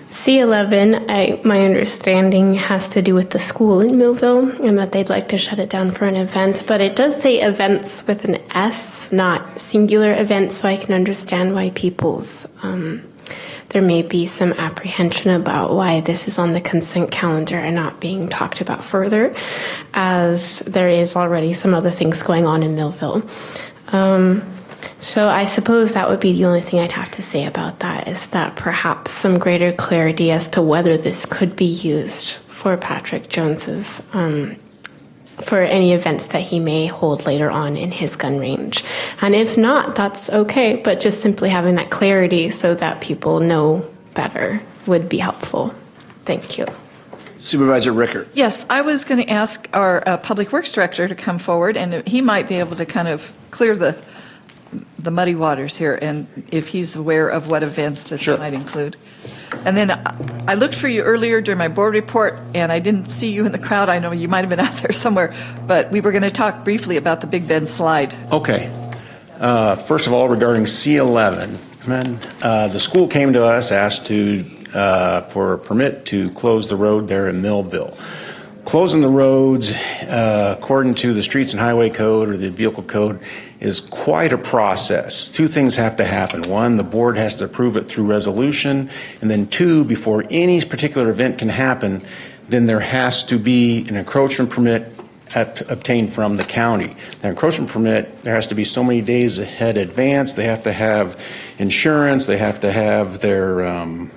C11, my understanding has to do with the school in Millville and that they'd like to shut it down for an event. But it does say events with an S, not singular events, so I can understand why there may be some apprehension about why this is on the consent calendar and not being talked about further, as there is already some other things going on in Millville. So I suppose that would be the only thing I'd have to say about that, is that perhaps some greater clarity as to whether this could be used for Patrick Jones's, for any events that he may hold later on in his gun range. And if not, that's okay, but just simply having that clarity so that people know better would be helpful. Thank you. Supervisor Rickert. Yes, I was going to ask our Public Works Director to come forward, and he might be able to kind of clear the muddy waters here, and if he's aware of what events this might include. And then I looked for you earlier during my board report, and I didn't see you in the crowd. I know you might have been out there somewhere, but we were going to talk briefly about the Big Bend slide. Okay. First of all, regarding C11, the school came to us, asked for a permit to close the road there in Millville. Closing the roads, according to the Streets and Highway Code or the Vehicle Code, is quite a process. Two things have to happen. One, the board has to approve it through resolution, and then two, before any particular event can happen, then there has to be an encroachment permit obtained from the county. The encroachment permit, there has to be so many days ahead advance. They have to have insurance. They have to have their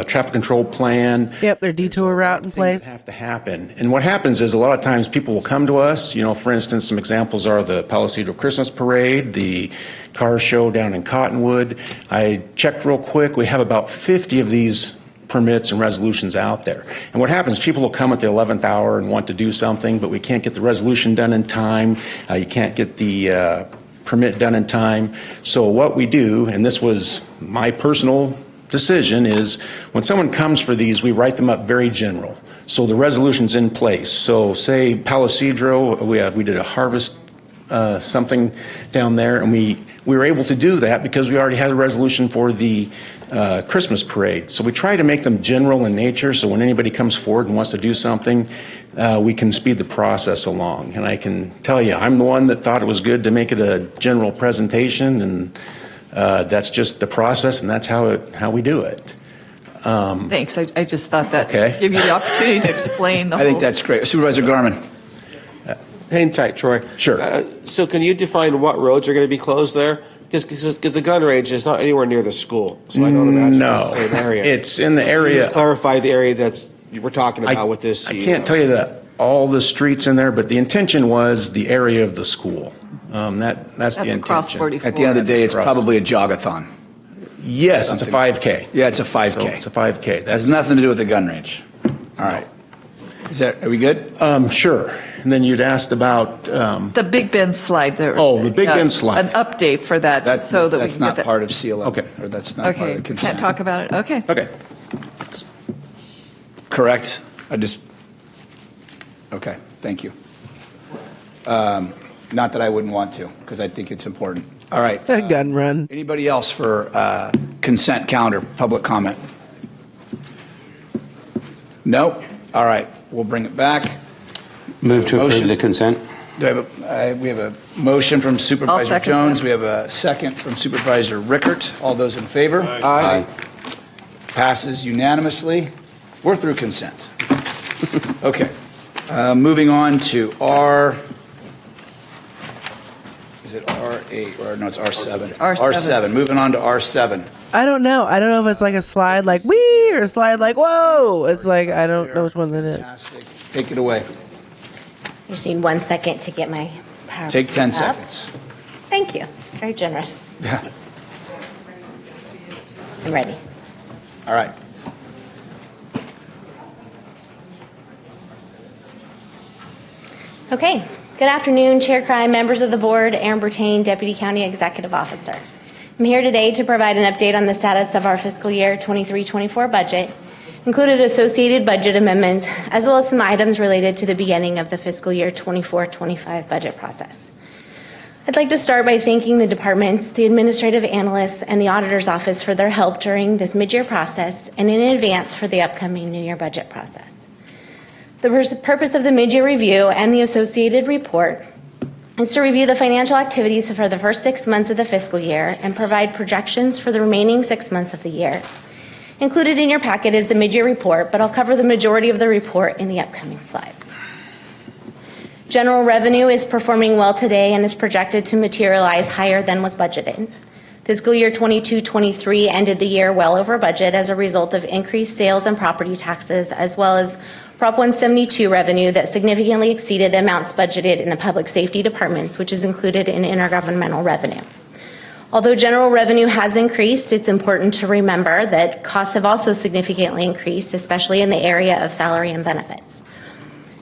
traffic control plan. Yep, their detour route in place. Have to happen. And what happens is a lot of times people will come to us. For instance, some examples are the Palo Cedro Christmas Parade, the car show down in Cottonwood. I checked real quick. We have about 50 of these permits and resolutions out there. And what happens, people will come at the 11th hour and want to do something, but we can't get the resolution done in time. You can't get the permit done in time. So what we do, and this was my personal decision, is when someone comes for these, we write them up very general. So the resolution's in place. So say Palo Cedro, we did a harvest something down there, and we were able to do that because we already had a resolution for the Christmas parade. So we try to make them general in nature, so when anybody comes forward and wants to do something, we can speed the process along. And I can tell you, I'm the one that thought it was good to make it a general presentation, and that's just the process, and that's how we do it. Thanks. I just thought that give you the opportunity to explain the whole. I think that's great. Supervisor Garman. Hang tight, Troy. Sure. So can you define what roads are going to be closed there? Because the gun range is not anywhere near the school. So I don't imagine it's the same area. It's in the area. Just clarify the area that's we're talking about with this? I can't tell you that all the streets in there, but the intention was the area of the school. That's the intention. across 44. At the end of the day, it's across. probably a jogathon. Yes, it's a 5K. Yeah, it's a 5K. So it's a 5K. That has nothing to do with the gun range. All right. Are we good? Sure. And then you'd asked about The Big Bend slide there. the Big Bend slide. An update for that, just so that we That's can get not that. part of CLM. Okay. Or that's not part Okay, of the consent. can't talk about it. Okay. Okay. Correct? Okay, thank you. Not that I wouldn't want to, because I think it's important. All right. Gun run. Anybody else for consent calendar, public comment? No? All right, we'll bring it back. Move to approve Motion. the consent. We have a motion from Supervisor second Jones. that. We have a second from Supervisor Rickert. All those in favor? Aye. Passes unanimously. We're through consent. Okay. Moving on to is it R8 or no, it's R7. R7. R7. Moving on to R7. I don't know. I don't know if it's like a slide like wee or a slide like whoa. It's like I don't know which one that is. Fantastic. Take it away. I just need 1 second to get my power. Take 10 up. seconds. Thank you. Very generous. Yeah. I'm ready. All right. Okay. Good afternoon, Chair Cry, members of the board, Aaron Bertain, Deputy County Executive Officer. I'm here today to provide an update on the status of our fiscal year 23-24 budget, included associated budget amendments, as well as some items related to the beginning of the fiscal year 24-25 budget process. I'd like to start by thanking the departments, the administrative analysts, and the auditor's office for their help during this mid-year process and in advance for the upcoming new year budget process. The purpose of the mid-year review and the associated report is to review the financial activities for the first 6 months of the fiscal year and provide projections for the remaining 6 months of the year. Included in your packet is the mid-year report, but I'll cover the majority of the report in the upcoming slides. General revenue is performing well today and is projected to materialize higher than was budgeted. Fiscal year 22-23 ended the year well over budget as a result of increased sales and property taxes, as well as Prop 172 revenue that significantly exceeded the amounts budgeted in the public safety departments, which is included in intergovernmental revenue. Although general revenue has increased, it's important to remember that costs have also significantly increased, especially in the area of salary and benefits.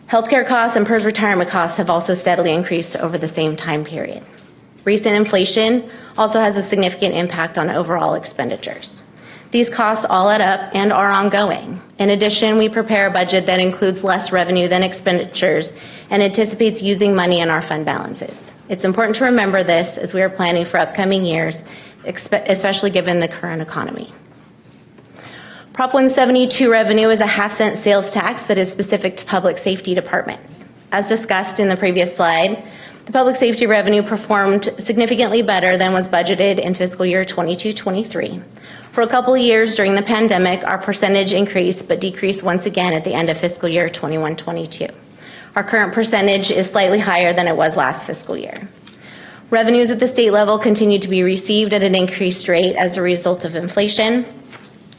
Healthcare costs and PERS retirement costs have also steadily increased over the same time period. Recent inflation also has a significant impact on overall expenditures. These costs all add up and are ongoing. In addition, we prepare a budget that includes less revenue than expenditures and anticipates using money in our fund balances. It's important to remember this as we are planning for upcoming years, especially given the current economy. Prop 172 revenue is a half-cent sales tax that is specific to public safety departments. As discussed in the previous slide, the public safety revenue performed significantly better than was budgeted in fiscal year 22-23. For a couple of years during the pandemic, our percentage increased but decreased once again at the end of fiscal year 21-22. Our current percentage is slightly higher than it was last fiscal year. Revenues at the state level continue to be received at an increased rate as a result of inflation.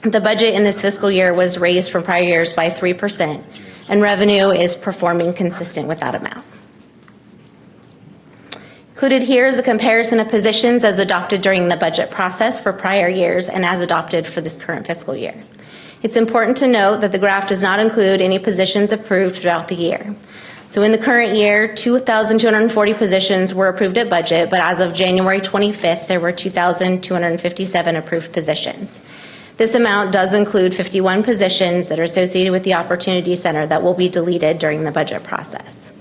The budget in this fiscal year was raised from prior years by 3%, and revenue is performing consistent with that amount. Included here is a comparison of positions as adopted during the budget process for prior years and as adopted for this current fiscal year. It's important to note that the graph does not include any positions approved throughout the year. So in the current year, 2,240 positions were approved at budget, but as of January 25th, there were 2,257 approved positions. This amount does include 51 positions that are associated with the Opportunity Center that will be deleted during the budget process.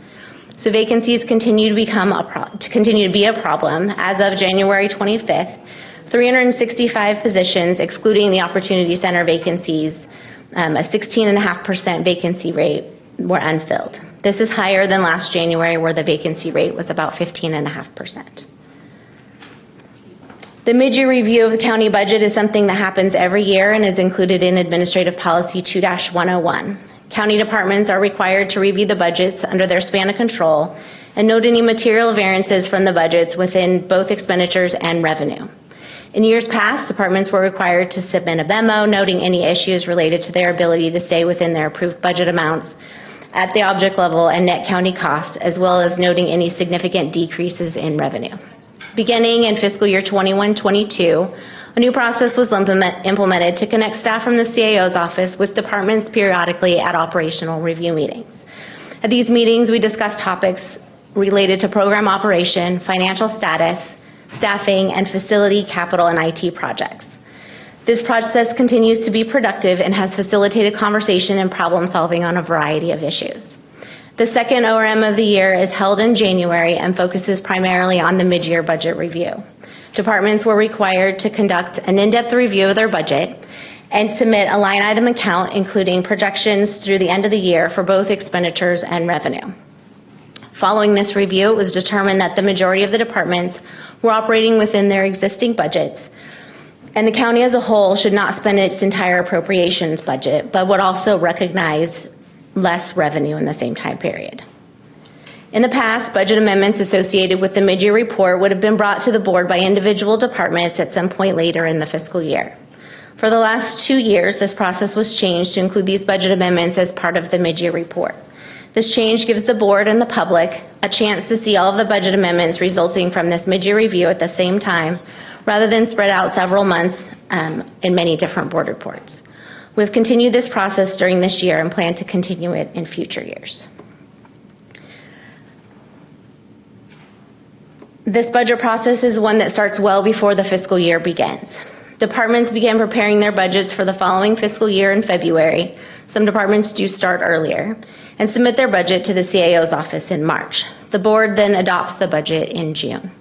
So vacancies continue to be a problem. As of January 25th, 365 positions, excluding the Opportunity Center vacancies, a 16.5% vacancy rate, were unfilled. This is higher than last January, where the vacancy rate was about 15.5%. The mid-year review of the county budget is something that happens every year and is included in Administrative Policy 2-101. County departments are required to review the budgets under their span of control and note any material variances from the budgets within both expenditures and revenue. In years past, departments were required to submit a memo noting any issues related to their ability to stay within their approved budget amounts at the object level and net county cost, as well as noting any significant decreases in revenue. Beginning in fiscal year 21-22, a new process was implemented to connect staff from the CAO's office with departments periodically at operational review meetings. At these meetings, we discussed topics related to program operation, financial status, staffing, and facility, capital, and IT projects. This process continues to be productive and has facilitated conversation and problem solving on a variety of issues. The second ORM of the year is held in January and focuses primarily on the mid-year budget review. Departments were required to conduct an in-depth review of their budget and submit a line item account including projections through the end of the year for both expenditures and revenue. Following this review, it was determined that the majority of the departments were operating within their existing budgets, and the county as a whole should not spend its entire appropriations budget, but would also recognize less revenue in the same time period. In the past, budget amendments associated with the mid-year report would have been brought to the board by individual departments at some point later in the fiscal year. For the last 2 years, this process was changed to include these budget amendments as part of the mid-year report. This change gives the board and the public a chance to see all of the budget amendments resulting from this mid-year review at the same time, rather than spread out several months in many different board reports. We've continued this process during this year and plan to continue it in future years. This budget process is one that starts well before the fiscal year begins. Departments begin preparing their budgets for the following fiscal year in February. Some departments do start earlier and submit their budget to the CAO's office in March. The board then adopts the budget in June.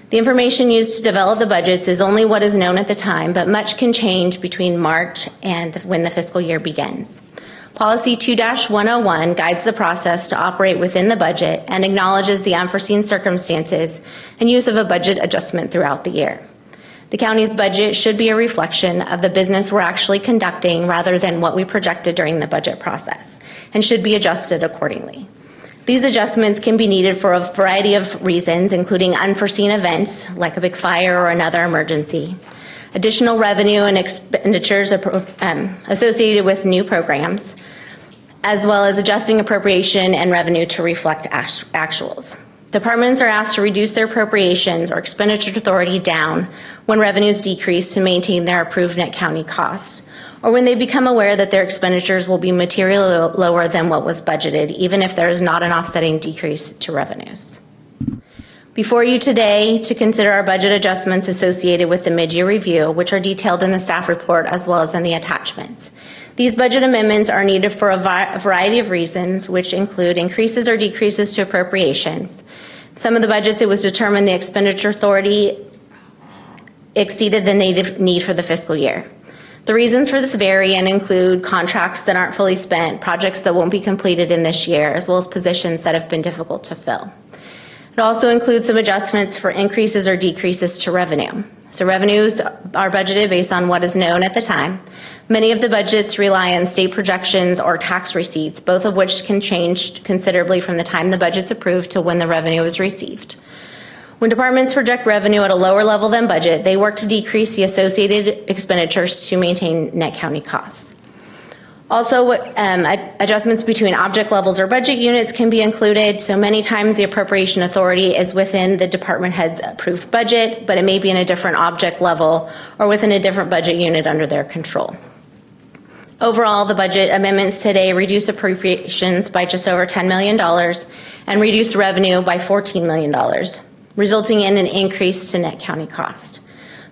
The information used to develop the budgets is only what is known at the time, but much can change between March and when the fiscal year begins. Policy 2-101 guides the process to operate within the budget and acknowledges the unforeseen circumstances and use of a budget adjustment throughout the year. The county's budget should be a reflection of the business we're actually conducting rather than what we projected during the budget process, and should be adjusted accordingly. These adjustments can be needed for a variety of reasons, including unforeseen events like a big fire or another emergency, additional revenue and expenditures associated with new programs, as well as adjusting appropriation and revenue to reflect actuals. Departments are asked to reduce their appropriations or expenditure authority down when revenues decrease to maintain their approved net county costs, or when they become aware that their expenditures will be materially lower than what was budgeted, even if there is not an offsetting decrease to revenues. Before you today to consider our budget adjustments associated with the mid-year review, which are detailed in the staff report as well as in the attachments. These budget amendments are needed for a variety of reasons, which include increases or decreases to appropriations. Some of the budgets, it was determined the expenditure authority exceeded the need for the fiscal year. The reasons for this vary and include contracts that aren't fully spent, projects that won't be completed in this year, as well as positions that have been difficult to fill. It also includes some adjustments for increases or decreases to revenue. So revenues are budgeted based on what is known at the time. Many of the budgets rely on state projections or tax receipts, both of which can change considerably from the time the budget's approved to when the revenue is received. When departments project revenue at a lower level than budget, they work to decrease the associated expenditures to maintain net county costs. Also, adjustments between object levels or budget units can be included. So many times the appropriation authority is within the department head's approved budget, but it may be in a different object level or within a different budget unit under their control. Overall, the budget amendments today reduce appropriations by just over $10 million and reduce revenue by $14 million, resulting in an increase to net county cost.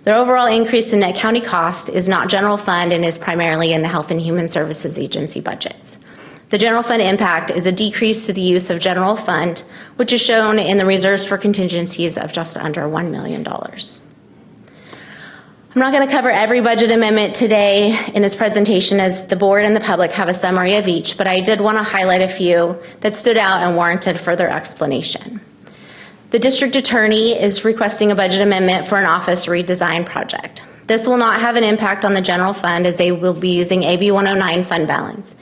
The overall increase in net county cost is not general fund and is primarily in the Health and Human Services Agency budgets. The general fund impact is a decrease to the use of general fund, which is shown in the reserves for contingencies of just under $1 million. I'm not going to cover every budget amendment today in this presentation, as the board and the public have a summary of each, but I did want to highlight a few that stood out and warranted further explanation. The district attorney is requesting a budget amendment for an office redesign project. This will not have an impact on the general fund, as they will be using AB 109 fund balance.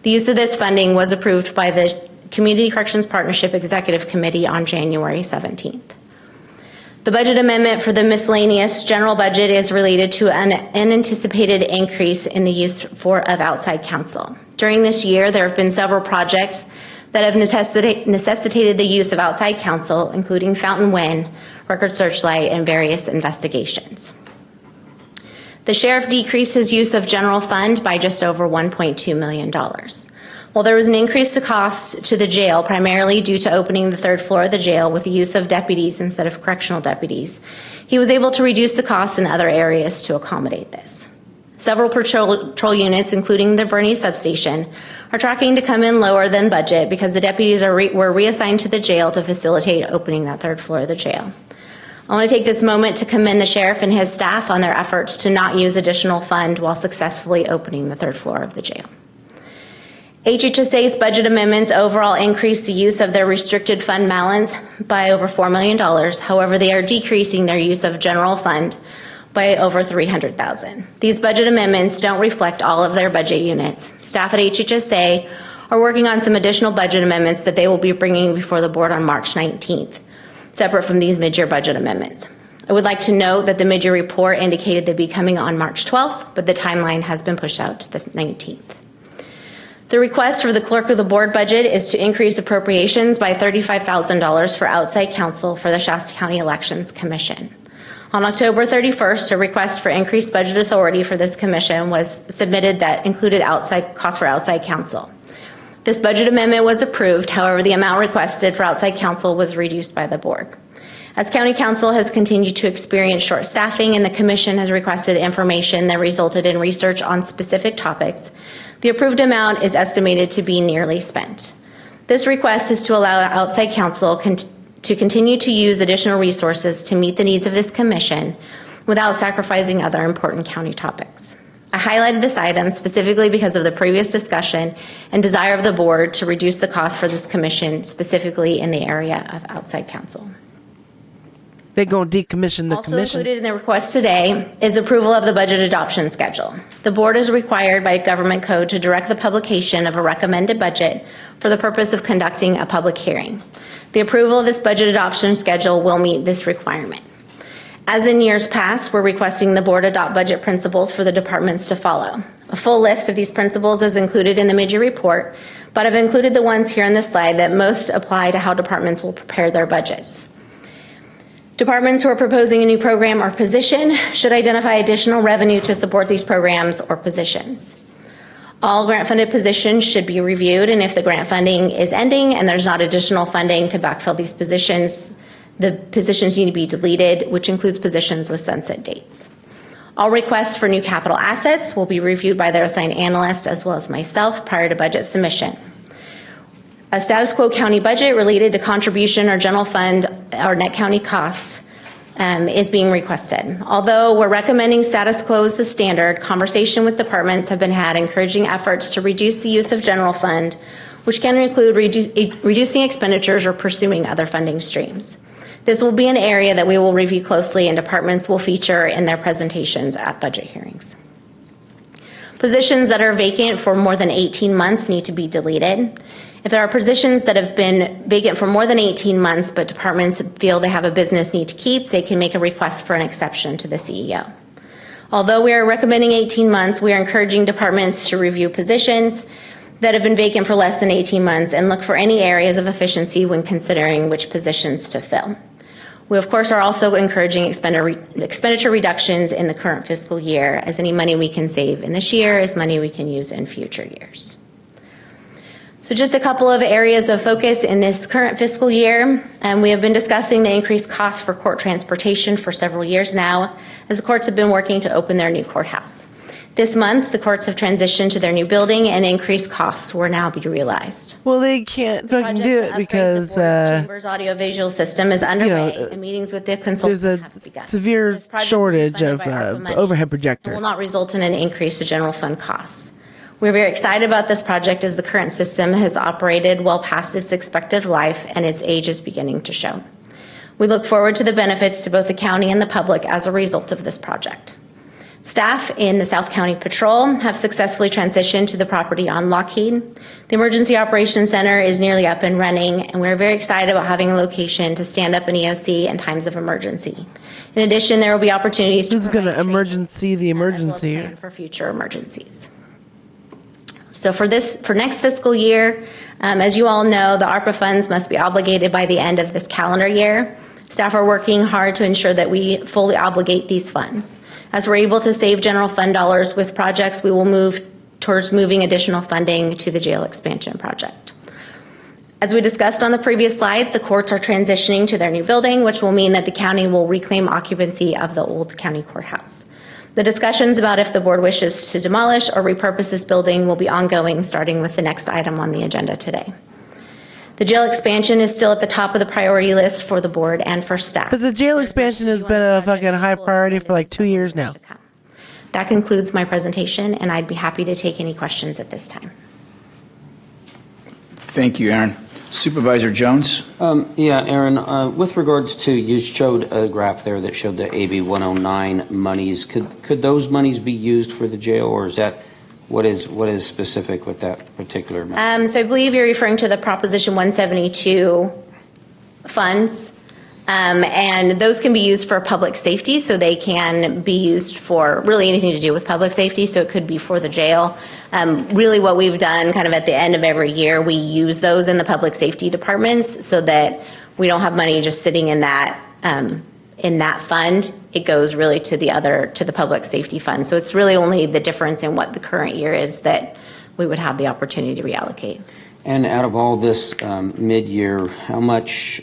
The use of this funding was approved by the Community Corrections Partnership Executive Committee on January 17th. The budget amendment for the miscellaneous general budget is related to an unanticipated increase in the use of outside counsel. During this year, there have been several projects that have necessitated the use of outside counsel, including Fountain Wind, Record Searchlight, and various investigations. The sheriff decreased his use of general fund by just over $1.2 million. While there was an increase to cost to the jail, primarily due to opening the third floor of the jail with the use of deputies instead of correctional deputies, he was able to reduce the costs in other areas to accommodate this. Several patrol units, including the Bernie substation, are tracking to come in lower than budget because the deputies were reassigned to the jail to facilitate opening that third floor of the jail. I want to take this moment to commend the sheriff and his staff on their efforts to not use additional fund while successfully opening the third floor of the jail. HHSA's budget amendments overall increase the use of their restricted fund balance by over $4 million. However, they are decreasing their use of general fund by over $300,000. These budget amendments don't reflect all of their budget units. Staff at HHSA are working on some additional budget amendments that they will be bringing before the board on March 19th, separate from these mid-year budget amendments. I would like to note that the mid-year report indicated they'd be coming on March 12th, but the timeline has been pushed out to the 19th. The request for the clerk of the board budget is to increase appropriations by $35,000 for outside counsel for the Shasta County Elections Commission. On October 31st, a request for increased budget authority for this commission was submitted that included costs for outside counsel. This budget amendment was approved. However, the amount requested for outside counsel was reduced by the board. As county council has continued to experience short staffing and the commission has requested information that resulted in research on specific topics, the approved amount is estimated to be nearly spent. This request is to allow outside counsel to continue to use additional resources to meet the needs of this commission without sacrificing other important county topics. I highlighted this item specifically because of the previous discussion and desire of the board to reduce the cost for this commission, specifically in the area of outside counsel. They're going to decommission the also commission. Included in the request today is approval of the budget adoption schedule. The board is required by government code to direct the publication of a recommended budget for the purpose of conducting a public hearing. The approval of this budget adoption schedule will meet this requirement. As in years past, we're requesting the board adopt budget principles for the departments to follow. A full list of these principles is included in the mid-year report, but I've included the ones here on this slide that most apply to how departments will prepare their budgets. Departments who are proposing a new program or position should identify additional revenue to support these programs or positions. All grant-funded positions should be reviewed, and if the grant funding is ending and there's not additional funding to backfill these positions, the positions need to be deleted, which includes positions with sunset dates. All requests for new capital assets will be reviewed by their assigned analyst as well as myself prior to budget submission. A status quo county budget related to contribution or general fund or net county cost is being requested. Although we're recommending status quo as the standard, conversation with departments have been had encouraging efforts to reduce the use of general fund, which can include reducing expenditures or pursuing other funding streams. This will be an area that we will review closely and departments will feature in their presentations at budget hearings. Positions that are vacant for more than 18 months need to be deleted. If there are positions that have been vacant for more than 18 months, but departments feel they have a business need to keep, they can make a request for an exception to the CEO. Although we are recommending 18 months, we are encouraging departments to review positions that have been vacant for less than 18 months and look for any areas of efficiency when considering which positions to fill. We, of course, are also encouraging expenditure reductions in the current fiscal year, as any money we can save in this year is money we can use in future years. So just a couple of areas of focus in this current fiscal year. We have been discussing the increased costs for court transportation for several years now, as the courts have been working to open their new courthouse. This month, the courts have transitioned to their new building and increased costs will now be realized. Well, they can't fucking do it because Chambers audiovisual system is underway and meetings with the consultants there's a have begun. severe shortage of overhead projector. Will not result in an increase to general fund costs. We're very excited about this project as the current system has operated well past its expected life and its age is beginning to show. We look forward to the benefits to both the county and the public as a result of this project. Staff in the South County Patrol have successfully transitioned to the property on Lockheed. The Emergency Operations Center is nearly up and running, and we're very excited about having a location to stand up an EOC in times of emergency. In addition, there will be opportunities to Who's going to emergency the emergency? plan for future emergencies. So for next fiscal year, as you all know, the ARPA funds must be obligated by the end of this calendar year. Staff are working hard to ensure that we fully obligate these funds. As we're able to save general fund dollars with projects, we will move towards moving additional funding to the jail expansion project. As we discussed on the previous slide, the courts are transitioning to their new building, which will mean that the county will reclaim occupancy of the old county courthouse. The discussions about if the board wishes to demolish or repurpose this building will be ongoing, starting with the next item on the agenda today. The jail expansion is still at the top of the priority list for the board and for staff. But the jail expansion has been a fucking high priority for like 2 years now. That concludes my presentation, and I'd be happy to take any questions at this time. Thank you, Aaron. Supervisor Jones? Yeah, Aaron, with regards to, you showed a graph there that showed the AB 109 monies. Could those monies be used for the jail, or is that, what is specific with that particular amount? So I believe you're referring to the Proposition 172 funds, and those can be used for public safety, so they can be used for really anything to do with public safety, so it could be for the jail. Really what we've done kind of at the end of every year, we use those in the public safety departments so that we don't have money just sitting in that fund. It goes really to the public safety fund. So it's really only the difference in what the current year is that we would have the opportunity to reallocate. And out of all this mid-year, how much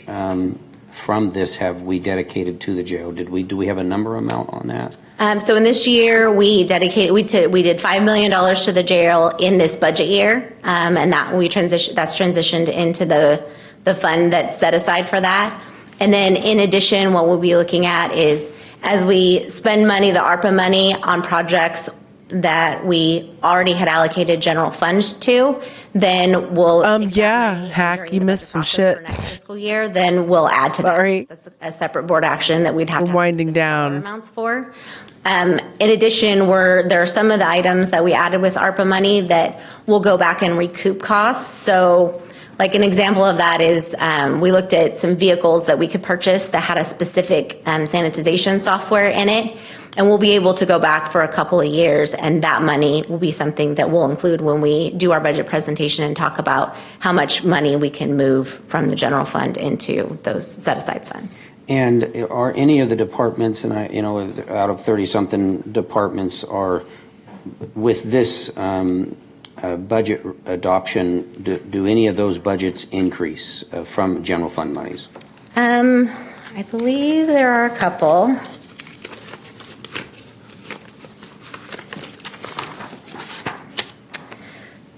from this have we dedicated to the jail? Do we have a number amount on that? So in this year, we did $5 million to the jail in this budget year, and that's transitioned into the fund that's set aside for that. And then in addition, what we'll be looking at is as we spend money, the ARPA money, on projects that we already had allocated general funds to, then we'll Hack, you missed some shit. next fiscal year, then we'll add to that. That's a separate board action that we'd have to winding down amounts for. In addition, there are some of the items that we added with ARPA money that will go back and recoup costs. So like an example of that is we looked at some vehicles that we could purchase that had a specific sanitization software in it. And we'll be able to go back for a couple of years, and that money will be something that we'll include when we do our budget presentation and talk about how much money we can move from the general fund into those set-aside funds. And are any of the departments, and out of 30-something departments, are with this budget adoption, do any of those budgets increase from general fund monies? I believe there are a couple.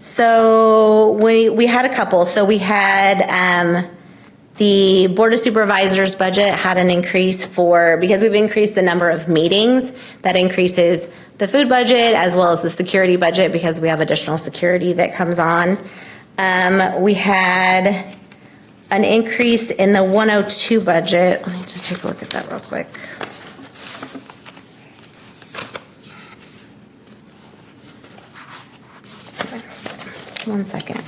So we had a couple. So we had the Board of Supervisors budget had an increase because we've increased the number of meetings. That increases the food budget as well as the security budget because we have additional security that comes on. We had an increase in the 102 budget. Let me just take a look at that real quick. One second.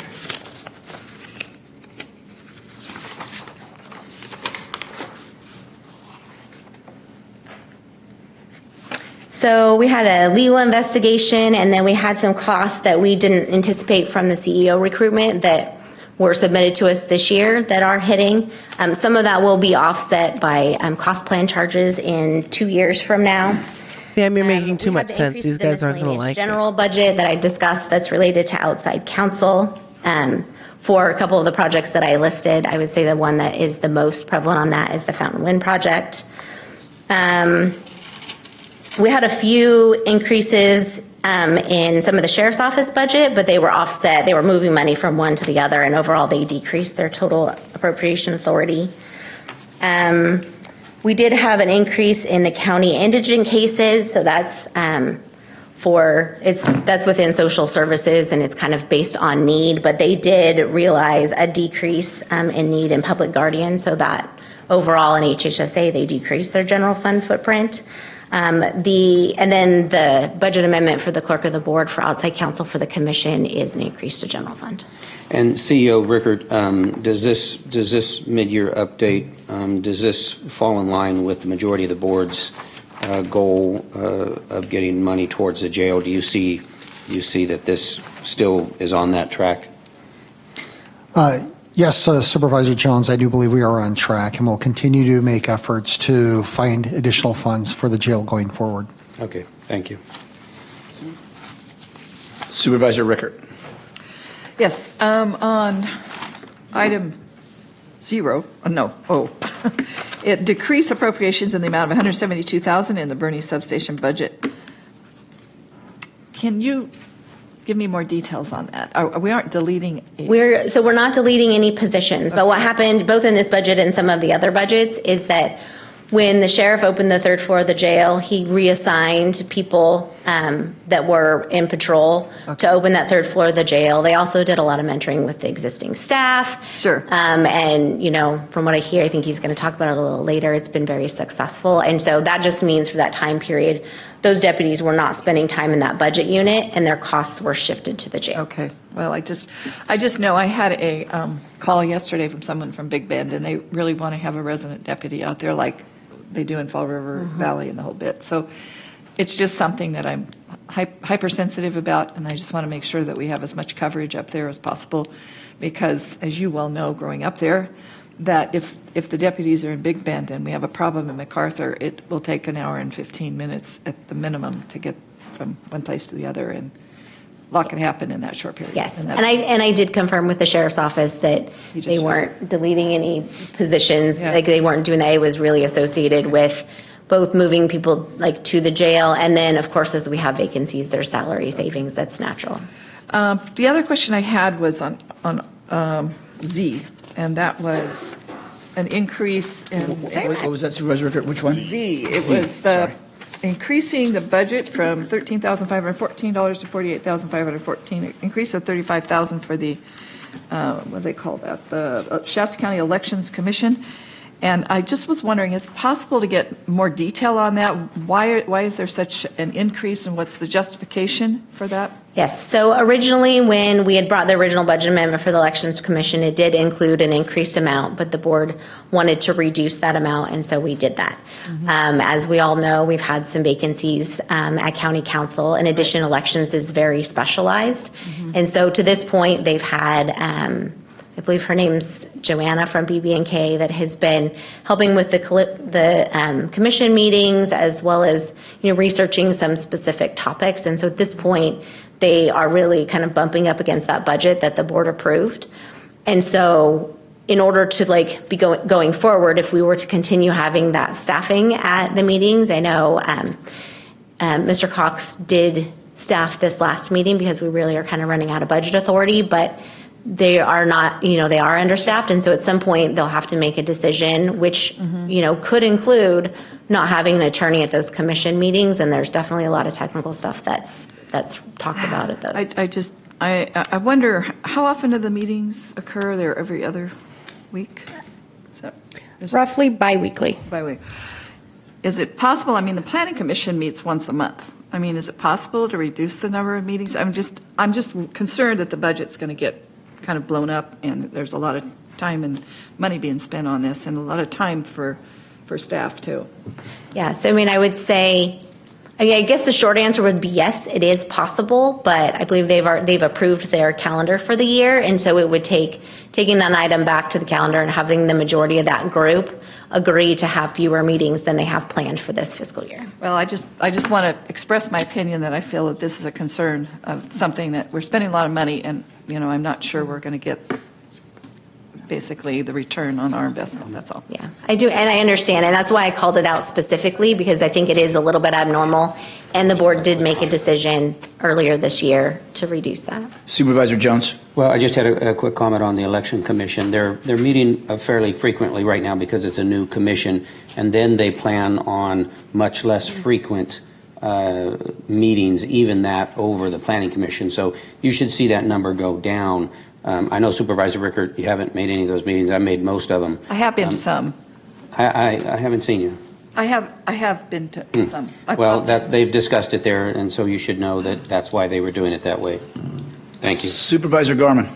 So we had a legal investigation, and then we had some costs that we didn't anticipate from the CEO recruitment that were submitted to us this year that are hitting. Some of that will be offset by cost plan charges in 2 years from now. Yeah, you're making too much sense. These guys aren't going to like general budget that I discussed that's related to outside counsel. For a couple of the projects that I listed, I would say the one that is the most prevalent on that is the Fountain Wind project. We had a few increases in some of the sheriff's office budget, but they were offset. They were moving money from one to the other, and overall they decreased their total appropriation authority. We did have an increase in the county indigent cases, so that's that's within social services, and it's kind of based on need, but they did realize a decrease in need in public guardian, so that overall in HHSA they decreased their general fund footprint. And then the budget amendment for the clerk of the board for outside counsel for the commission is an increase to general fund. And CEO Rickert, does this mid-year update, does this fall in line with the majority of the board's goal of getting money towards the jail? Do you see that this still is on that track? Yes, Supervisor Jones, I do believe we are on track, and we'll continue to make efforts to find additional funds for the jail going forward. Okay, thank you. Supervisor Rickert. Yes, on item 0, it decreased appropriations in the amount of $172,000 in the Bernie substation budget. Can you give me more details on that? We aren't deleting. We're not deleting any positions, but what happened both in this budget and some of the other budgets is that when the sheriff opened the third floor of the jail, he reassigned people that were in patrol to open that third floor of the jail. They also did a lot of mentoring with the existing staff. Sure. And, from what I hear, I think he's going to talk about it a little later, it's been very successful. And so that just means for that time period, those deputies were not spending time in that budget unit and their costs were shifted to the jail. Okay. Well, I just know I had a call yesterday from someone from Big Bend, and they really want to have a resident deputy out there like they do in Fall River Valley and the whole bit. So it's just something that I'm hypersensitive about, and I just want to make sure that we have as much coverage up there as possible, because as you well know, growing up there, that if the deputies are in Big Bend and we have a problem in MacArthur, it will take an hour and 15 minutes at the minimum to get from one place to the other, and a lot can happen in that short period. Yes, and I did confirm with the sheriff's office that they weren't deleting any positions, like they weren't doing that. It was really associated with both moving people like to the jail, and then of course as we have vacancies, there's salary savings. That's natural. The other question I had was on Z, and that was an increase in. What was that, Supervisor Rickert? Which one? Z. It was increasing the budget from $13,514 to $48,514, increase of $35,000 for the, what do they call that? The Shasta County Elections Commission. And I just was wondering, is it possible to get more detail on that? Why is there such an increase, and what's the justification for that? Yes, so originally when we had brought the original budget amendment for the Elections Commission, it did include an increased amount, but the board wanted to reduce that amount, and so we did that. As we all know, we've had some vacancies at County Council. In addition, elections is very specialized, and so to this point, they've had I believe her name's Joanna from BB&K that has been helping with the commission meetings, as well as researching some specific topics. And so at this point, they are really kind of bumping up against that budget that the board approved. And so in order to be going forward, if we were to continue having that staffing at the meetings, I know Mr. Cox did staff this last meeting because we really are kind of running out of budget authority, but they are not, they are understaffed. And so at some point they'll have to make a decision, which, could include not having an attorney at those commission meetings. And there's definitely a lot of technical stuff that's talked about at those. I wonder, how often do the meetings occur? They're every other week? Roughly bi-weekly. Bi-week. Is it possible, the Planning Commission meets once a month. Is it possible to reduce the number of meetings? I'm just concerned that the budget's going to get kind of blown up, and there's a lot of time and money being spent on this, and a lot of time for staff too. Yeah, so I would say, I guess the short answer would be yes, it is possible, but I believe they've approved their calendar for the year, and so it would take taking that item back to the calendar and having the majority of that group agree to have fewer meetings than they have planned for this fiscal year. Well, I just want to express my opinion that I feel that this is a concern of something that we're spending a lot of money, and I'm not sure we're going to get basically the return on our investment. That's all. Yeah, I do, and I understand, and that's why I called it out specifically, because I think it is a little bit abnormal, and the board did make a decision earlier this year to reduce that. Supervisor Jones. Well, I just had a quick comment on the Election Commission. They're meeting fairly frequently right now because it's a new commission, and then they plan on much less frequent meetings, even that over the Planning Commission. So you should see that number go down. I know Supervisor Rickert, you haven't made any of those meetings. I made most of them. I have been to some. I haven't seen you. I have been to some. Well, they've discussed it there, and so you should know that that's why they were doing it that way. Thank you. Supervisor Gorman.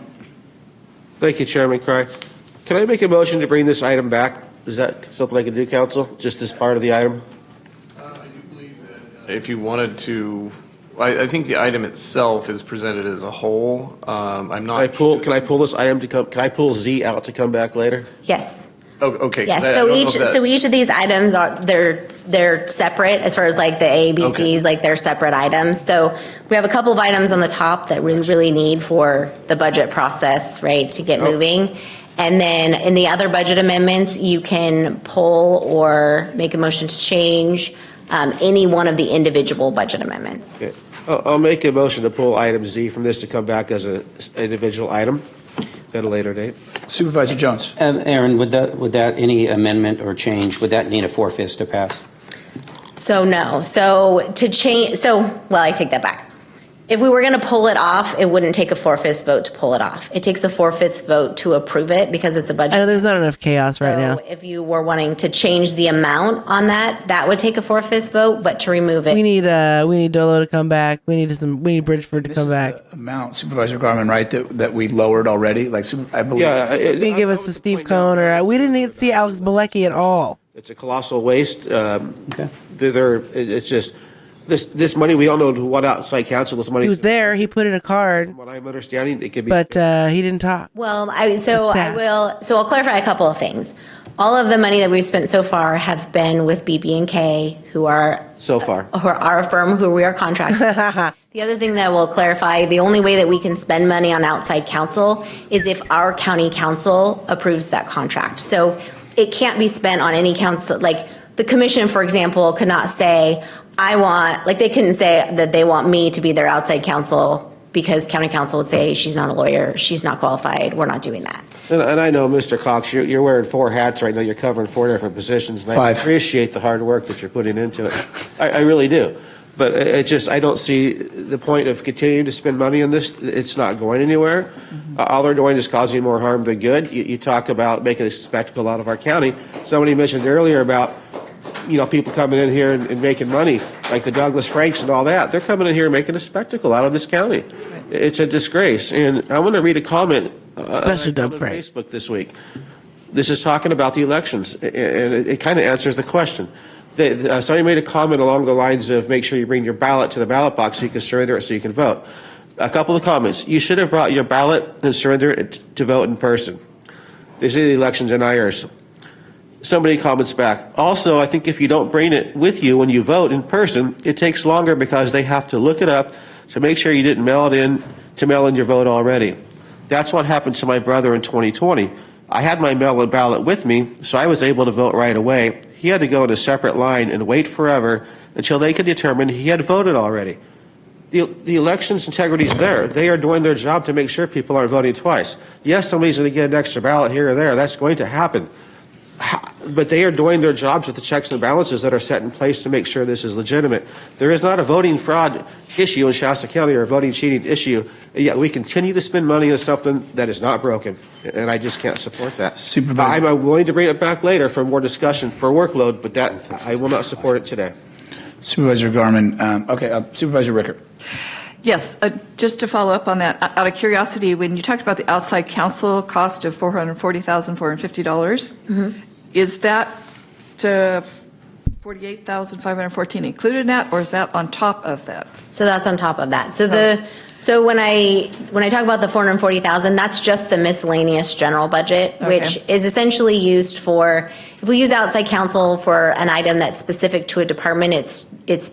Thank you, Chairman Cry. Can I make a motion to bring this item back? Is that something I can do, Council? Just as part of the item? If you wanted to, I think the item itself is presented as a whole. I'm not. Can I pull this item to come? Can I pull Z out to come back later? Yes. Oh, okay. Yes. So each of these items they're separate as far as like the A, B, C's, like they're separate items. So we have a couple of items on the top that we really need for the budget process, right, to get moving. And then in the other budget amendments, you can pull or make a motion to change any one of the individual budget amendments. Okay. I'll make a motion to pull item Z from this to come back as an individual item at a later date. Supervisor Jones. Aaron, would that any amendment or change, would that need a 4/5 to pass? So no. So to change, I take that back. If we were going to pull it off, it wouldn't take a 4/5 vote to pull it off. It takes a 4/5 vote to approve it because it's a budget. I know there's not enough chaos right now. If you were wanting to change the amount on that would take a 4/5 vote, but to remove it. We need Dolo to come back. We need Bridgeford to come back. The amount, Supervisor Garman, right, that we lowered already? I believe. Yeah. They give us a Steve Cohn, or we didn't even see Alex Bilecki at all. It's a colossal waste. It's just this money. We don't know what outside counsel this money. He was there. He put in a card. From what I'm understanding, it could be. But he didn't talk. Well, I'll clarify a couple of things. All of the money that we've spent so far have been with BB&K, who are our firm, who we are contracted. The other thing that we'll clarify, the only way that we can spend money on outside counsel is if our county council approves that contract. So it can't be spent on any council. Like the commission, for example, could not say, they couldn't say that they want me to be their outside counsel because county council would say, she's not a lawyer, she's not qualified, we're not doing that. And I know, Mr. Cox, you're wearing 4 hats right now. You're covering 4 different positions. And 5. I appreciate the hard work that you're putting into it. I really do. But I don't see the point of continuing to spend money on this. It's not going anywhere. All they're doing is causing more harm than good. You talk about making a spectacle out of our county. Somebody mentioned earlier about people coming in here and making money, like the Douglas Franks and all that. They're coming in here and making a spectacle out of this county. It's a disgrace. And I want to read a comment especially on Facebook this week. This is talking about the elections, and it kind of answers the question. Somebody made a comment along the lines of make sure you bring your ballot to the ballot box so you can surrender it so you can vote. A couple of comments. You should have brought your ballot and surrender it to vote in person. They say the election deniers. Somebody comments back. Also, I think if you don't bring it with you when you vote in person, it takes longer because they have to look it up to make sure you didn't mail in your vote already. That's what happened to my brother in 2020. I had my mail-in ballot with me, so I was able to vote right away. He had to go in a separate line and wait forever until they could determine he had voted already. The election's integrity is there. They are doing their job to make sure people aren't voting twice. Yes, somebody's going to get an extra ballot here or there. That's going to happen. But they are doing their jobs with the checks and balances that are set in place to make sure this is legitimate. There is not a voting fraud issue in Shasta County or a voting cheating issue, yet we continue to spend money on something that is not broken, and I just can't support that. Supervisor. I'm willing to bring it back later for more discussion for workload, but I will not support it today. Supervisor Garman. Supervisor Rickert. Yes, just to follow up on that, out of curiosity, when you talked about the outside counsel cost of $440,450, is that $48,514 included in that, or is that on top of that? So that's on top of that. So when I talk about the $440,000, that's just the miscellaneous general budget, which is essentially used for, if we use outside counsel for an item that's specific to a department, it's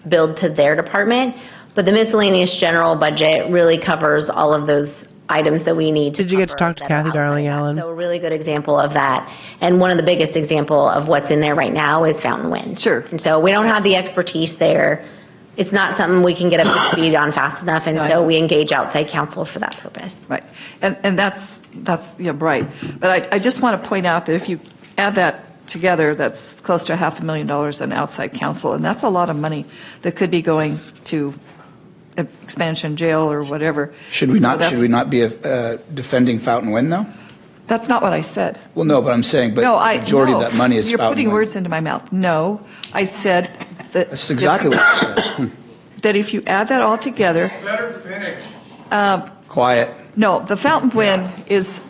billed to their department. But the miscellaneous general budget really covers all of those items that we need to Did you get to talk to Kathy Darling Allen? So a really good example of that. And one of the biggest example of what's in there right now is Fountain Wind. Sure. And so we don't have the expertise there. It's not something we can get up to speed on fast enough. And so we engage outside counsel for that purpose. Right. And that's right. But I just want to point out that if you add that together, that's close to $500,000 in outside counsel. And that's a lot of money that could be going to expansion jail or whatever. Should we not be defending Fountain Wind, though? That's not what I said. Well, no, but I'm saying, but No, the majority of that money is You're spouting putting money. words into my mouth. No, I said that. That's exactly what I said. That if you add that all together. Quiet. No, the fountain pen is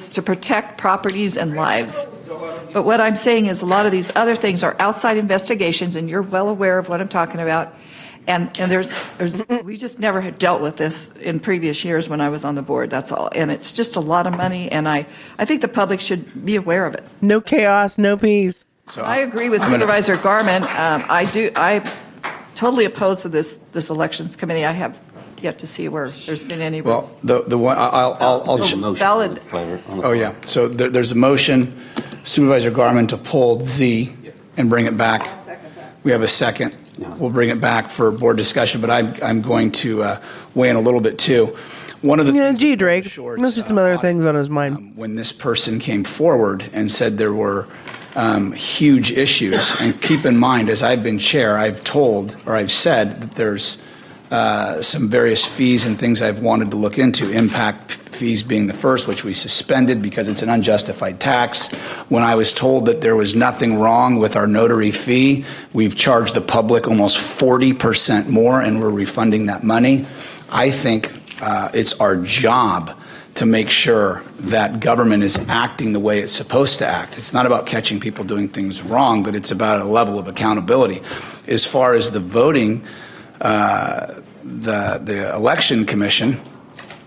to protect properties and lives. But what I'm saying is a lot of these other things are outside investigations, and you're well aware of what I'm talking about. And there's we just never had dealt with this in previous years when I was on the board, that's all. And it's just a lot of money, and I think the public should be aware of it. No chaos, no peace. So I agree with Supervisor Garman. I totally oppose to this elections committee. I have yet to see where there's been any. Well, the one, I'll valid. Oh, yeah. So there's a motion, Supervisor Garman, to pull Z and bring it back. We have a second. We'll bring it back for board discussion, but I'm going to weigh in a little bit too. One of the gee, Drake, must be some other things on his mind. When this person came forward and said there were huge issues, and keep in mind, as I've been chair, I've said that there's some various fees and things I've wanted to look into, impact fees being the first, which we suspended because it's an unjustified tax. When I was told that there was nothing wrong with our notary fee, we've charged the public almost 40% more, and we're refunding that money. I think it's our job to make sure that government is acting the way it's supposed to act. It's not about catching people doing things wrong, but it's about a level of accountability. As far as the voting, the election commission,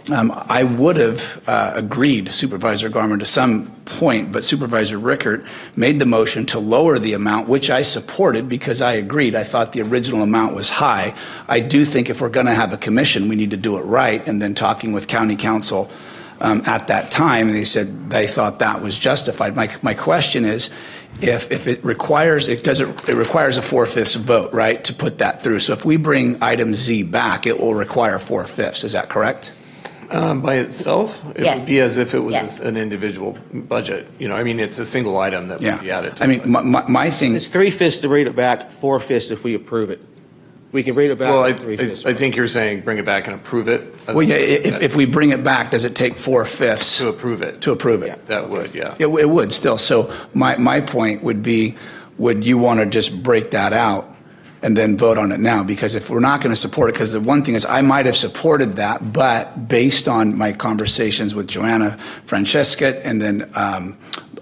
I would have agreed, Supervisor Garman, to some point, but Supervisor Rickert made the motion to lower the amount, which I supported because I agreed. I thought the original amount was high. I do think if we're going to have a commission, we need to do it right. And then talking with county council at that time, they said they thought that was justified. My question is, if it requires, it requires a 4/5 vote, right, to put that through. So if we bring item Z back, it will require 4/5. Is that correct? By itself, it Yes. would be as if it was Yes. an individual budget. I mean, it's a single item that would be added to. I mean, my thing. It's 3/5 to bring it back, 4/5 if we approve it. We can bring it back. Well, with 3/5. I think you're saying bring it back and approve it. Well, yeah, if we bring it back, does it take 4/5 to approve it? To approve it. That would, yeah. It would still. So my point would be, would you want to just break that out and then vote on it now? Because if we're not going to support it, because the one thing is I might have supported that, but based on my conversations with Joanna Francesca and then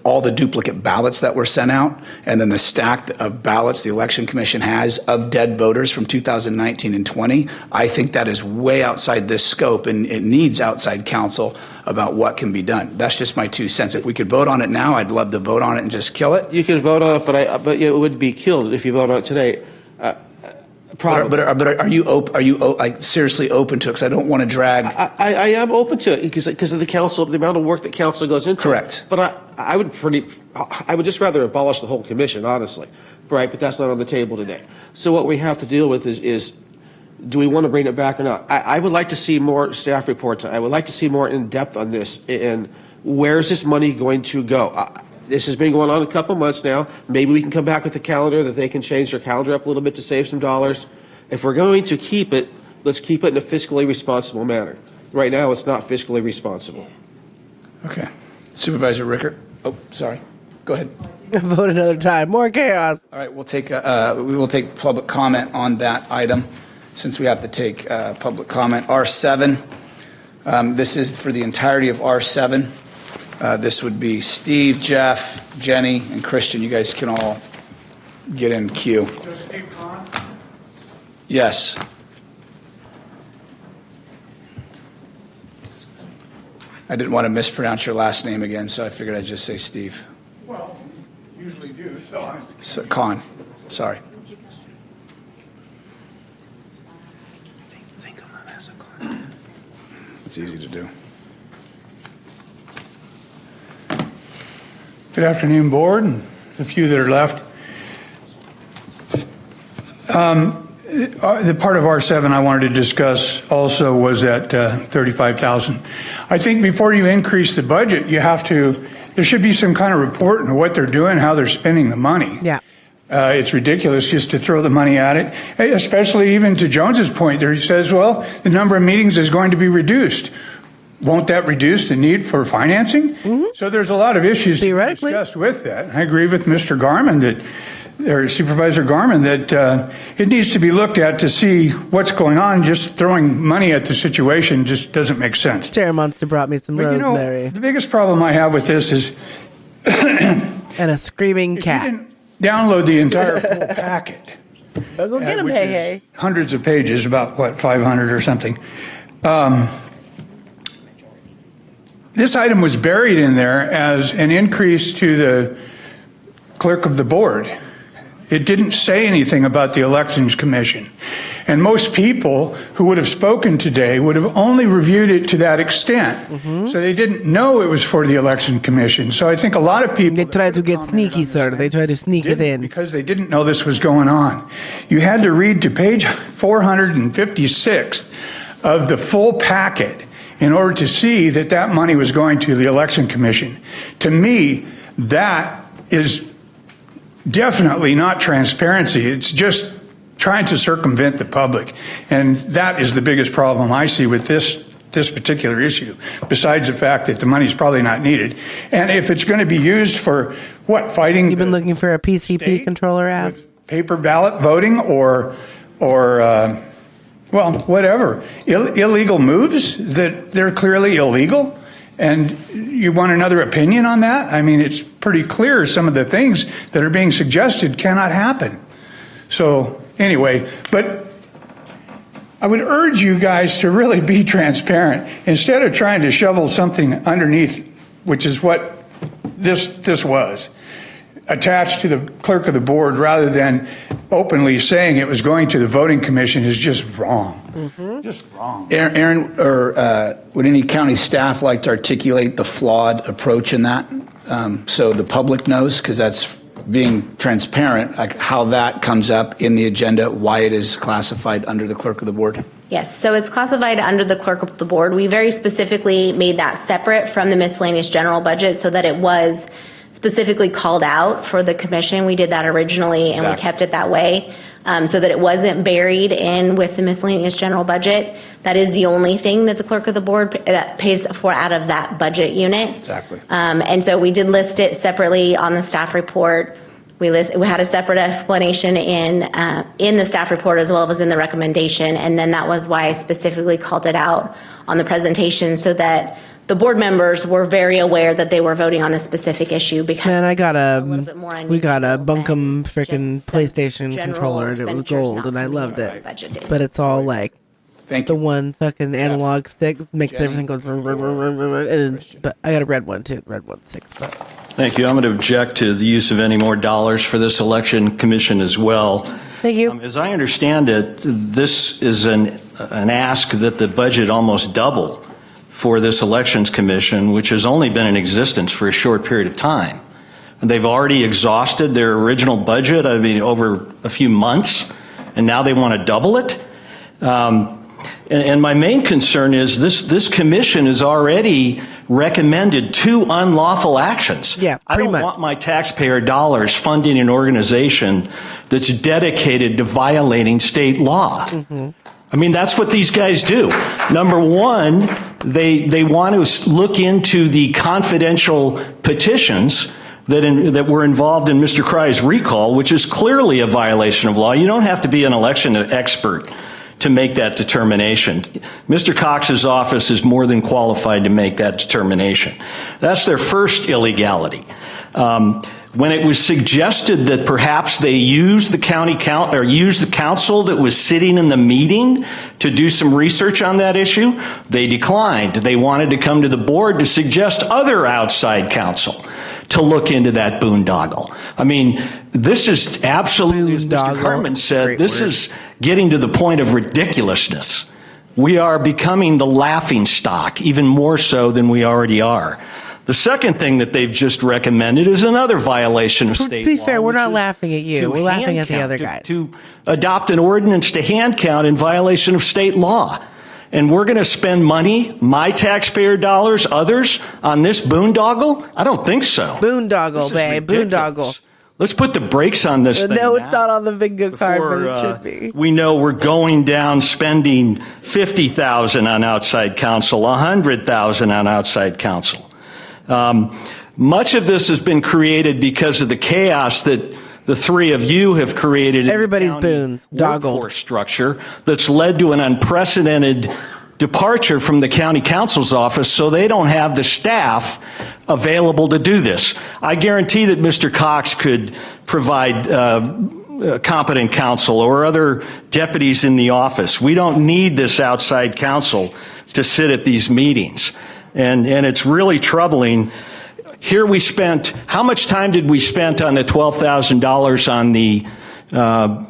all the duplicate ballots that were sent out, and then the stack of ballots the Election Commission has of dead voters from 2019 and 20, I think that is way outside this scope, and it needs outside counsel about what can be done. That's just my 2 cents. If we could vote on it now, I'd love to vote on it and just kill it. You can vote on it, but it would be killed if you vote on it today. But are you like seriously open to it? Because I don't want to drag. I am open to it because of the council, the amount of work that council goes into. Correct. But I would just rather abolish the whole commission, honestly. Right, but that's not on the table today. So what we have to deal with is do we want to bring it back or not? I would like to see more staff reports. I would like to see more in depth on this and where is this money going to go? This has been going on a couple months now. Maybe we can come back with a calendar that they can change their calendar up a little bit to save some dollars. If we're going to keep it, let's keep it in a fiscally responsible manner. Right now, it's not fiscally responsible. Okay. Supervisor Rickert? Oh, sorry. Go ahead. Vote another time. More chaos. All right, we will take public comment on that item since we have to take public comment. R7, this is for the entirety of R7. This would be Steve, Jeff, Jenny, and Christian. You guys can all get in queue. Yes. I didn't want to mispronounce your last name again, so I figured I'd just say Steve. Well, usually do, so. So, Con, sorry. It's easy to do. Good afternoon, board, and the few that are left. The part of R7 I wanted to discuss also was that 35,000. I think before you increase the budget, there should be some kind of report on what they're doing, how they're spending the money. Yeah. It's ridiculous just to throw the money at it, especially even to Jones's point there. He says, well, the number of meetings is going to be reduced. won't that reduce the need for financing? So there's a lot of issues to be discussed with that. I agree with Mr. Garman or Supervisor Garman that it needs to be looked at to see what's going on. Just throwing money at the situation just doesn't make sense. Chair Monster brought me some rosemary. The biggest problem I have with this is and a screaming cat. You didn't download the entire full packet. Go get him, which hey. is hundreds of pages, about 500 or something. This item was buried in there as an increase to the clerk of the board. It didn't say anything about the Elections Commission. And most people who would have spoken today would have only reviewed it to that extent. So they didn't know it was for the Election Commission. So I think a lot of people... They tried to get sneaky, sir. They tried to sneak it in. Because they didn't know this was going on. You had to read to page 456 of the full packet in order to see that that money was going to the Election Commission. To me, that is definitely not transparency. It's just trying to circumvent the public. And that is the biggest problem I see with this particular issue, besides the fact that the money's probably not needed. And if it's going to be used for, fighting... You've been looking for a PCP controller app? Paper ballot voting or whatever. Illegal moves that they're clearly illegal. And you want another opinion on that? I mean, it's pretty clear some of the things that are being suggested cannot happen. So anyway, but I would urge you guys to really be transparent instead of trying to shovel something underneath, which is what this was, attached to the clerk of the board rather than openly saying it was going to the voting commission is just wrong. Just wrong. Aaron, or would any county staff like to articulate the flawed approach in that so the public knows, because that's being transparent, like how that comes up in the agenda, why it is classified under the clerk of the board? Yes, so it's classified under the clerk of the board. We very specifically made that separate from the miscellaneous general budget so that it was specifically called out for the commission. We did that originally and we kept it that way so that it wasn't buried in with the miscellaneous general budget. That is the only thing that the clerk of the board pays for out of that budget unit. Exactly. And so we did list it separately on the staff report. We had a separate explanation in the staff report as well as in the recommendation. And then that was why I specifically called it out on the presentation so that the board members were very aware that they were voting on a specific issue. Because man, we got a bunkum freaking PlayStation controller and it was gold and I loved it. But it's all like the one fucking analog stick makes everything go. But I got a red one too. The red one's $6. Thank you. I'm going to object to the use of any more dollars for this election commission as well. Thank you. As I understand it, this is an ask that the budget almost double for this elections commission, which has only been in existence for a short period of time. And they've already exhausted their original budget, over a few months, and now they want to double it. And my main concern is this commission has already recommended 2 unlawful actions. Yeah, I don't want my taxpayer dollars funding an organization that's dedicated to violating state law. I mean, that's what these guys do. Number one, they want to look into the confidential petitions that were involved in Mr. Cry's recall, which is clearly a violation of law. You don't have to be an election expert to make that determination. Mr. Cox's office is more than qualified to make that determination. That's their first illegality. When it was suggested that perhaps they use the council that was sitting in the meeting to do some research on that issue, they declined. They wanted to come to the board to suggest other outside counsel to look into that boondoggle. I mean, this is absolutely, as Mr. Carmen said, this is getting to the point of ridiculousness. We are becoming the laughing stock, even more so than we already are. The second thing that they've just recommended is another violation of state law. To be fair, we're not laughing at you. We're laughing at the other guy. To adopt an ordinance to hand count in violation of state law. And we're going to spend money, my taxpayer dollars, others, on this boondoggle? I don't think so. Boondoggle, babe. Boondoggle. Let's put the brakes on this thing. No, it's now. not on the bingo card, but it should be. We know we're going down spending $50,000 on outside counsel, $100,000 on outside counsel. Much of this has been created because of the chaos that the three of you have created. Everybody's in boons, the workforce structure that's led to an unprecedented departure from the county counsel's office, so they don't have the staff available to do this. I guarantee that Mr. Cox could provide competent counsel or other deputies in the office. We don't need this outside counsel to sit at these meetings. And it's really troubling. Here we spent, how much time did we spend on the $12,000 on the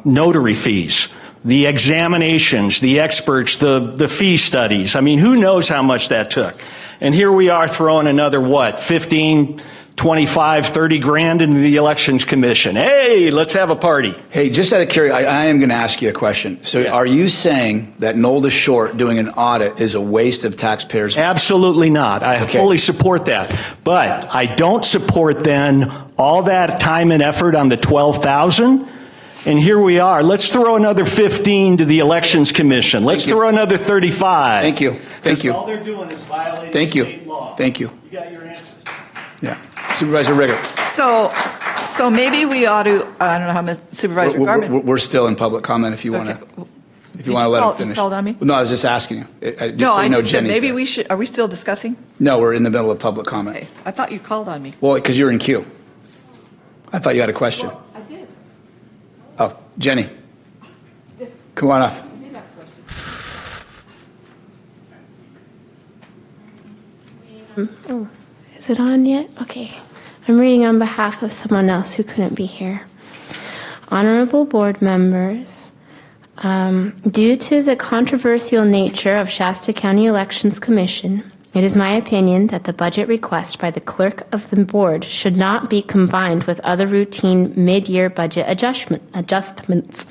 notary fees? The examinations, the experts, the fee studies. I mean, who knows how much that took? And here we are throwing another, 15, 25, 30 grand into the Elections Commission. Hey, let's have a party. Hey, just out of curiosity, I am going to ask you a question. So are you saying that Nolda Short doing an audit is a waste of taxpayers' money? Absolutely not. I fully support that. But I don't support then all that time and effort on the 12,000. And here we are. Let's throw another 15 to the Elections Commission. Let's throw another 35. Thank you. Thank you. All they're doing is violating state law. Thank you. You got your answers. Yeah. Supervisor Riggert. So maybe we ought to, I don't know how much Supervisor Garment. We're still in public comment if you want to. If you want to let him finish. You called on me? No, I was just asking you. I just said maybe we should, are we still discussing? No, we're in the middle of public comment. Okay. I thought you called on me. Well, because you're in queue. I thought you had a question. Well, I did. Oh, Jenny. Come on up. Oh, is it on yet? Okay. I'm reading on behalf of someone else who couldn't be here. Honorable board members, due to the controversial nature of Shasta County Elections Commission, it is my opinion that the budget request by the clerk of the board should not be combined with other routine mid-year budget adjustments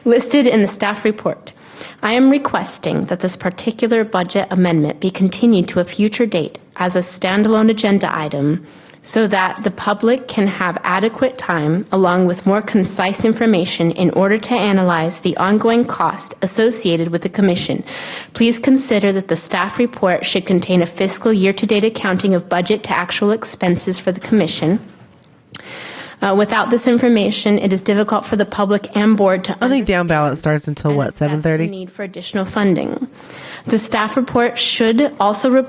listed in the staff report. I am requesting that this particular budget amendment be continued to a future date as a standalone agenda item so that the public can have adequate time along with more concise information in order to analyze the ongoing cost associated with the commission. Please consider that the staff report should contain a fiscal year-to-date accounting of budget to actual expenses for the commission. Without this information, it is difficult for the public and board to I think down ballot starts until what, 7:30? the need for additional funding. The staff report should also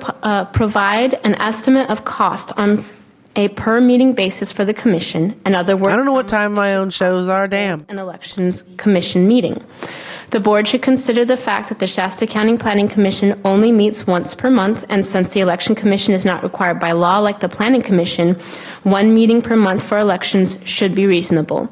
provide an estimate of cost on a per meeting basis for the commission. In other words, I don't know what time my own shows are. Damn. An elections commission meeting. The board should consider the fact that the Shasta County Planning Commission only meets once per month, and since the Election Commission is not required by law like the Planning Commission, one meeting per month for elections should be reasonable.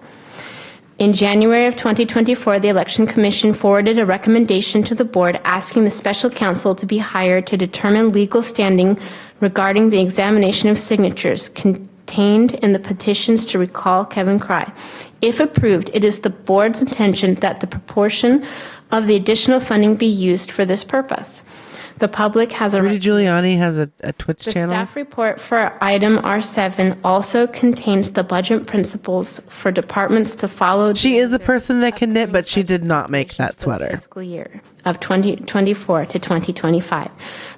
In January of 2024, the Election Commission forwarded a recommendation to the board asking the special counsel to be hired to determine legal standing regarding the examination of signatures contained in the petitions to recall Kevin Cry. If approved, it is the board's intention that the proportion of the additional funding be used for this purpose. The public has a Rudy Giuliani has a Twitch The channel. staff report for item R7 also contains the budget principles for departments to follow. She is a person that can knit, but she did not make that sweater. Fiscal year of 2024 to 2025.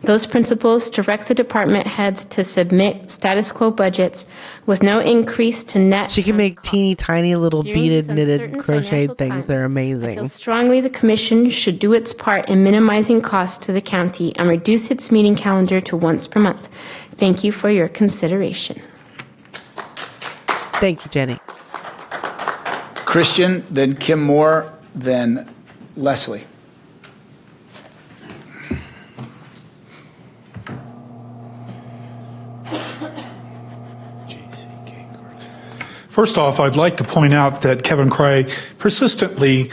Those principles direct the department heads to submit status quo budgets with no increase to net. She can make teeny tiny little During beaded, these knitted, uncertain crocheted financial things. times, They're I amazing. feel strongly the commission should do its part in minimizing costs to the county and reduce its meeting calendar to once per month. Thank you for your consideration. Thank you, Jenny. Christian, then Kim Moore, then Leslie. First off, I'd like to point out that Kevin Cray persistently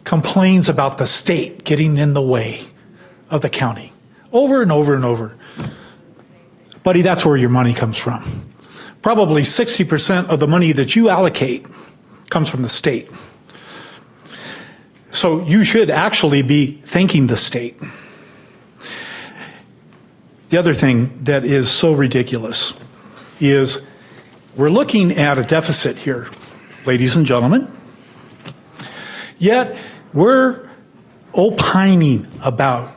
complains about the state getting in the way of the county over and over and over. Buddy, that's where your money comes from. Probably 60% of the money that you allocate comes from the state. So you should actually be thanking the state. The other thing that is so ridiculous is we're looking at a deficit here, ladies and gentlemen. Yet we're opining about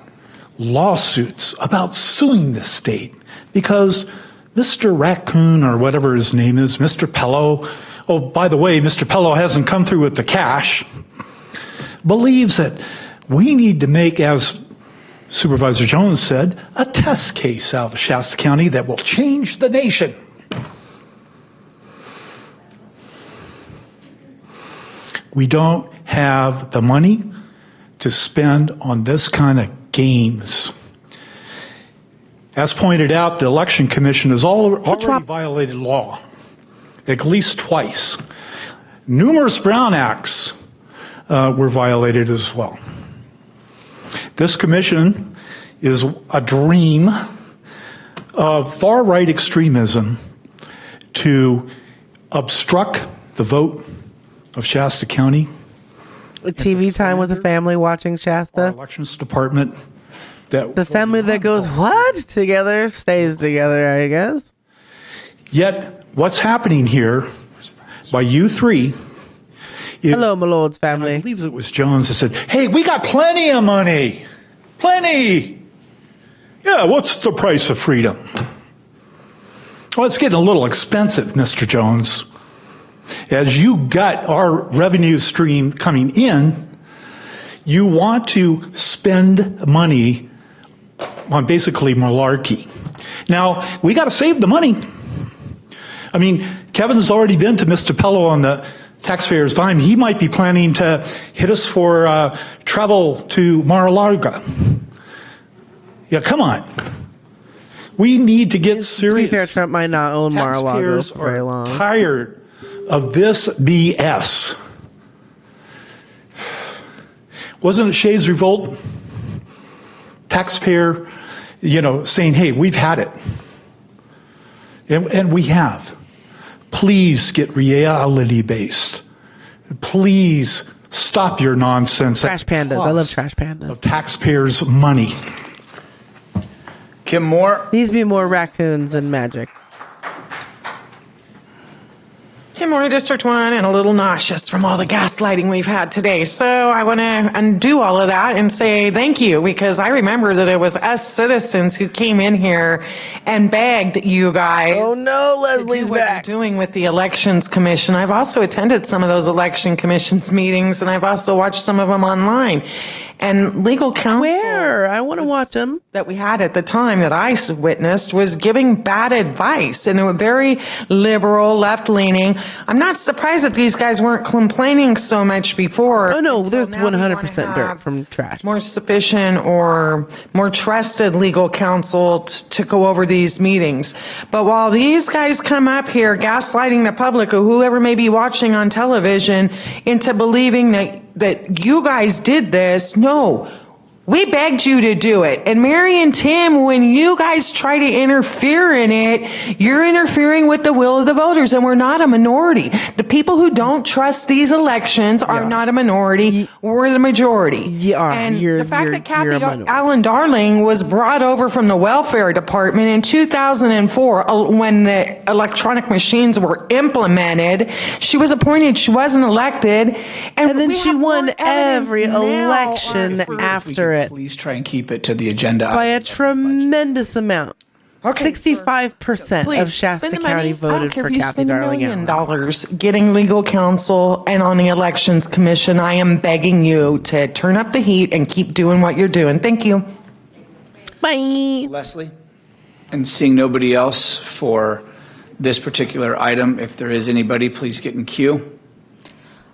lawsuits, about suing the state, because Mr. Raccoon, or whatever his name is, Mr. Pello, oh, by the way, Mr. Pello hasn't come through with the cash, believes that we need to make, as Supervisor Jones said, a test case out of Shasta County that will change the nation. We don't have the money to spend on this kind of games. As pointed out, the Election Commission has already violated law, at least twice. Numerous Brown Acts were violated as well. This commission is a dream of far-right extremism to obstruct the vote of Shasta County. TV time with the family watching Shasta. Our elections department. The family that goes, what? Together stays together, I guess. Yet, what's happening here by you three. Hello, my lord's family. I believe it was Jones that said, hey, we got plenty of money. Plenty. Yeah, what's the price of freedom? Well, it's getting a little expensive, Mr. Jones. As you got our revenue stream coming in, you want to spend money on basically malarkey. Now, we got to save the money. I mean, Kevin's already been to Mr. Pello on the taxpayer's dime. He might be planning to hit us for travel to Mar-a-Lago. Yeah, come on. We need to get serious. To be fair, Trump might not own Mar-a-Lago Taxpayers for very long. are tired of this BS. Wasn't it Shays Revolt? Taxpayer, saying, hey, we've had it. And we have. Please get reality-based. Please stop your nonsense. Trash pandas. I love trash pandas. Of taxpayers' money. Kim Moore. Needs to be more raccoons and magic. Kim Moore, District 1, and a little nauseous from all the gaslighting we've had today. So I want to undo all of that and say thank you, because I remember that it was us citizens who came in here and begged you guys. Oh no, Leslie's what back. You're doing with the Elections Commission. I've also attended some of those Election Commission's meetings, and I've also watched some of them online. And legal counsel. Where? I want to watch them. That we had at the time that I witnessed was giving bad advice, and it was very liberal, left-leaning. I'm not surprised that these guys weren't complaining so much before. Oh no, there's 100% dirt from trash. More sufficient or more trusted legal counsel to go over these meetings. But while these guys come up here gaslighting the public or whoever may be watching on television into believing that you guys did this, no. We begged you to do it. And Mary and Tim, when you guys try to interfere in it, you're interfering with the will of the voters, and we're not a minority. The people who don't trust these elections are not a minority. We're the majority. And the fact that Kathy Allen Darling was brought over from the welfare department in 2004 when the electronic machines were implemented, she was appointed, she wasn't elected. And then she won every election after it. Please try and keep it to the agenda. By a tremendous amount. 65% of Shasta County voted for Kathy Darling. $1 million getting legal counsel and on the Elections Commission. I am begging you to turn up the heat and keep doing what you're doing. Thank you. Bye. Leslie? And seeing nobody else for this particular item, if there is anybody, please get in queue.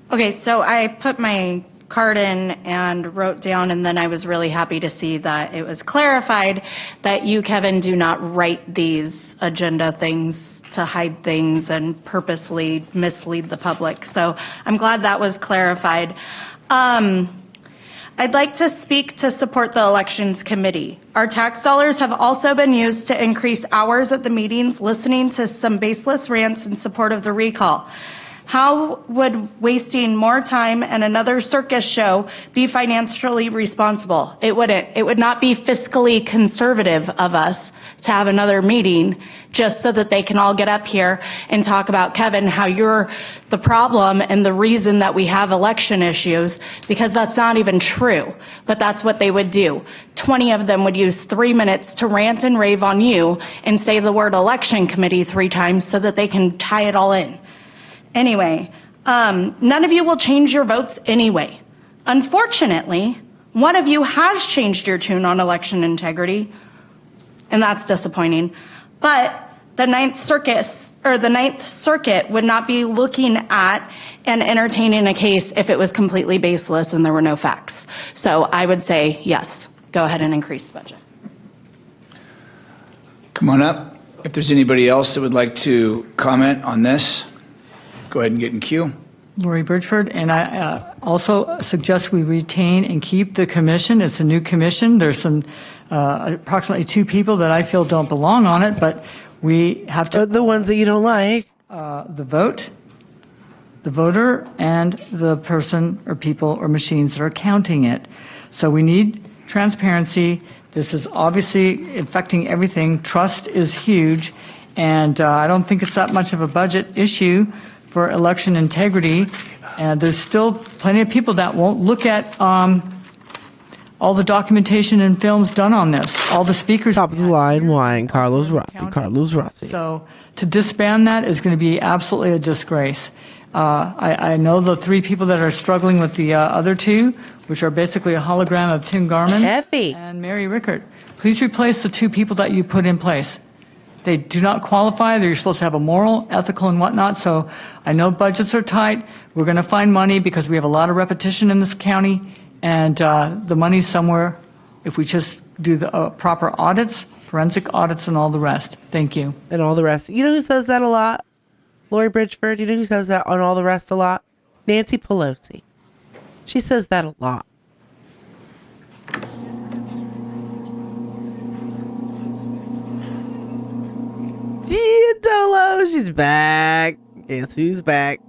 Okay, so I put my card in and wrote down, and then I was really happy to see that it was clarified that you, Kevin, do not write these agenda things to hide things and purposely mislead the public. So I'm glad that was clarified. I'd like to speak to support the Elections Committee. Our tax dollars have also been used to increase hours at the meetings, listening to some baseless rants in support of the recall. How would wasting more time and another circus show be financially responsible? It wouldn't. It would not be fiscally conservative of us to have another meeting just so that they can all get up here and talk about, Kevin, how you're the problem and the reason that we have election issues, because that's not even true. But that's what they would do. 20 of them would use 3 minutes to rant and rave on you and say the word election committee 3 times so that they can tie it all in. Anyway, none of you will change your votes anyway. Unfortunately, one of you has changed your tune on election integrity, and that's disappointing. But the Ninth Circuit would not be looking at and entertaining a case if it was completely baseless and there were no facts. So I would say, yes, go ahead and increase the budget. Come on up. If there's anybody else that would like to comment on this, go ahead and get in queue. Lori Birchford, and I also suggest we retain and keep the commission. It's a new commission. There's some approximately 2 people that I feel don't belong on it, but we have to. The ones that you don't like. The voter, and the person or people or machines that are counting it. So we need transparency. This is obviously affecting everything. Trust is huge, and I don't think it's that much of a budget issue for election integrity. And there's still plenty of people that won't look at all the documentation and films done on this. All the speakers. Top of the line wine, Carlos Rossi. So to disband that is going to be absolutely a disgrace. I know the 3 people that are struggling with the other 2, which are basically a hologram of Tim Garman and Mary Rickert. Please replace the 2 people that you put in place. They do not qualify. They're supposed to have a moral, ethical, and whatnot. So I know budgets are tight. We're going to find money because we have a lot of repetition in this county. And the money's somewhere if we just do the proper audits, forensic audits, and all the rest. Thank you. And all the rest. You know who says that a lot? Lori Bridgeford. You know who says that on all the rest a lot? Nancy Pelosi. She says that a lot. Dolo, she's back. Guess who's back?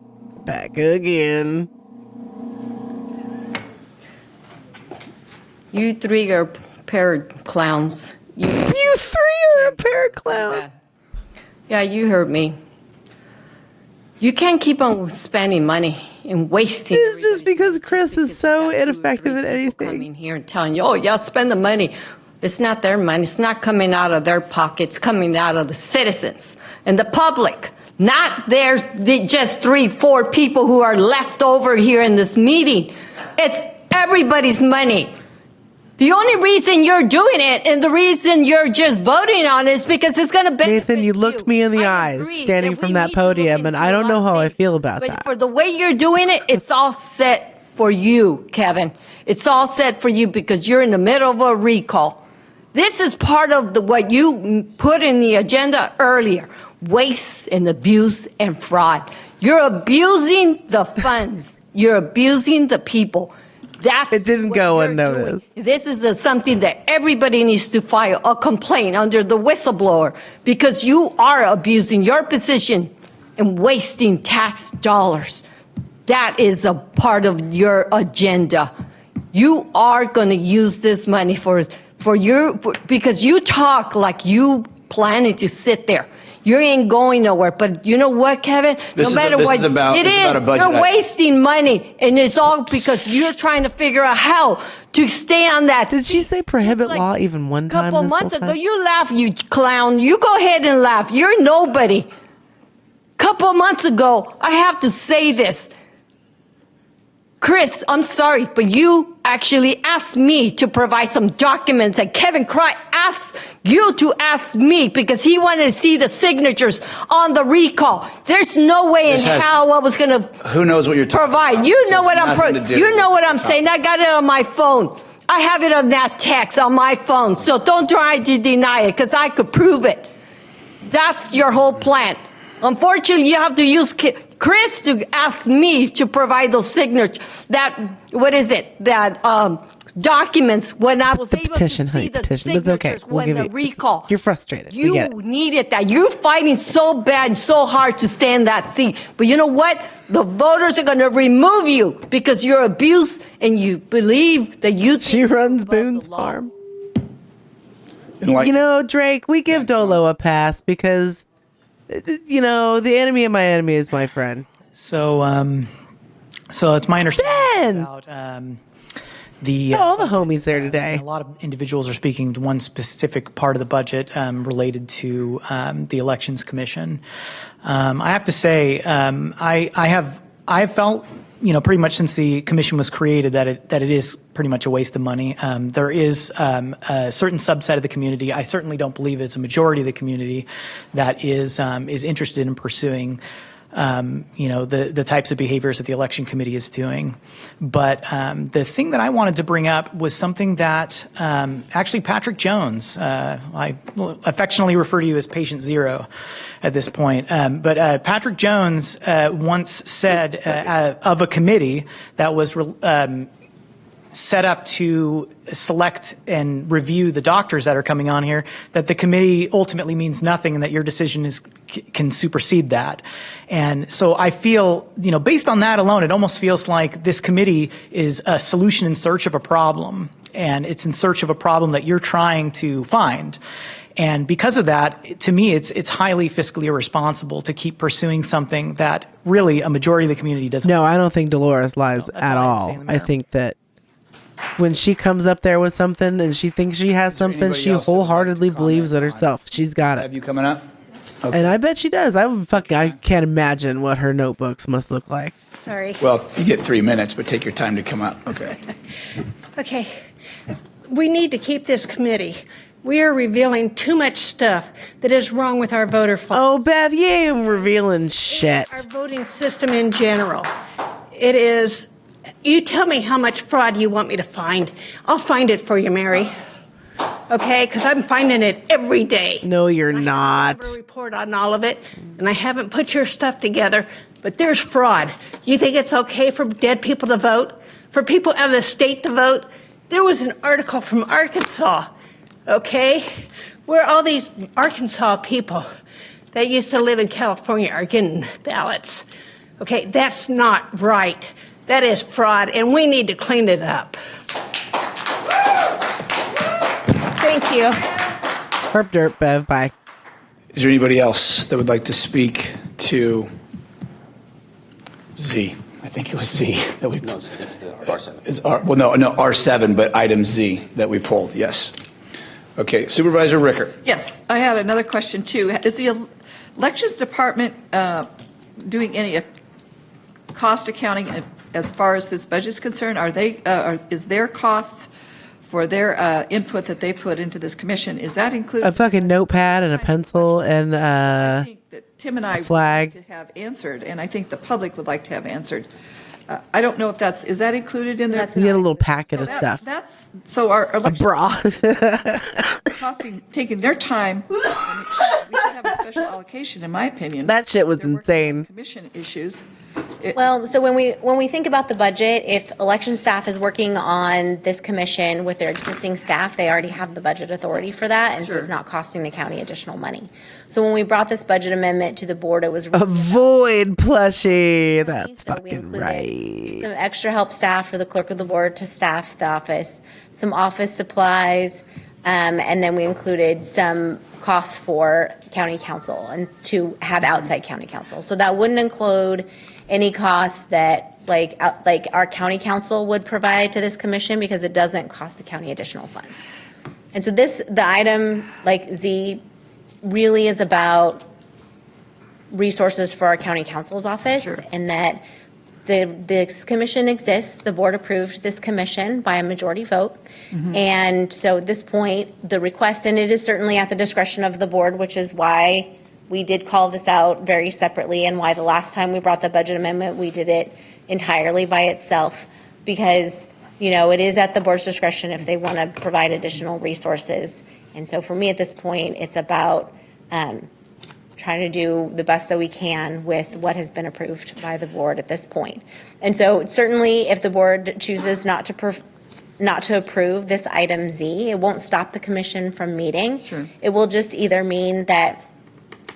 Back again. You 3 are a pair of clowns. You 3 are a pair of clowns. Yeah, you heard me. You can't keep on spending money and wasting. It's just because Chris is so ineffective at anything. Coming here and telling you, oh, yeah, spend the money. It's not their money. It's not coming out of their pockets. It's coming out of the citizens and the public. Not there's just 3, 4 people who are left over here in this meeting. It's everybody's money. The only reason you're doing it and the reason you're just voting on it is because it's going to benefit Nathan, you looked me in the eyes standing from that podium, and I don't know how I feel about that. For the way you're doing it, it's all set for you, Kevin. It's all set for you because you're in the middle of a recall. This is part of what you put in the agenda earlier. Waste and abuse and fraud. You're abusing the funds. You're abusing the people. It didn't go unnoticed. This is something that everybody needs to file a complaint under the whistleblower because you are abusing your position and wasting tax dollars. That is a part of your agenda. You are going to use this money because you talk like you planning to sit there. You ain't going nowhere. But you know what, Kevin? You're wasting money, and it's all because you're trying to figure out how to stay on that. Did she say prohibit law even one time? A couple months ago, you laugh, you clown. You go ahead and laugh. You're nobody. Couple months ago, I have to say this. Chris, I'm sorry, but you actually asked me to provide some documents that Kevin Cry asked you to ask me because he wanted to see the signatures on the recall. There's no way in hell I was going to Who knows what you're talking provide. about? You know what I'm saying. I got it on my phone. I have it on that text on my phone. So don't try to deny it because I could prove it. That's your whole plan. Unfortunately, you have to use Chris to ask me to provide those signatures. documents when I was The able petition, to honey, see the petition. It's okay. signatures We'll when give the you. recall. You're frustrated. We You get it. needed that. You're fighting so bad and so hard to stay in that seat. But you know what? The voters are going to remove you because you're abused and you believe that you. She runs Boone's Farm. Like, You know, Drake, we give Dolo a pass because, you know, the enemy of my enemy is my friend. So, so it's my understanding about all the homies there today. a lot of individuals are speaking to one specific part of the budget related to the Elections Commission. I have to say, I have felt, you know, pretty much since the commission was created that it is pretty much a waste of money. There is a certain subset of the community. I certainly don't believe it's a majority of the community that is interested in pursuing you know, the types of behaviors that the election committee is doing. But the thing that I wanted to bring up was something that actually Patrick Jones, I will affectionately refer to you as patient zero at this point, but Patrick Jones once said of a committee that was set up to select and review the doctors that are coming on here, that the committee ultimately means nothing and that your decision can supersede that. And so I feel, you know, based on that alone, it almost feels like this committee is a solution in search of a problem, and it's in search of a problem that you're trying to find. And because of that, to me, it's highly fiscally irresponsible to keep pursuing something that really a majority of the community doesn't. No, I don't think Dolores lies at all. I think that when she comes up there with something and she thinks she has something, she wholeheartedly believes it herself. She's got it. Have you coming up? And I bet she does. I can't imagine what her notebooks must look like. Sorry. Well, you get 3 minutes, but take your time to come up. Okay. Okay. We need to keep this committee. We are revealing too much stuff that is wrong with our voter files. Oh, Bev, you ain't revealing shit. Our voting system in general. It is. You tell me how much fraud you want me to find. I'll find it for you, Mary. Okay? Because I'm finding it every day. No, you're not. I have a report on all of it, and I haven't put your stuff together, but there's fraud. You think it's okay for dead people to vote? For people out of the state to vote? There was an article from Arkansas, okay, where all these Arkansas people that used to live in California are getting ballots. Okay, that's not right. That is fraud, and we need to clean it up. Thank you. Herp derp, Bev, bye. Is there anybody else that would like to speak to Z? I think it was Z that we. No, it's the R7. Well, no, R7, but item Z that we pulled. Yes. Okay, Supervisor Rickert. Yes, I had another question too. Is the elections department doing any cost accounting as far as this budget is concerned? Is their costs for their input that they put into this commission, is that included? A fucking notepad and a pencil and I think that Tim and I would flag. like to have answered, and I think the public would like to have answered. I don't know if is that included in there? You get a little packet of stuff. That's so our election bra taking their time. We should have a special allocation, in my opinion. That shit was insane. Commission issues. Well, so when we think about the budget, if election staff is working on this commission with their existing staff, they already have the budget authority for that, and so it's not costing the county additional money. So when we brought this budget amendment to the board, it was avoid plushie. That's fucking right. Some extra help staff for the clerk of the board to staff the office, some office supplies, and then we included some costs for county council and to have outside county council. So that wouldn't include any costs that like our county council would provide to this commission, because it doesn't cost the county additional funds. And so the item like Z really is about resources for our county council's office, and that this commission exists. The board approved this commission by a majority vote. Mm-hmm. And so at this point, the request, and it is certainly at the discretion of the board, which is why we did call this out very separately, and why the last time we brought the budget amendment, we did it entirely by itself, because, you know, it is at the board's discretion if they want to provide additional resources. And so for me at this point, it's about trying to do the best that we can with what has been approved by the board at this point. And so certainly if the board chooses not to not to approve this item Z. It won't stop the commission from meeting. Sure. It will just either mean that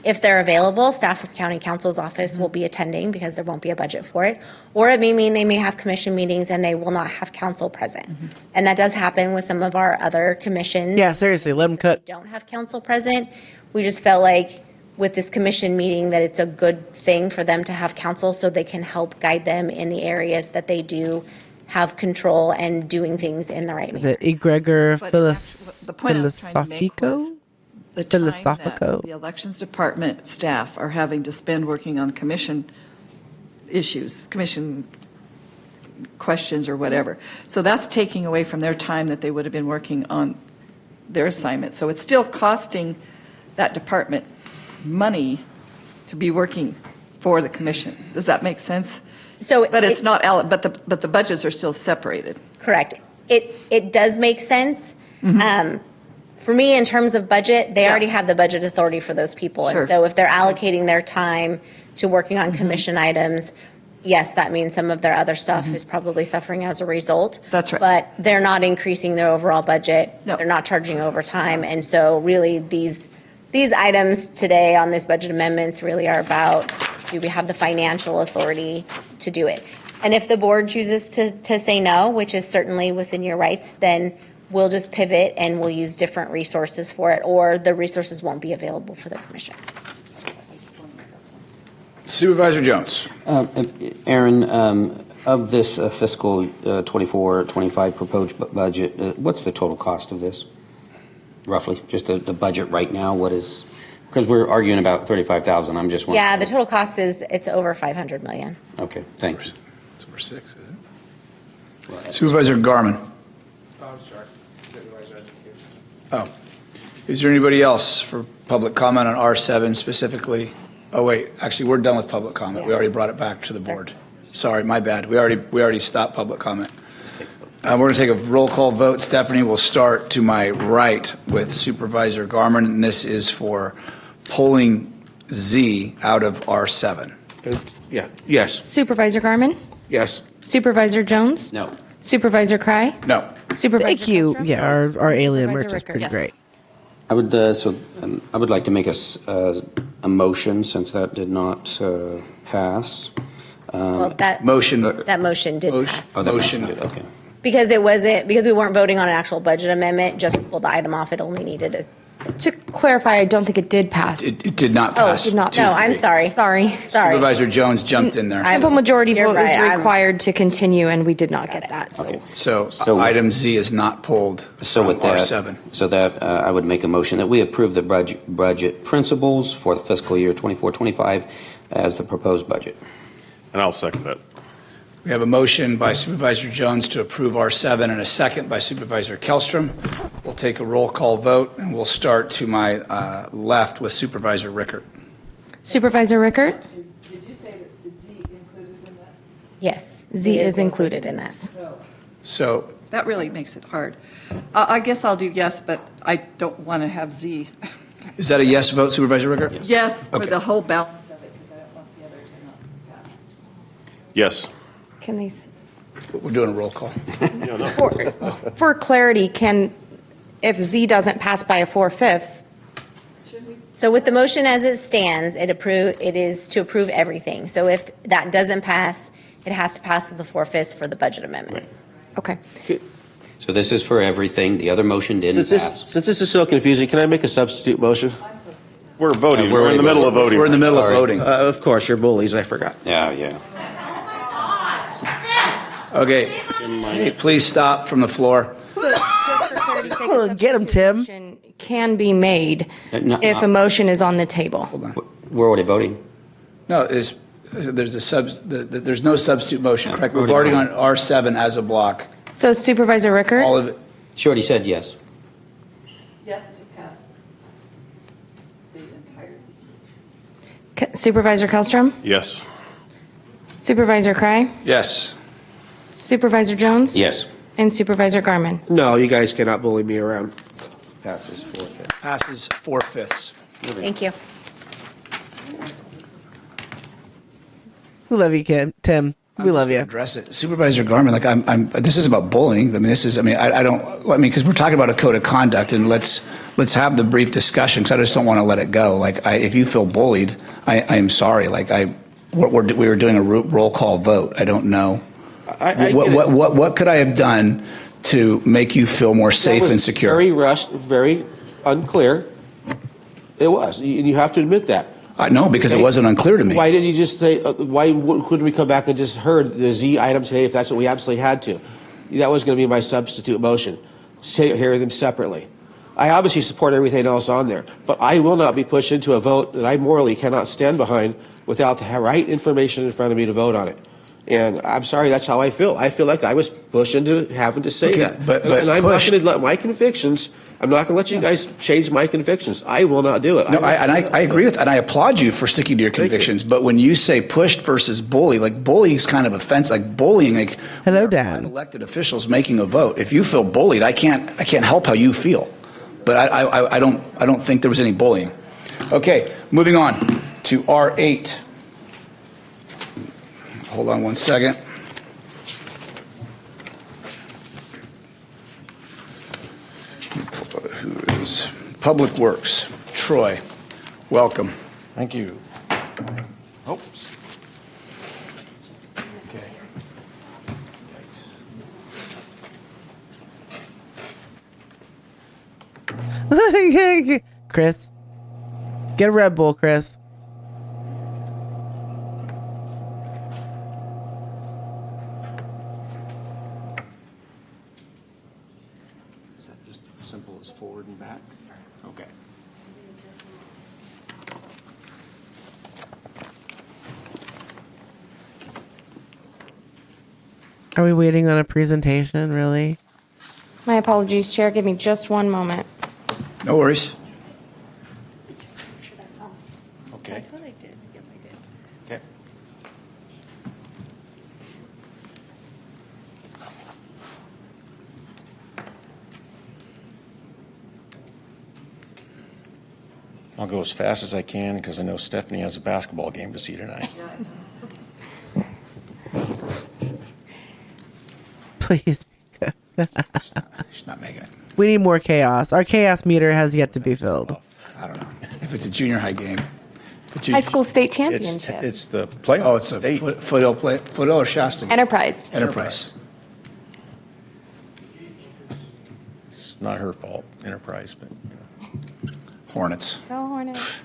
if they're available, staff of county counsel's office will be attending because there won't be a budget for it. Or it may mean they may have commission meetings and they will not have council present. And that does happen with some of our other commissions. Yeah, seriously, let them cook. Don't have council present. We just felt like with this commission meeting that it's a good thing for them to have council so they can help guide them in the areas that they do have control and doing things in the right Is manner. it egregor The point I was trying to make philosophico? The time that Philosophico. the elections department staff are having to spend working on commission issues, commission questions or whatever. So that's taking away from their time that they would have been working on their assignment. So it's still costing that department money to be working for the commission. Does that make sense? So but it's not, but the budgets are still separated. Correct. It does make sense. For me, in terms of budget, they already have the budget authority for those people. Sure. And so if they're allocating their time to working on commission items, yes, that means some of their other stuff is probably suffering as a result. That's right. But they're not increasing their overall budget. No. They're not charging overtime. And so really these items today on this budget amendments really are about, do we have the financial authority to do it? And if the board chooses to say no, which is certainly within your rights, then we'll just pivot and we'll use different resources for it, or the resources won't be available for the commission. Supervisor Jones. Aaron, of this fiscal 24-25 proposed budget, what's the total cost of this? Roughly, just the budget right now, what is, because we're arguing about 35,000, I'm just wondering. Yeah, the total cost it's over 500 million. Okay, thanks. It's over 6, is it? Supervisor Garmin. Oh, is there anybody else for public comment on R7 specifically? Oh, wait, actually, we're done with public comment. We already brought it back to the board. Sorry, my bad. We already stopped public comment. We're going to take a roll call vote. Stephanie will start to my right with Supervisor Garmin, and this is for pulling Z out of R7. Yeah. Yes. Supervisor Garmin? Yes. Supervisor Jones? No. Supervisor Cry? No. Supervisor Thank you. Castro? Yeah, our alien Supervisor merch is Rickert. pretty Yes. great. I would I would like to make a motion since that did not pass. Well, that motion did pass. Oh, that motion did. Okay. Because we weren't voting on an actual budget amendment, just pull the item off. It only needed a. To clarify, I don't think it did pass. It did not Oh, pass. it did not. No, I'm sorry. Sorry. Supervisor Jones jumped in there. Simple majority You're vote is right, required to continue, and we did not get that. So. So item Z is not pulled So from with that, R7. so that I would make a motion that we approve the budget principles for the fiscal year 24-25 as the proposed budget. And I'll second that. We have a motion by Supervisor Jones to approve R7 and a second by Supervisor Kellstrom. We'll take a roll call vote, and we'll start to my left with Supervisor Rickert. Supervisor Rickert? Did you say that Z included in that? Yes. Z is included in this. So That really makes it hard. I guess I'll do yes, but I don't want to have Z. is that a yes vote, Supervisor Rickert? Yes, for Okay. the whole balance of it, because I don't want the other to not pass. Yes. Can these? We're doing a roll call. For clarity, if Z doesn't pass by a 4/5, So with the motion as it stands, it is to approve everything. So if that doesn't pass, it has to pass with the 4/5 for the budget amendments. Okay. So this is for everything. The other motion didn't pass. Since this is so confusing, can I make a substitute motion? We're voting. We're We're in the middle of voting. We're in the middle Sorry. of voting. Of course, you're bullies. I forgot. Yeah. Okay. Hey, please stop from the floor. Just for clarity's sake, Get him, Tim. motion can be made No, if not- a motion is on the table. We're already voting. No, there's no substitute motion, correct? We're voting on R7 as a block. So Supervisor Rickert? All of it. She already said yes. Yes to pass the entire. Supervisor Kellstrom? Yes. Supervisor Cry? Yes. Supervisor Jones? Yes. And Supervisor Garmin? No, you guys cannot bully me around. Passes 4/5. Passes 4/5. Thank you. We love you, Tim. We love you. Address it, Supervisor Garman. Like this is about bullying. I mean, this is. I mean, I don't. I mean, because we're talking about a code of conduct, and let's have the brief discussion. Because I just don't want to let it go. Like, if you feel bullied, I am sorry. Like, we were doing a roll call vote. I don't know. What could I have done to make you feel more safe and secure? Very rushed, very unclear. It was. You have to admit that. No, because it wasn't unclear to me. Why didn't you just say, why couldn't we come back and just heard the Z item today if that's what we absolutely had to? That was going to be my substitute motion. Hear them separately. I obviously support everything else on there, but I will not be pushed into a vote that I morally cannot stand behind without the right information in front of me to vote on it. And I'm sorry, that's how I feel. I feel like I was pushed into having to say that. But and I'm not going to let my convictions, I'm not going to let you guys change my convictions. I will not do it. No, I agree with, and I applaud you for sticking to your convictions. But when you say pushed versus bully, like bullying is kind of offensive. Like bullying, like hello, Dad. Elected officials making a vote. If you feel bullied, I can't help how you feel. But I don't think there was any bullying. Okay, moving on to R8. Hold on one second. Who is Public Works? Troy, welcome. Thank you. Oops. Okay. Chris, get a Red Bull, Chris. Simple as forward and back? Okay. Are we waiting on a presentation, really? My apologies, Chair. Give me just one moment. No worries. Okay. I thought I did. Yes, I did. Okay. I'll go as fast as I can because I know Stephanie has a basketball game to see tonight. Please. She's not making it. We need more chaos. Our chaos meter has yet to be filled. I don't know. If it's a junior high game. High school state championship. It's the playoff. Oh, it's a Foothill or Shasta? Enterprise. Enterprise. It's not her fault, Enterprise, but you know. Hornets. Go Hornets.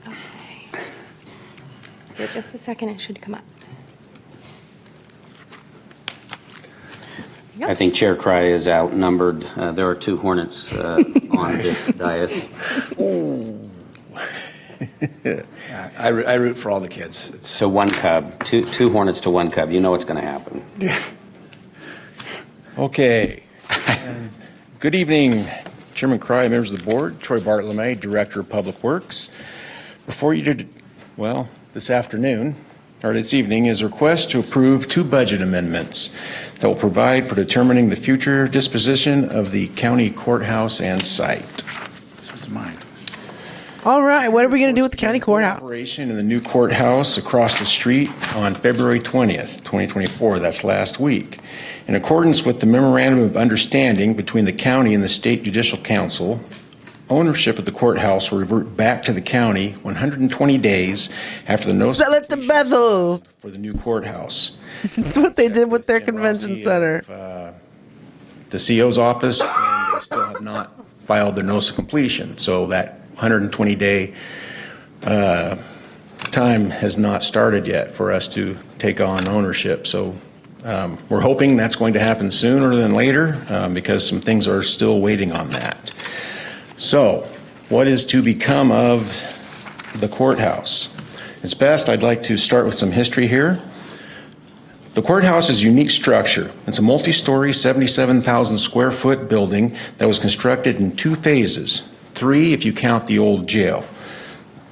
Okay. Wait just a second. It should come up. I think Chair Cry is outnumbered. There are 2 Hornets on this dais. I root for all the kids. So 1 Cub, two Hornets to 1 Cub. You know what's going to happen. Okay. Good evening, Chairman Cry, members of the board. Troy Bartlome, Director of Public Works. Before you did, well, this afternoon, or this evening, is a request to approve 2 budget amendments that will provide for determining the future disposition of the county courthouse and site. This one's mine. All right, what are we going to do with the county courthouse? Operation in the new courthouse across the street on February 20th, 2024. That's last week. In accordance with the Memorandum of Understanding between the county and the State Judicial Council, ownership of the courthouse will revert back to the county 120 days after the notice. Sell it to Bethel for the new courthouse. That's what they did with their convention center. The CO's office, and they still have not filed their notice of completion. So that 120-day time has not started yet for us to take on ownership. So we're hoping that's going to happen sooner than later because some things are still waiting on that. So what is to become of the courthouse? It's best I'd like to start with some history here. The courthouse is a unique structure. It's a multi-story, 77,000 square foot building that was constructed in 2 phases, 3 if you count the old jail.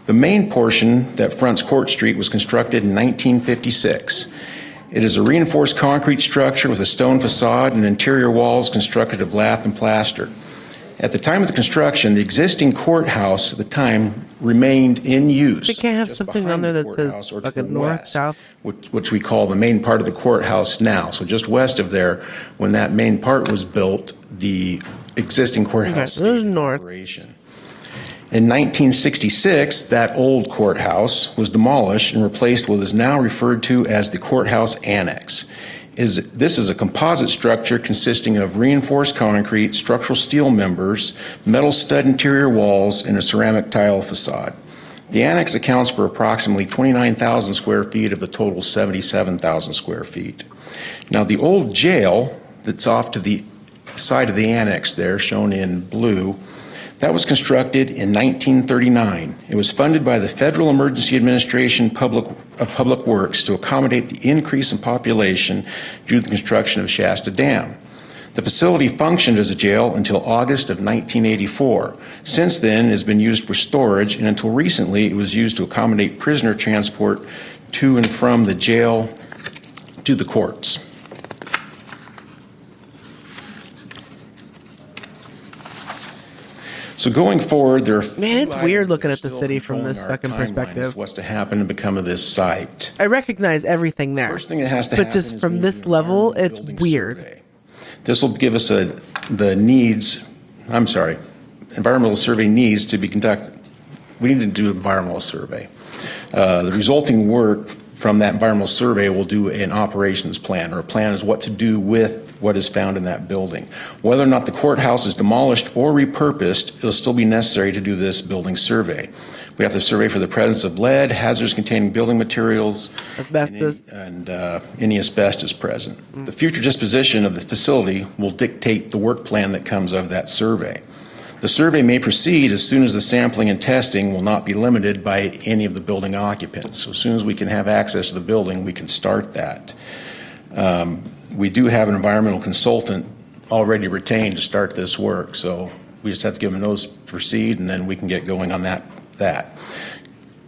The main portion that fronts Court Street was constructed in 1956. It is a reinforced concrete structure with a stone facade and interior walls constructed of lath and plaster. At the time of the construction, the existing courthouse at the time remained in use. They can't have just something behind on there the that says courthouse or to the fucking north, west, south. which we call the main part of the courthouse now. So just west of there, when that main part was built, the existing courthouse stayed in operation. In 1966, that old courthouse was demolished and replaced with what is now referred to as the Courthouse Annex. This is a composite structure consisting of reinforced concrete, structural steel members, metal stud interior walls, and a ceramic tile facade. The annex accounts for approximately 29,000 square feet of the total 77,000 square feet. Now, the old jail that's off to the side of the annex there, shown in blue, that was constructed in 1939. It was funded by the Federal Emergency Administration of Public Works to accommodate the increase in population due to the construction of Shasta Dam. The facility functioned as a jail until August of 1984. Since then, it has been used for storage, and until recently, it was used to accommodate prisoner transport to and from the jail to the courts. So going forward, there are it's weird looking at the city from this fucking perspective. What's to happen and become of this site? I recognize everything there. First thing that has to but happen just is from this level, it's weird. This will give us the needs. Environmental survey needs to be conducted. We need to do an environmental survey. The resulting work from that environmental survey will do an operations plan, or a plan is what to do with what is found in that building. Whether or not the courthouse is demolished or repurposed, it'll still be necessary to do this building survey. We have to survey for the presence of lead, hazards containing building materials, asbestos, and any asbestos present. The future disposition of the facility will dictate the work plan that comes of that survey. The survey may proceed as soon as the sampling and testing will not be limited by any of the building occupants. So as soon as we can have access to the building, we can start that. We do have an environmental consultant already retained to start this work, so we just have to give them a notice to proceed, and then we can get going on that.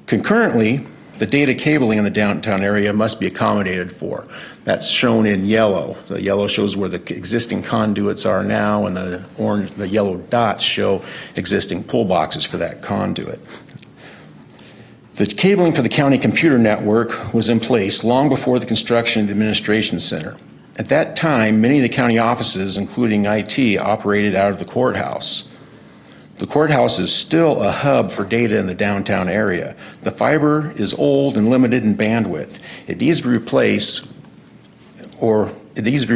Concurrently, the data cabling in the downtown area must be accommodated for. That's shown in yellow. The yellow shows where the existing conduits are now, and the yellow dots show existing pull boxes for that conduit. The cabling for the county computer network was in place long before the construction of the administration center. At that time, many of the county offices, including IT, operated out of the courthouse. The courthouse is still a hub for data in the downtown area. The fiber is old and limited in bandwidth. It needs to be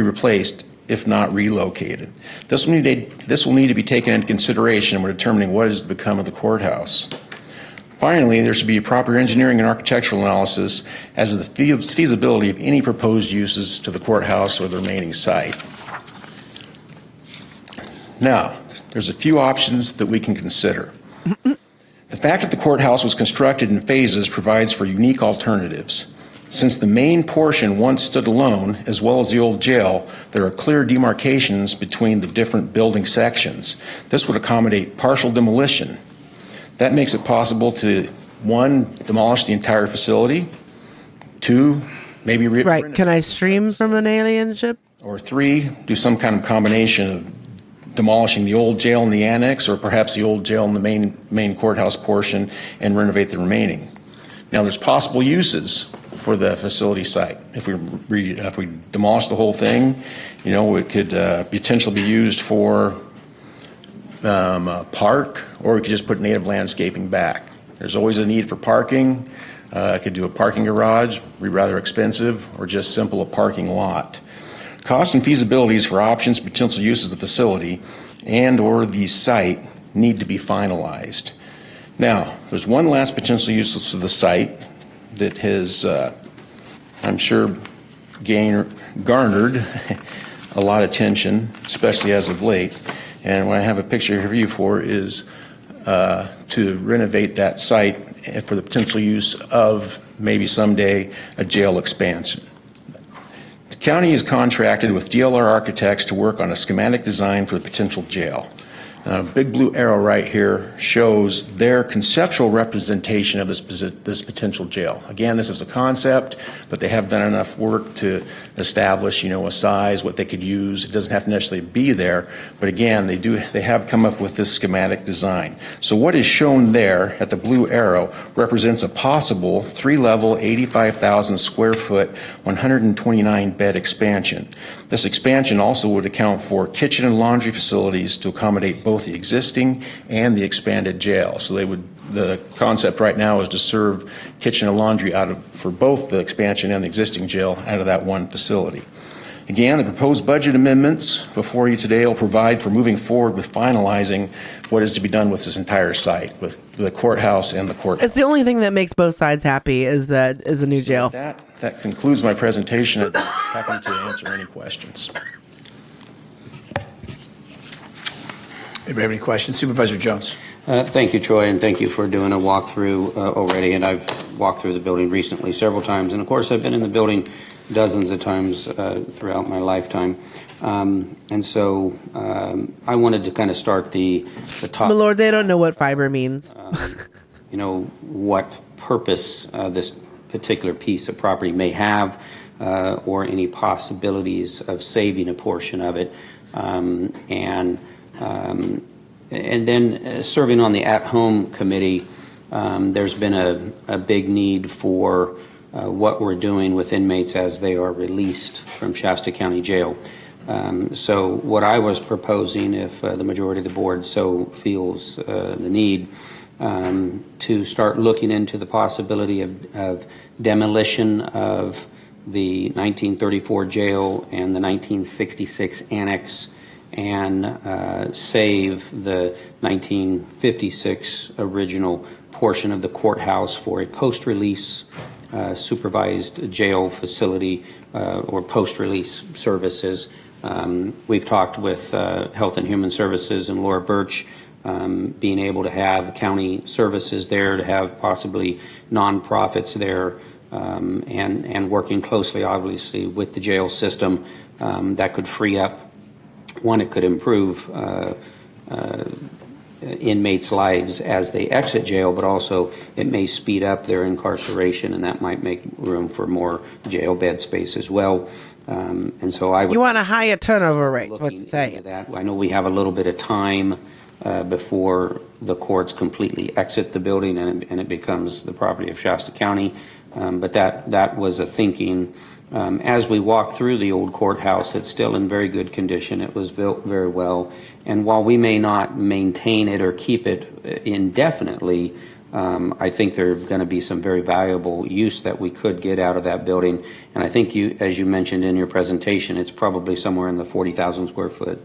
replaced, if not relocated. This will need to be taken into consideration when determining what is to become of the courthouse. Finally, there should be a proper engineering and architectural analysis as to the feasibility of any proposed uses to the courthouse or the remaining site. Now, there's a few options that we can consider. The fact that the courthouse was constructed in phases provides for unique alternatives. Since the main portion once stood alone, as well as the old jail, there are clear demarcations between the different building sections. This would accommodate partial demolition. That makes it possible to, 1, demolish the entire facility, 2, maybe Right. Can I stream from an alien ship? Or 3, do some kind of combination of demolishing the old jail in the annex, or perhaps the old jail in the main courthouse portion, and renovate the remaining. Now, there's possible uses for the facility site. If we demolish the whole thing, it could potentially be used for a park, or we could just put native landscaping back. There's always a need for parking. I could do a parking garage, be rather expensive, or just simple a parking lot. Cost and feasibilities for options, potential uses of the facility and or the site need to be finalized. Now, there's one last potential use of the site that has, I'm sure, garnered a lot of attention, especially as of late. And what I have a picture here for you for is to renovate that site for the potential use of maybe someday a jail expansion. The county is contracted with DLR architects to work on a schematic design for the potential jail. Big blue arrow right here shows their conceptual representation of this potential jail. Again, this is a concept, but they have done enough work to establish, a size, what they could use. It doesn't have to necessarily be there, but again, they have come up with this schematic design. So what is shown there at the blue arrow represents a possible 3-level, 85,000 square foot, 129 bed expansion. This expansion also would account for kitchen and laundry facilities to accommodate both the existing and the expanded jail. So the concept right now is to serve kitchen and laundry for both the expansion and the existing jail out of that one facility. Again, the proposed budget amendments before you today will provide for moving forward with finalizing what is to be done with this entire site, with the courthouse and the courthouse. It's the only thing that makes both sides happy is a new jail. That concludes my presentation. I'd be happy to answer any questions. Anybody have any questions? Supervisor Jones. Thank you, Troy, and thank you for doing a walkthrough already. And I've walked through the building recently several times. And of course, I've been in the building dozens of times throughout my lifetime. And so I wanted to kind of start the top. My Lord, they don't know what fiber means. What purpose this particular piece of property may have, or any possibilities of saving a portion of it. And then serving on the at-home committee, there's been a big need for what we're doing with inmates as they are released from Shasta County Jail. So what I was proposing, if the majority of the board so feels the need, to start looking into the possibility of demolition of the 1934 jail and the 1966 annex, and save the 1956 original portion of the courthouse for a post-release supervised jail facility or post-release services. We've talked with Health and Human Services and Laura Birch, being able to have county services there, to have possibly nonprofits there, and working closely, obviously, with the jail system that could free up. One, it could improve inmates' lives as they exit jail, but also it may speed up their incarceration, and that might make room for more jail bed space as well. And so I would. You want a higher turnover rate? What you say? That I know we have a little bit of time before the courts completely exit the building and it becomes the property of Shasta County. But that was a thinking. As we walk through the old courthouse, it's still in very good condition. It was built very well. And while we may not maintain it or keep it indefinitely, I think there's going to be some very valuable use that we could get out of that building. And I think as you mentioned in your presentation, it's probably somewhere in the 40,000 square foot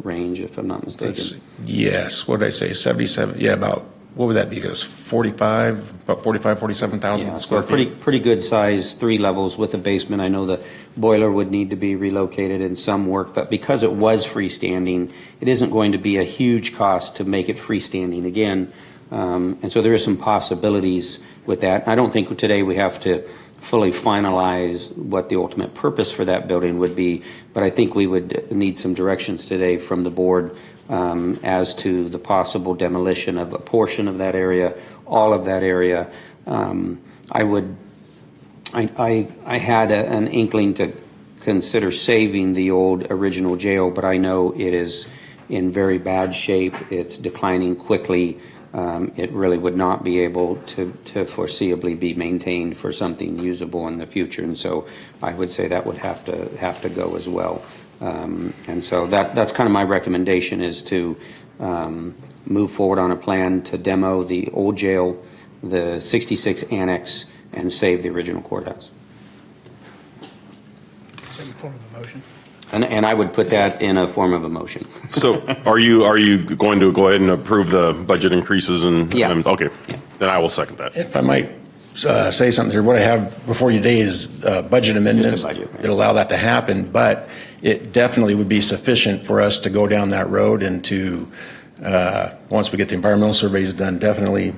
range, if I'm not mistaken. Yes. What did I say? 77? Yeah, about. What would that be? It was 47,000 square feet. Pretty good size, 3 levels with a basement. I know the boiler would need to be relocated and some work, but because it was freestanding, it isn't going to be a huge cost to make it freestanding again. And so there are some possibilities with that. I don't think today we have to fully finalize what the ultimate purpose for that building would be, but I think we would need some directions today from the board as to the possible demolition of a portion of that area, all of that area. I had an inkling to consider saving the old original jail, but I know it is in very bad shape. It's declining quickly. It really would not be able to foreseeably be maintained for something usable in the future, and so I would say that would have to go as well. And so that's kind of my recommendation, is to move forward on a plan to demo the old jail, the 66 annex, and save the original courthouse. Is that in form of a motion? And I would put that in a form of a motion. So are you going to go ahead and approve the budget increases? Yeah. Okay. Yeah. Then I will second that. If I might say something here, what I have before you today is budget amendments that allow that to happen, but it definitely would be sufficient for us to go down that road and to, once we get the environmental surveys done, definitely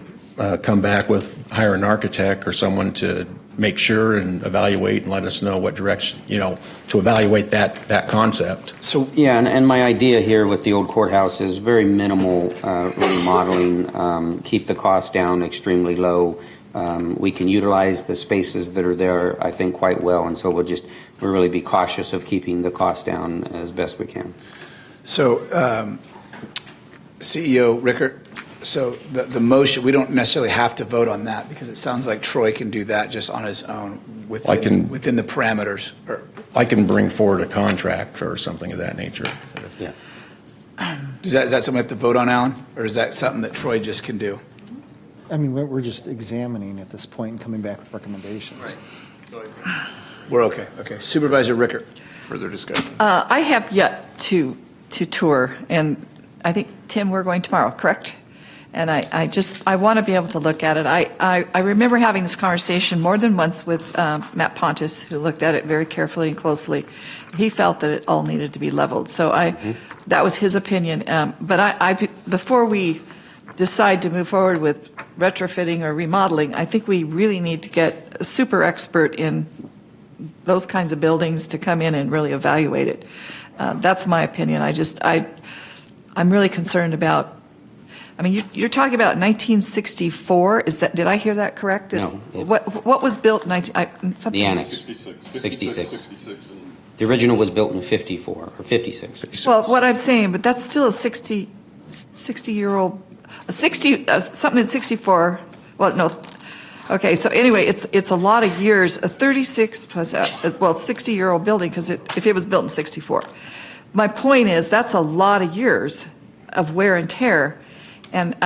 come back with hire an architect or someone to make sure and evaluate and let us know what direction, to evaluate that concept. So yeah, and my idea here with the old courthouse is very minimal remodeling, keep the cost down extremely low. We can utilize the spaces that are there, I think, quite well, and so we'll really be cautious of keeping the cost down as best we can. So, CEO Rickert, so the motion, we don't necessarily have to vote on that because it sounds like Troy can do that just on his own within the parameters. I can bring forward a contract or something of that nature. Yeah. Is that something we have to vote on, Alan? Or is that something that Troy just can do? I mean, we're just examining at this point and coming back with recommendations. Right. We're okay. Okay. Supervisor Rickert, further discussion. I have yet to tour, and I think, Tim, we're going tomorrow, correct? And I want to be able to look at it. I remember having this conversation more than once with Matt Pontus, who looked at it very carefully and closely. He felt that it all needed to be leveled. So that was his opinion. But before we decide to move forward with retrofitting or remodeling, I think we really need to get a super expert in those kinds of buildings to come in and really evaluate it. That's my opinion. I'm really concerned about. I mean, you're talking about 1964. Did I hear that correct? No. What was built in the annex? 66. The original was built in 54 or 56. Well, what I'm saying, but that's still a 60-year-old, something in 64. Well, no. Okay, so anyway, it's a lot of years. A 36 plus 60-year-old building because if it was built in 64. My point is that's a lot of years of wear and tear. And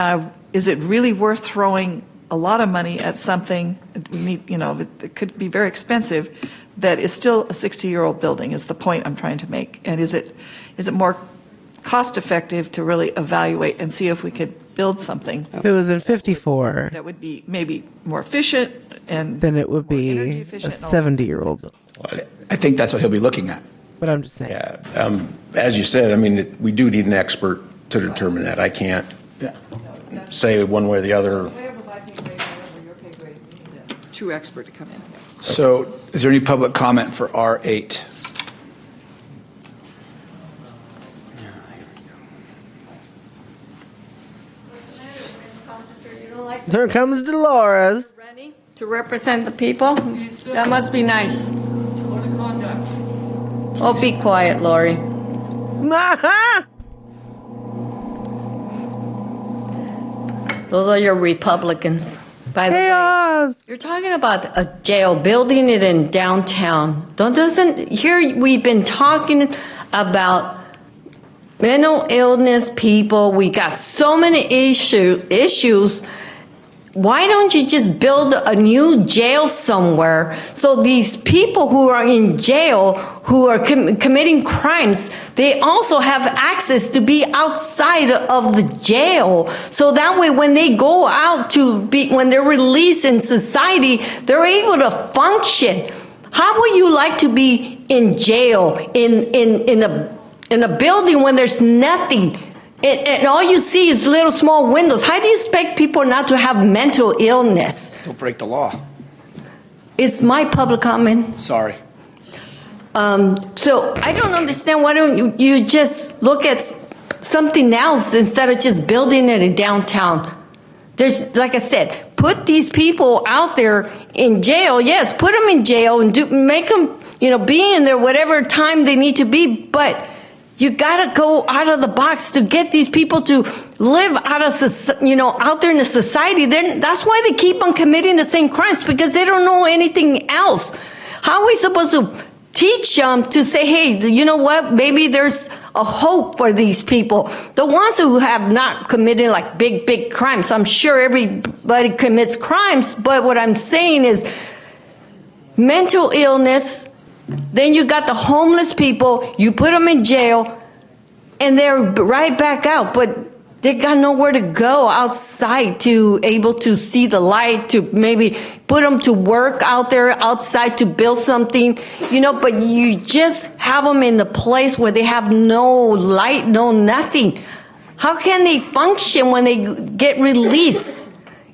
is it really worth throwing a lot of money at something that could be very expensive that is still a 60-year-old building is the point I'm trying to make. And is it more cost effective to really evaluate and see if we could build something? If it was in 54. That would be maybe more efficient and then it would be a 70-year-old building. I think that's what he'll be looking at. But I'm just saying. Yeah. As you said, I mean, we do need an expert to determine that. I can't say one way or the other. True expert to come in. So is there any public comment for R8? Here comes Dolores. Ready to represent the people? That must be nice. Oh, be quiet, Lori. Those are your Republicans. By the way, you're talking about a jail, building it in downtown. Here we've been talking about mental illness people. We got so many issues. Why don't you just build a new jail somewhere so these people who are in jail, who are committing crimes, they also have access to be outside of the jail. So that way when they go out when they're released in society, they're able to function. How would you like to be in jail in a building when there's nothing? And all you see is little small windows. How do you expect people not to have mental illness? Don't break the law. It's my public comment. Sorry. So I don't understand. Why don't you just look at something else instead of just building it in downtown? There's, like I said, put these people out there in jail. Yes, put them in jail and make them, be in there whatever time they need to be. But you gotta go out of the box to get these people to live out there in the society. That's why they keep on committing the same crimes, because they don't know anything else. How are we supposed to teach them to say, hey, you know what? Maybe there's a hope for these people. The ones who have not committed like big crimes. I'm sure everybody commits crimes, but what I'm saying is mental illness. Then you got the homeless people, you put them in jail, and they're right back out, but they got nowhere to go outside to able to see the light, to maybe put them to work out there outside to build something, but you just have them in the place where they have no light, no nothing. How can they function when they get released?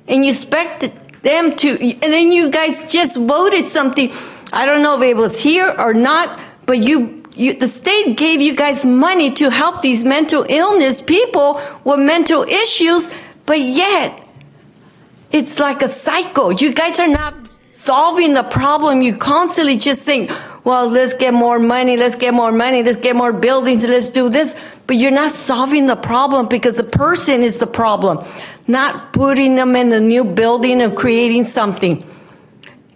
And you expect them to, and then you guys just voted something. I don't know if it was here or not, but the state gave you guys money to help these mental illness people with mental issues, but yet it's like a cycle. You guys are not solving the problem. You constantly just think, well, let's get more money, let's get more money, let's get more buildings, let's do this. But you're not solving the problem because the person is the problem, not putting them in a new building and creating something.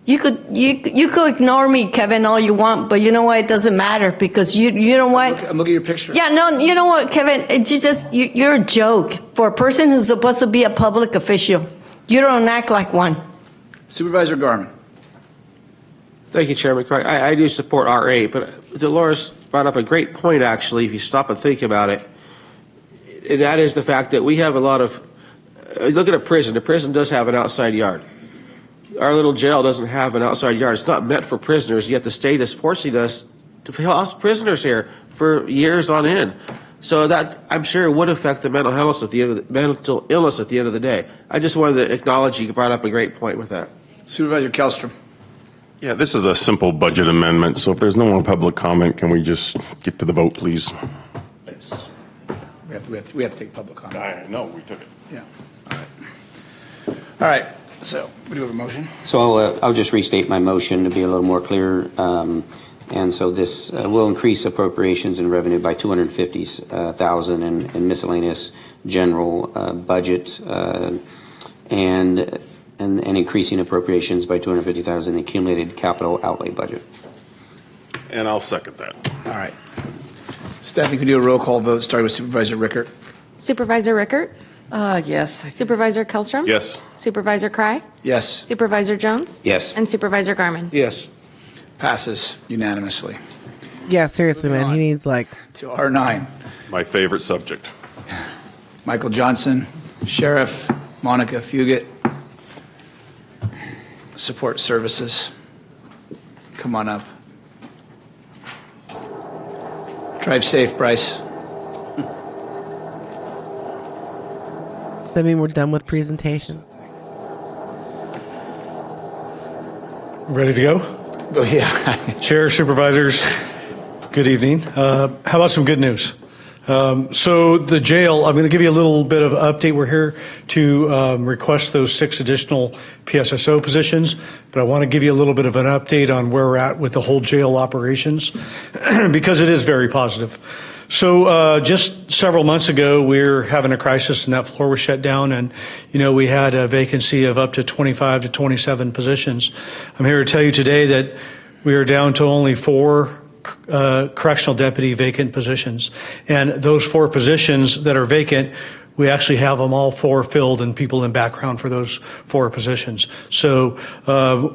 You could ignore me, Kevin, all you want, but you know what? It doesn't matter because you know what? I'm looking at your picture. Yeah, no, you know what, Kevin? It's just you're a joke for a person who's supposed to be a public official. You don't act like one. Supervisor Garmin. Thank you, Chairman Craig. I do support R8, but Dolores brought up a great point, actually, if you stop and think about it. And that is the fact that we have a lot of, look at a prison. A prison does have an outside yard. Our little jail doesn't have an outside yard. It's not meant for prisoners, yet the state is forcing us to house prisoners here for years on end. So that, I'm sure, would affect the mental illness at the end of the day. I just wanted to acknowledge you brought up a great point with that. Supervisor Kellstrom. Yeah, this is a simple budget amendment, so if there's no more public comment, can we just get to the vote, please? Yes. We have to take public comment. I know, we took it. Yeah. All right. All right. So we do have a motion. So I'll just restate my motion to be a little more clear. And so this will increase appropriations and revenue by $250,000 in miscellaneous general budget and increasing appropriations by $250,000 in accumulated capital outlay budget. And I'll second that. All right. Stephanie, can you do a roll call vote starting with Supervisor Rickert? Supervisor Rickert? Yes. Supervisor Kellstrom? Yes. Supervisor Cry? Yes. Supervisor Jones? Yes. And Supervisor Garmin? Yes. Passes unanimously. Yeah, seriously, man. He needs like to R9. My favorite subject. Michael Johnson, Sheriff Monica Fugit, Support Services. Come on up. Drive safe, Bryce. That mean we're done with presentation. Ready to go? Oh, yeah. Chair, supervisors, good evening. How about some good news? So the jail, I'm going to give you a little bit of update. We're here to request those 6 additional PSSO positions, but I want to give you a little bit of an update on where we're at with the whole jail operations because it is very positive. So just several months ago, we were having a crisis and that floor was shut down, and we had a vacancy of up to 25 to 27 positions. I'm here to tell you today that we are down to only 4 correctional deputy vacant positions, and those 4 positions that are vacant, we actually have them all 4 filled and people in background for those 4 positions. So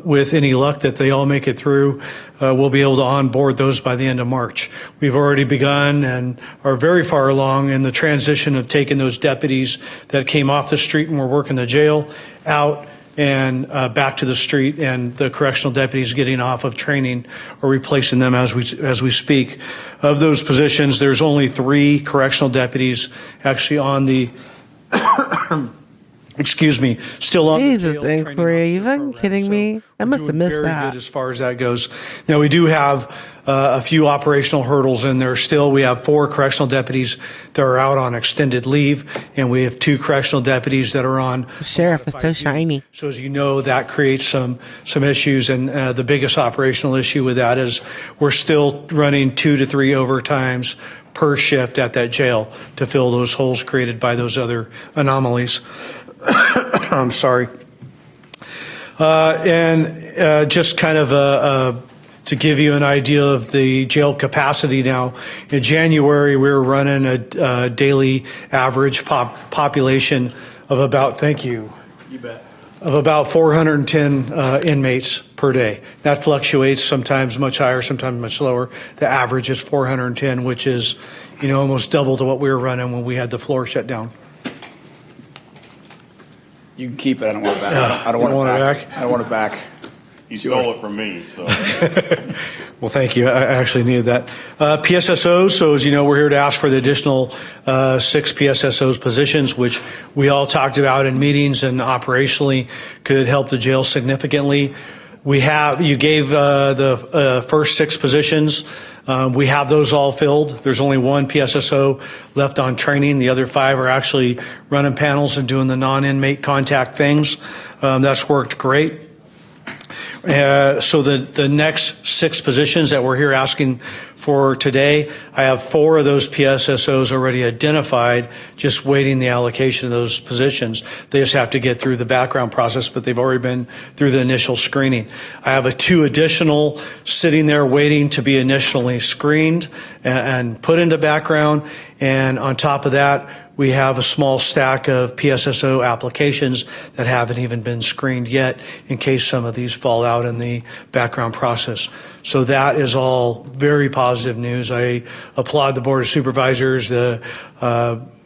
with any luck that they all make it through, we'll be able to onboard those by the end of March. We've already begun and are very far along in the transition of taking those deputies that came off the street and were working the jail out and back to the street, and the correctional deputies getting off of training or replacing them as we speak. Of those positions, there's only 3 correctional deputies actually on the excuse me, still on Jesus, inquiry. Are you fucking kidding me? I must have missed very that. good as far as that goes. Now, we do have a few operational hurdles in there still. We have 4 correctional deputies that are out on extended leave, and we have 2 correctional deputies that are on. The sheriff is so shiny. So as you know, that creates some issues, and the biggest operational issue with that is we're still running 2 to 3 overtimes per shift at that jail to fill those holes created by those other anomalies. I'm sorry. And just kind of to give you an idea of the jail capacity now, in January we were running a daily average population of about, thank you, of about 410 inmates per day. That fluctuates, sometimes much higher, sometimes much lower. The average is 410, which is, almost double to what we were running when we had the floor shut down. You can keep it. I don't want it back. I don't want it back. I don't want it back. He stole it from me, so. Well, thank you. I actually needed that. PSSOs, so as you know, we're here to ask for the additional 6 PSSOs positions, which we all talked about in meetings and operationally could help the jail significantly. You gave the first 6 positions. We have those all filled. There's only 1 PSSO left on training. The other 5 are actually running panels and doing the non-inmate contact things. That's worked great. So the next 6 positions that we're here asking for today, I have 4 of those PSSOs already identified, just waiting the allocation of those positions. They just have to get through the background process, but they've already been through the initial screening. I have 2 additional sitting there waiting to be initially screened and put into background. And on top of that, we have a small stack of PSSO applications that haven't even been screened yet in case some of these fall out in the background process. So that is all very positive news. I applaud the Board of Supervisors, the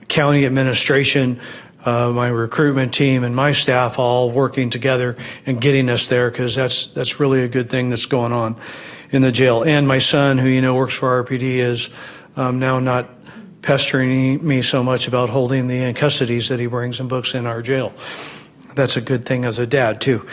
county administration, my recruitment team, and my staff all working together and getting us there, because that's really a good thing that's going on in the jail. And my son, who works for RPD, is now not pestering me so much about holding the custodies that he brings and books in our jail. That's a good thing as a dad, too.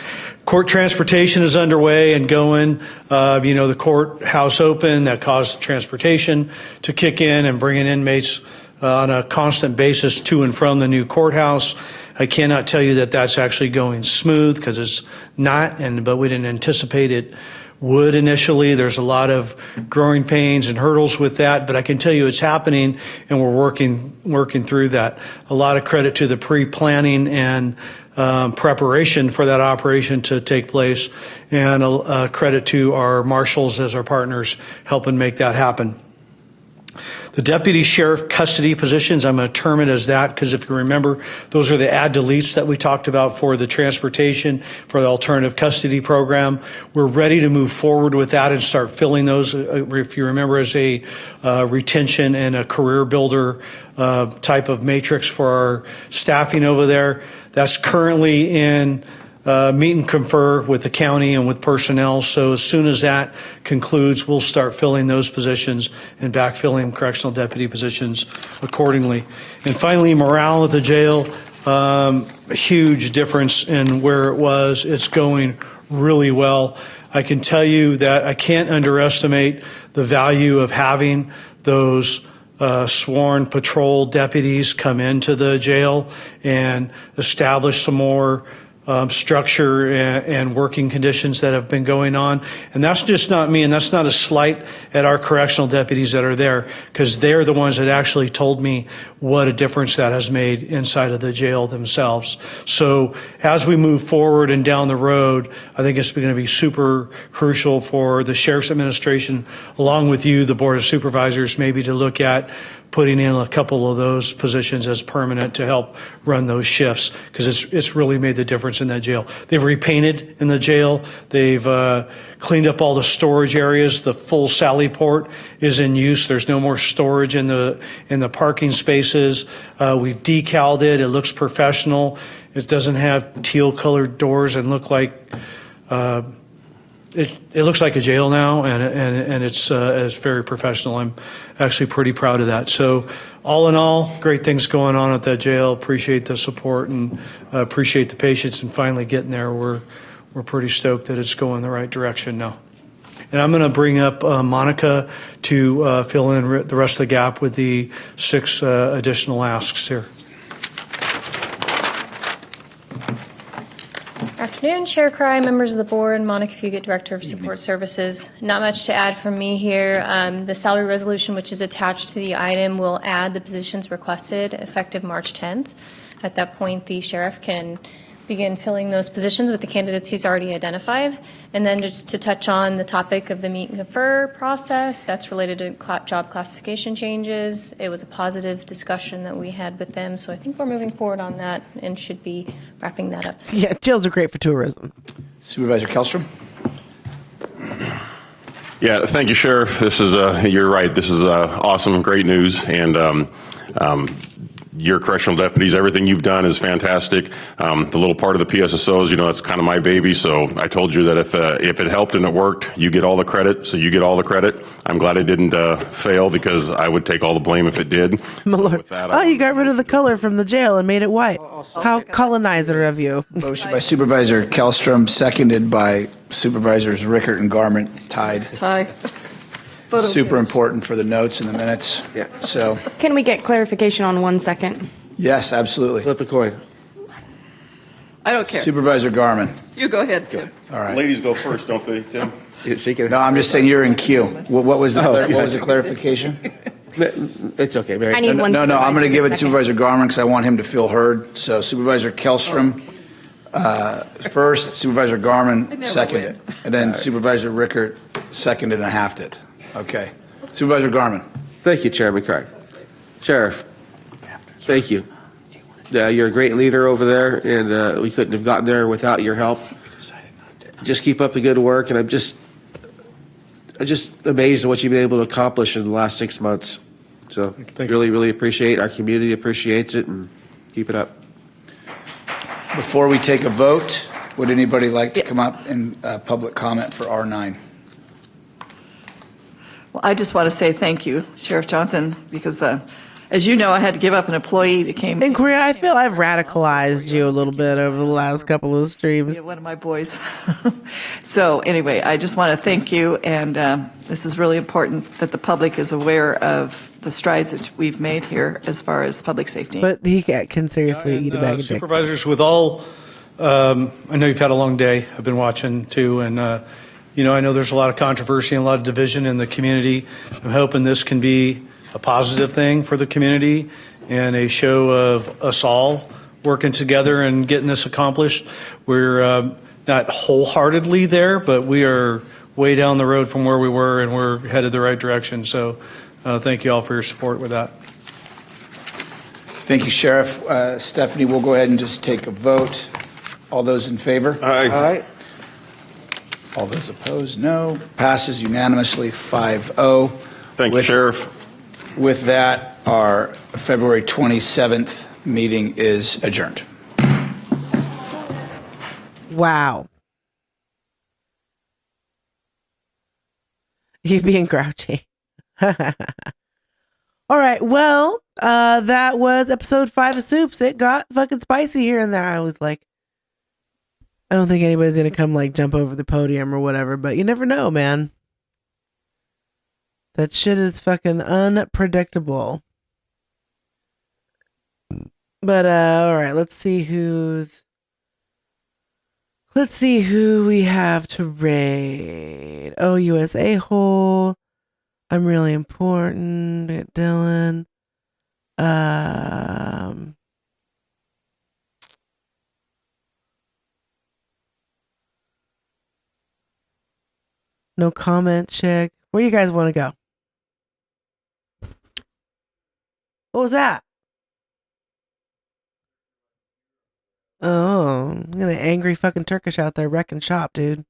Court transportation is underway and going. The courthouse open, that caused transportation to kick in and bringing inmates on a constant basis to and from the new courthouse. I cannot tell you that that's actually going smooth, because it's not, but we didn't anticipate it would initially. There's a lot of growing pains and hurdles with that, but I can tell you it's happening, and we're working through that. A lot of credit to the pre-planning and preparation for that operation to take place, and credit to our marshals as our partners helping make that happen. The deputy sheriff custody positions, I'm going to term it as that, because if you remember, those are the add deletes that we talked about for the transportation, for the alternative custody program. We're ready to move forward with that and start filling those, if you remember, as a retention and a career builder type of matrix for our staffing over there. That's currently in meet and confer with the county and with personnel. So as soon as that concludes, we'll start filling those positions and backfilling correctional deputy positions accordingly. And finally, morale at the jail, a huge difference in where it was. It's going really well. I can tell you that I can't underestimate the value of having those sworn patrol deputies come into the jail and establish some more structure and working conditions that have been going on. And that's just not me, and that's not a slight at our correctional deputies that are there, because they're the ones that actually told me what a difference that has made inside of the jail themselves. So as we move forward and down the road, I think it's going to be super crucial for the Sheriff's Administration, along with you, the Board of Supervisors, maybe to look at putting in a couple of those positions as permanent to help run those shifts, because it's really made the difference in that jail. They've repainted in the jail. They've cleaned up all the storage areas. The full Sally port is in use. There's no more storage in the parking spaces. We've decaled it. It looks professional. It doesn't have teal colored doors and look like it looks like a jail now, and it's very professional. I'm actually pretty proud of that. So all in all, great things going on at that jail. Appreciate the support and appreciate the patience and finally getting there. We're pretty stoked that it's going the right direction now. And I'm going to bring up Monica to fill in the rest of the gap with the 6 additional asks here. Afternoon, Chair Cry, members of the board, Monica Fugit, Director of Support Services. Not much to add from me here. The salary resolution, which is attached to the item, will add the positions requested effective March 10th. At that point, the sheriff can begin filling those positions with the candidates he's already identified. And then just to touch on the topic of the meet and confer process, that's related to job classification changes. It was a positive discussion that we had with them, so I think we're moving forward on that and should be wrapping that up soon. Yeah, jails are great for tourism. Supervisor Kellstrom. Yeah, thank you, Sheriff. This is you're right. This is awesome, great news, and your correctional deputies, everything you've done is fantastic. The little part of the PSSOs, that's kind of my baby. So I told you that if it helped and it worked, you get all the credit. So you get all the credit. I'm glad it didn't fail because I would take all the blame if it did. My Lord. You got rid of the color from the jail and made it white. How colonizer of you. Motion by Supervisor Kellstrom, seconded by Supervisors Rickert and Garment, tied. Tie. Super important for the notes and the minutes. Yeah. So, Can we get clarification on 1 second? yes, absolutely. Flip a coin. I don't care. Supervisor Garment. You go ahead, Tim. All right. Ladies go first, don't they, Tim? No, I'm just saying you're in queue. What was the clarification? It's okay, Mary. I need one No, I'm going to supervisor give it to second. Supervisor Garment because I want him to feel heard. So Supervisor Kellstrom first, Supervisor Garment seconded, and then Supervisor Rickert seconded and halved it. Okay. Supervisor Garment. Thank you, Chairman Craig. Sheriff, thank you. You're a great leader over there, and we couldn't have gotten there without your help. Just keep up the good work, and I'm just amazed at what you've been able to accomplish in the last 6 months. So really, really appreciate it. Our community appreciates it, and keep it up. Before we take a vote, would anybody like to come up and public comment for R9? Well, I just want to say thank you, Sheriff Johnson, because as you know, I had to give up an employee that came. And Korea, I feel I've radicalized you a little bit over the last couple of streams. Yeah, one of my boys. So anyway, I just want to thank you, and this is really important that the public is aware of the strides that we've made here as far as public safety. But he can seriously eat a bag of dick. Supervisors, with all, I know you've had a long day. I've been watching too, and I know there's a lot of controversy and a lot of division in the community. I'm hoping this can be a positive thing for the community and a show of us all working together and getting this accomplished. We're not wholeheartedly there, but we are way down the road from where we were, and we're headed the right direction. So thank you all for your support with that. Thank you, Sheriff. Stephanie, we'll go ahead and just take a vote. All those in favor? Aye. All those opposed, no. Passes unanimously 5-0. Thank you, Sheriff. With that, our February 27th meeting is adjourned. Wow. You being grouchy. All right. Well, that was episode 5 of Supes. It got fucking spicy here and there. I was like, I don't think anybody's going to come jump over the podium or whatever, but you never know, man. That shit is fucking unpredictable. But, all right, let's see who we have to raid. Oh, US A-hole. I'm really important. Get Dylan. No comment check. Where you guys want to go? What was that? Oh, I'm gonna angry fucking Turkish out there wrecking shop, dude.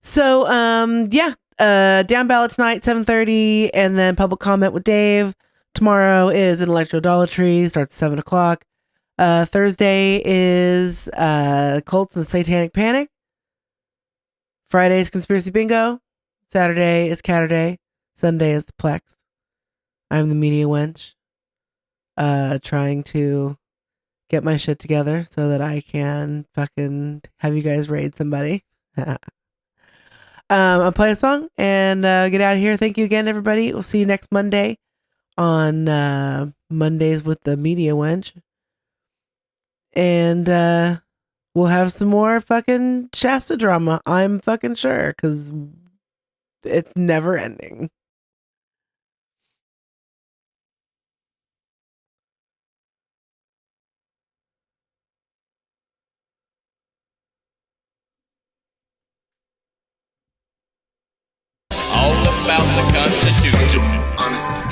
So, down ballot tonight, 7:30, and then public comment with Dave. Tomorrow is intellectual idolatry, starts at 7 o'clock. Thursday is Cults and the Satanic Panic. Friday is Conspiracy Bingo. Saturday is Catterday. Sunday is the Plex. I'm the media wench. Trying to get my shit together so that I can fucking have you guys raid somebody. I'll play a song and get out of here. Thank you again, everybody. We'll see you next Monday on Mondays with the media wench. And we'll have some more fucking Shasta drama. I'm fucking sure, because it's never ending. All about the Constitution.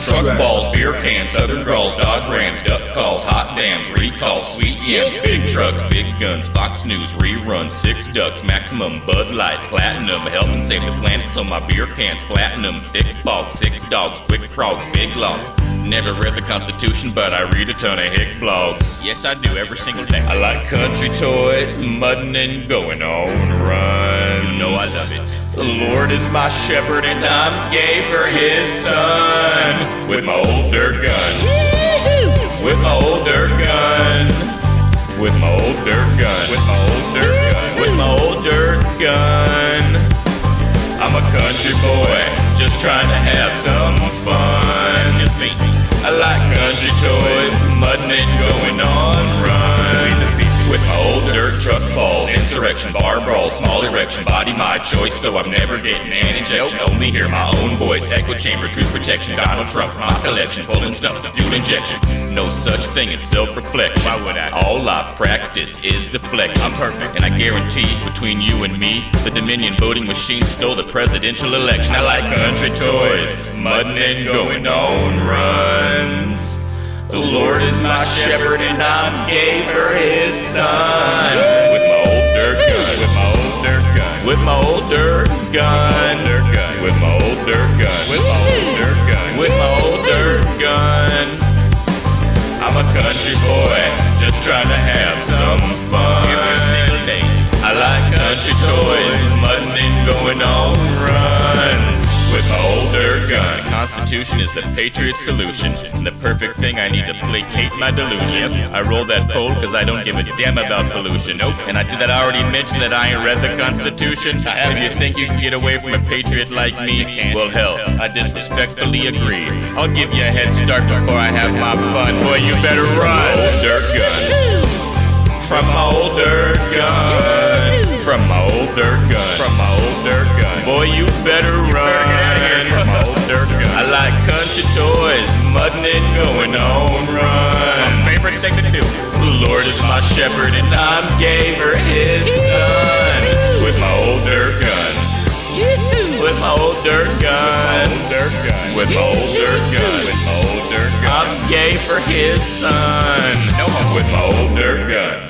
Truck balls, beer cans, southern draws, Dodge Rams, duck calls, hot dams, recalls, sweet yams, big trucks, big guns, Fox News, reruns, 6 ducks, maximum, Bud Light, platinum, helping save the planet so my beer cans flatten them, thick fog, 6 dogs, quick frogs, big logs. Never read the Constitution, but I read a ton of hick blogs. Yes, I do, every single day. I like country toys, mudding and going on runs. You know I love it. The Lord is my shepherd and I'm gay for his son. With my old dirt gun. With my old dirt gun. With my old dirt gun. With my old dirt gun. With my old dirt gun. I'm a country boy, just trying to have some fun. Just me. I like country toys, mudding and going on runs. With my old dirt truck balls, insurrection, bar brawls, small erection, body my choice, so I'm never getting an injection. Only hear my own voice, echo chamber, truth protection, Donald Trump, my selection, pulling stuff, the fuel injection. No such thing as self-reflection. Why would I? All I practice is deflection. I'm perfect, and I guarantee between you and me, the Dominion voting machine stole the presidential election. I like country toys, mudding and going on runs. The Lord is my shepherd and I'm gay for his son. With my old dirt gun. With my old dirt gun. With my old dirt gun. With my old dirt gun. With my old dirt gun. With my old dirt gun. I'm a country boy, just trying to have some fun. Every single day. I like country toys, mudding and going on runs. With my old dirt gun. The Constitution is the patriot solution, and the perfect thing I need to placate my delusion. I roll that poll because I don't give a damn about pollution. Nope. And I did that. I already mentioned that I ain't read the Constitution. If you think you can get away from a patriot like me, well, hell, I disrespectfully agree. I'll give you a head start before I have my fun. Boy, you better run. Old dirt gun. From my old dirt gun. From my old dirt gun. From my old dirt gun. Boy, you better run. From my old dirt gun. I like country toys, mudding and going on run. My favorite thing to do. The Lord is my shepherd and I'm gay for his son. With my old dirt gun. With my old dirt gun. With my old dirt gun. With my old dirt gun. I'm gay for his son. With my old dirt gun.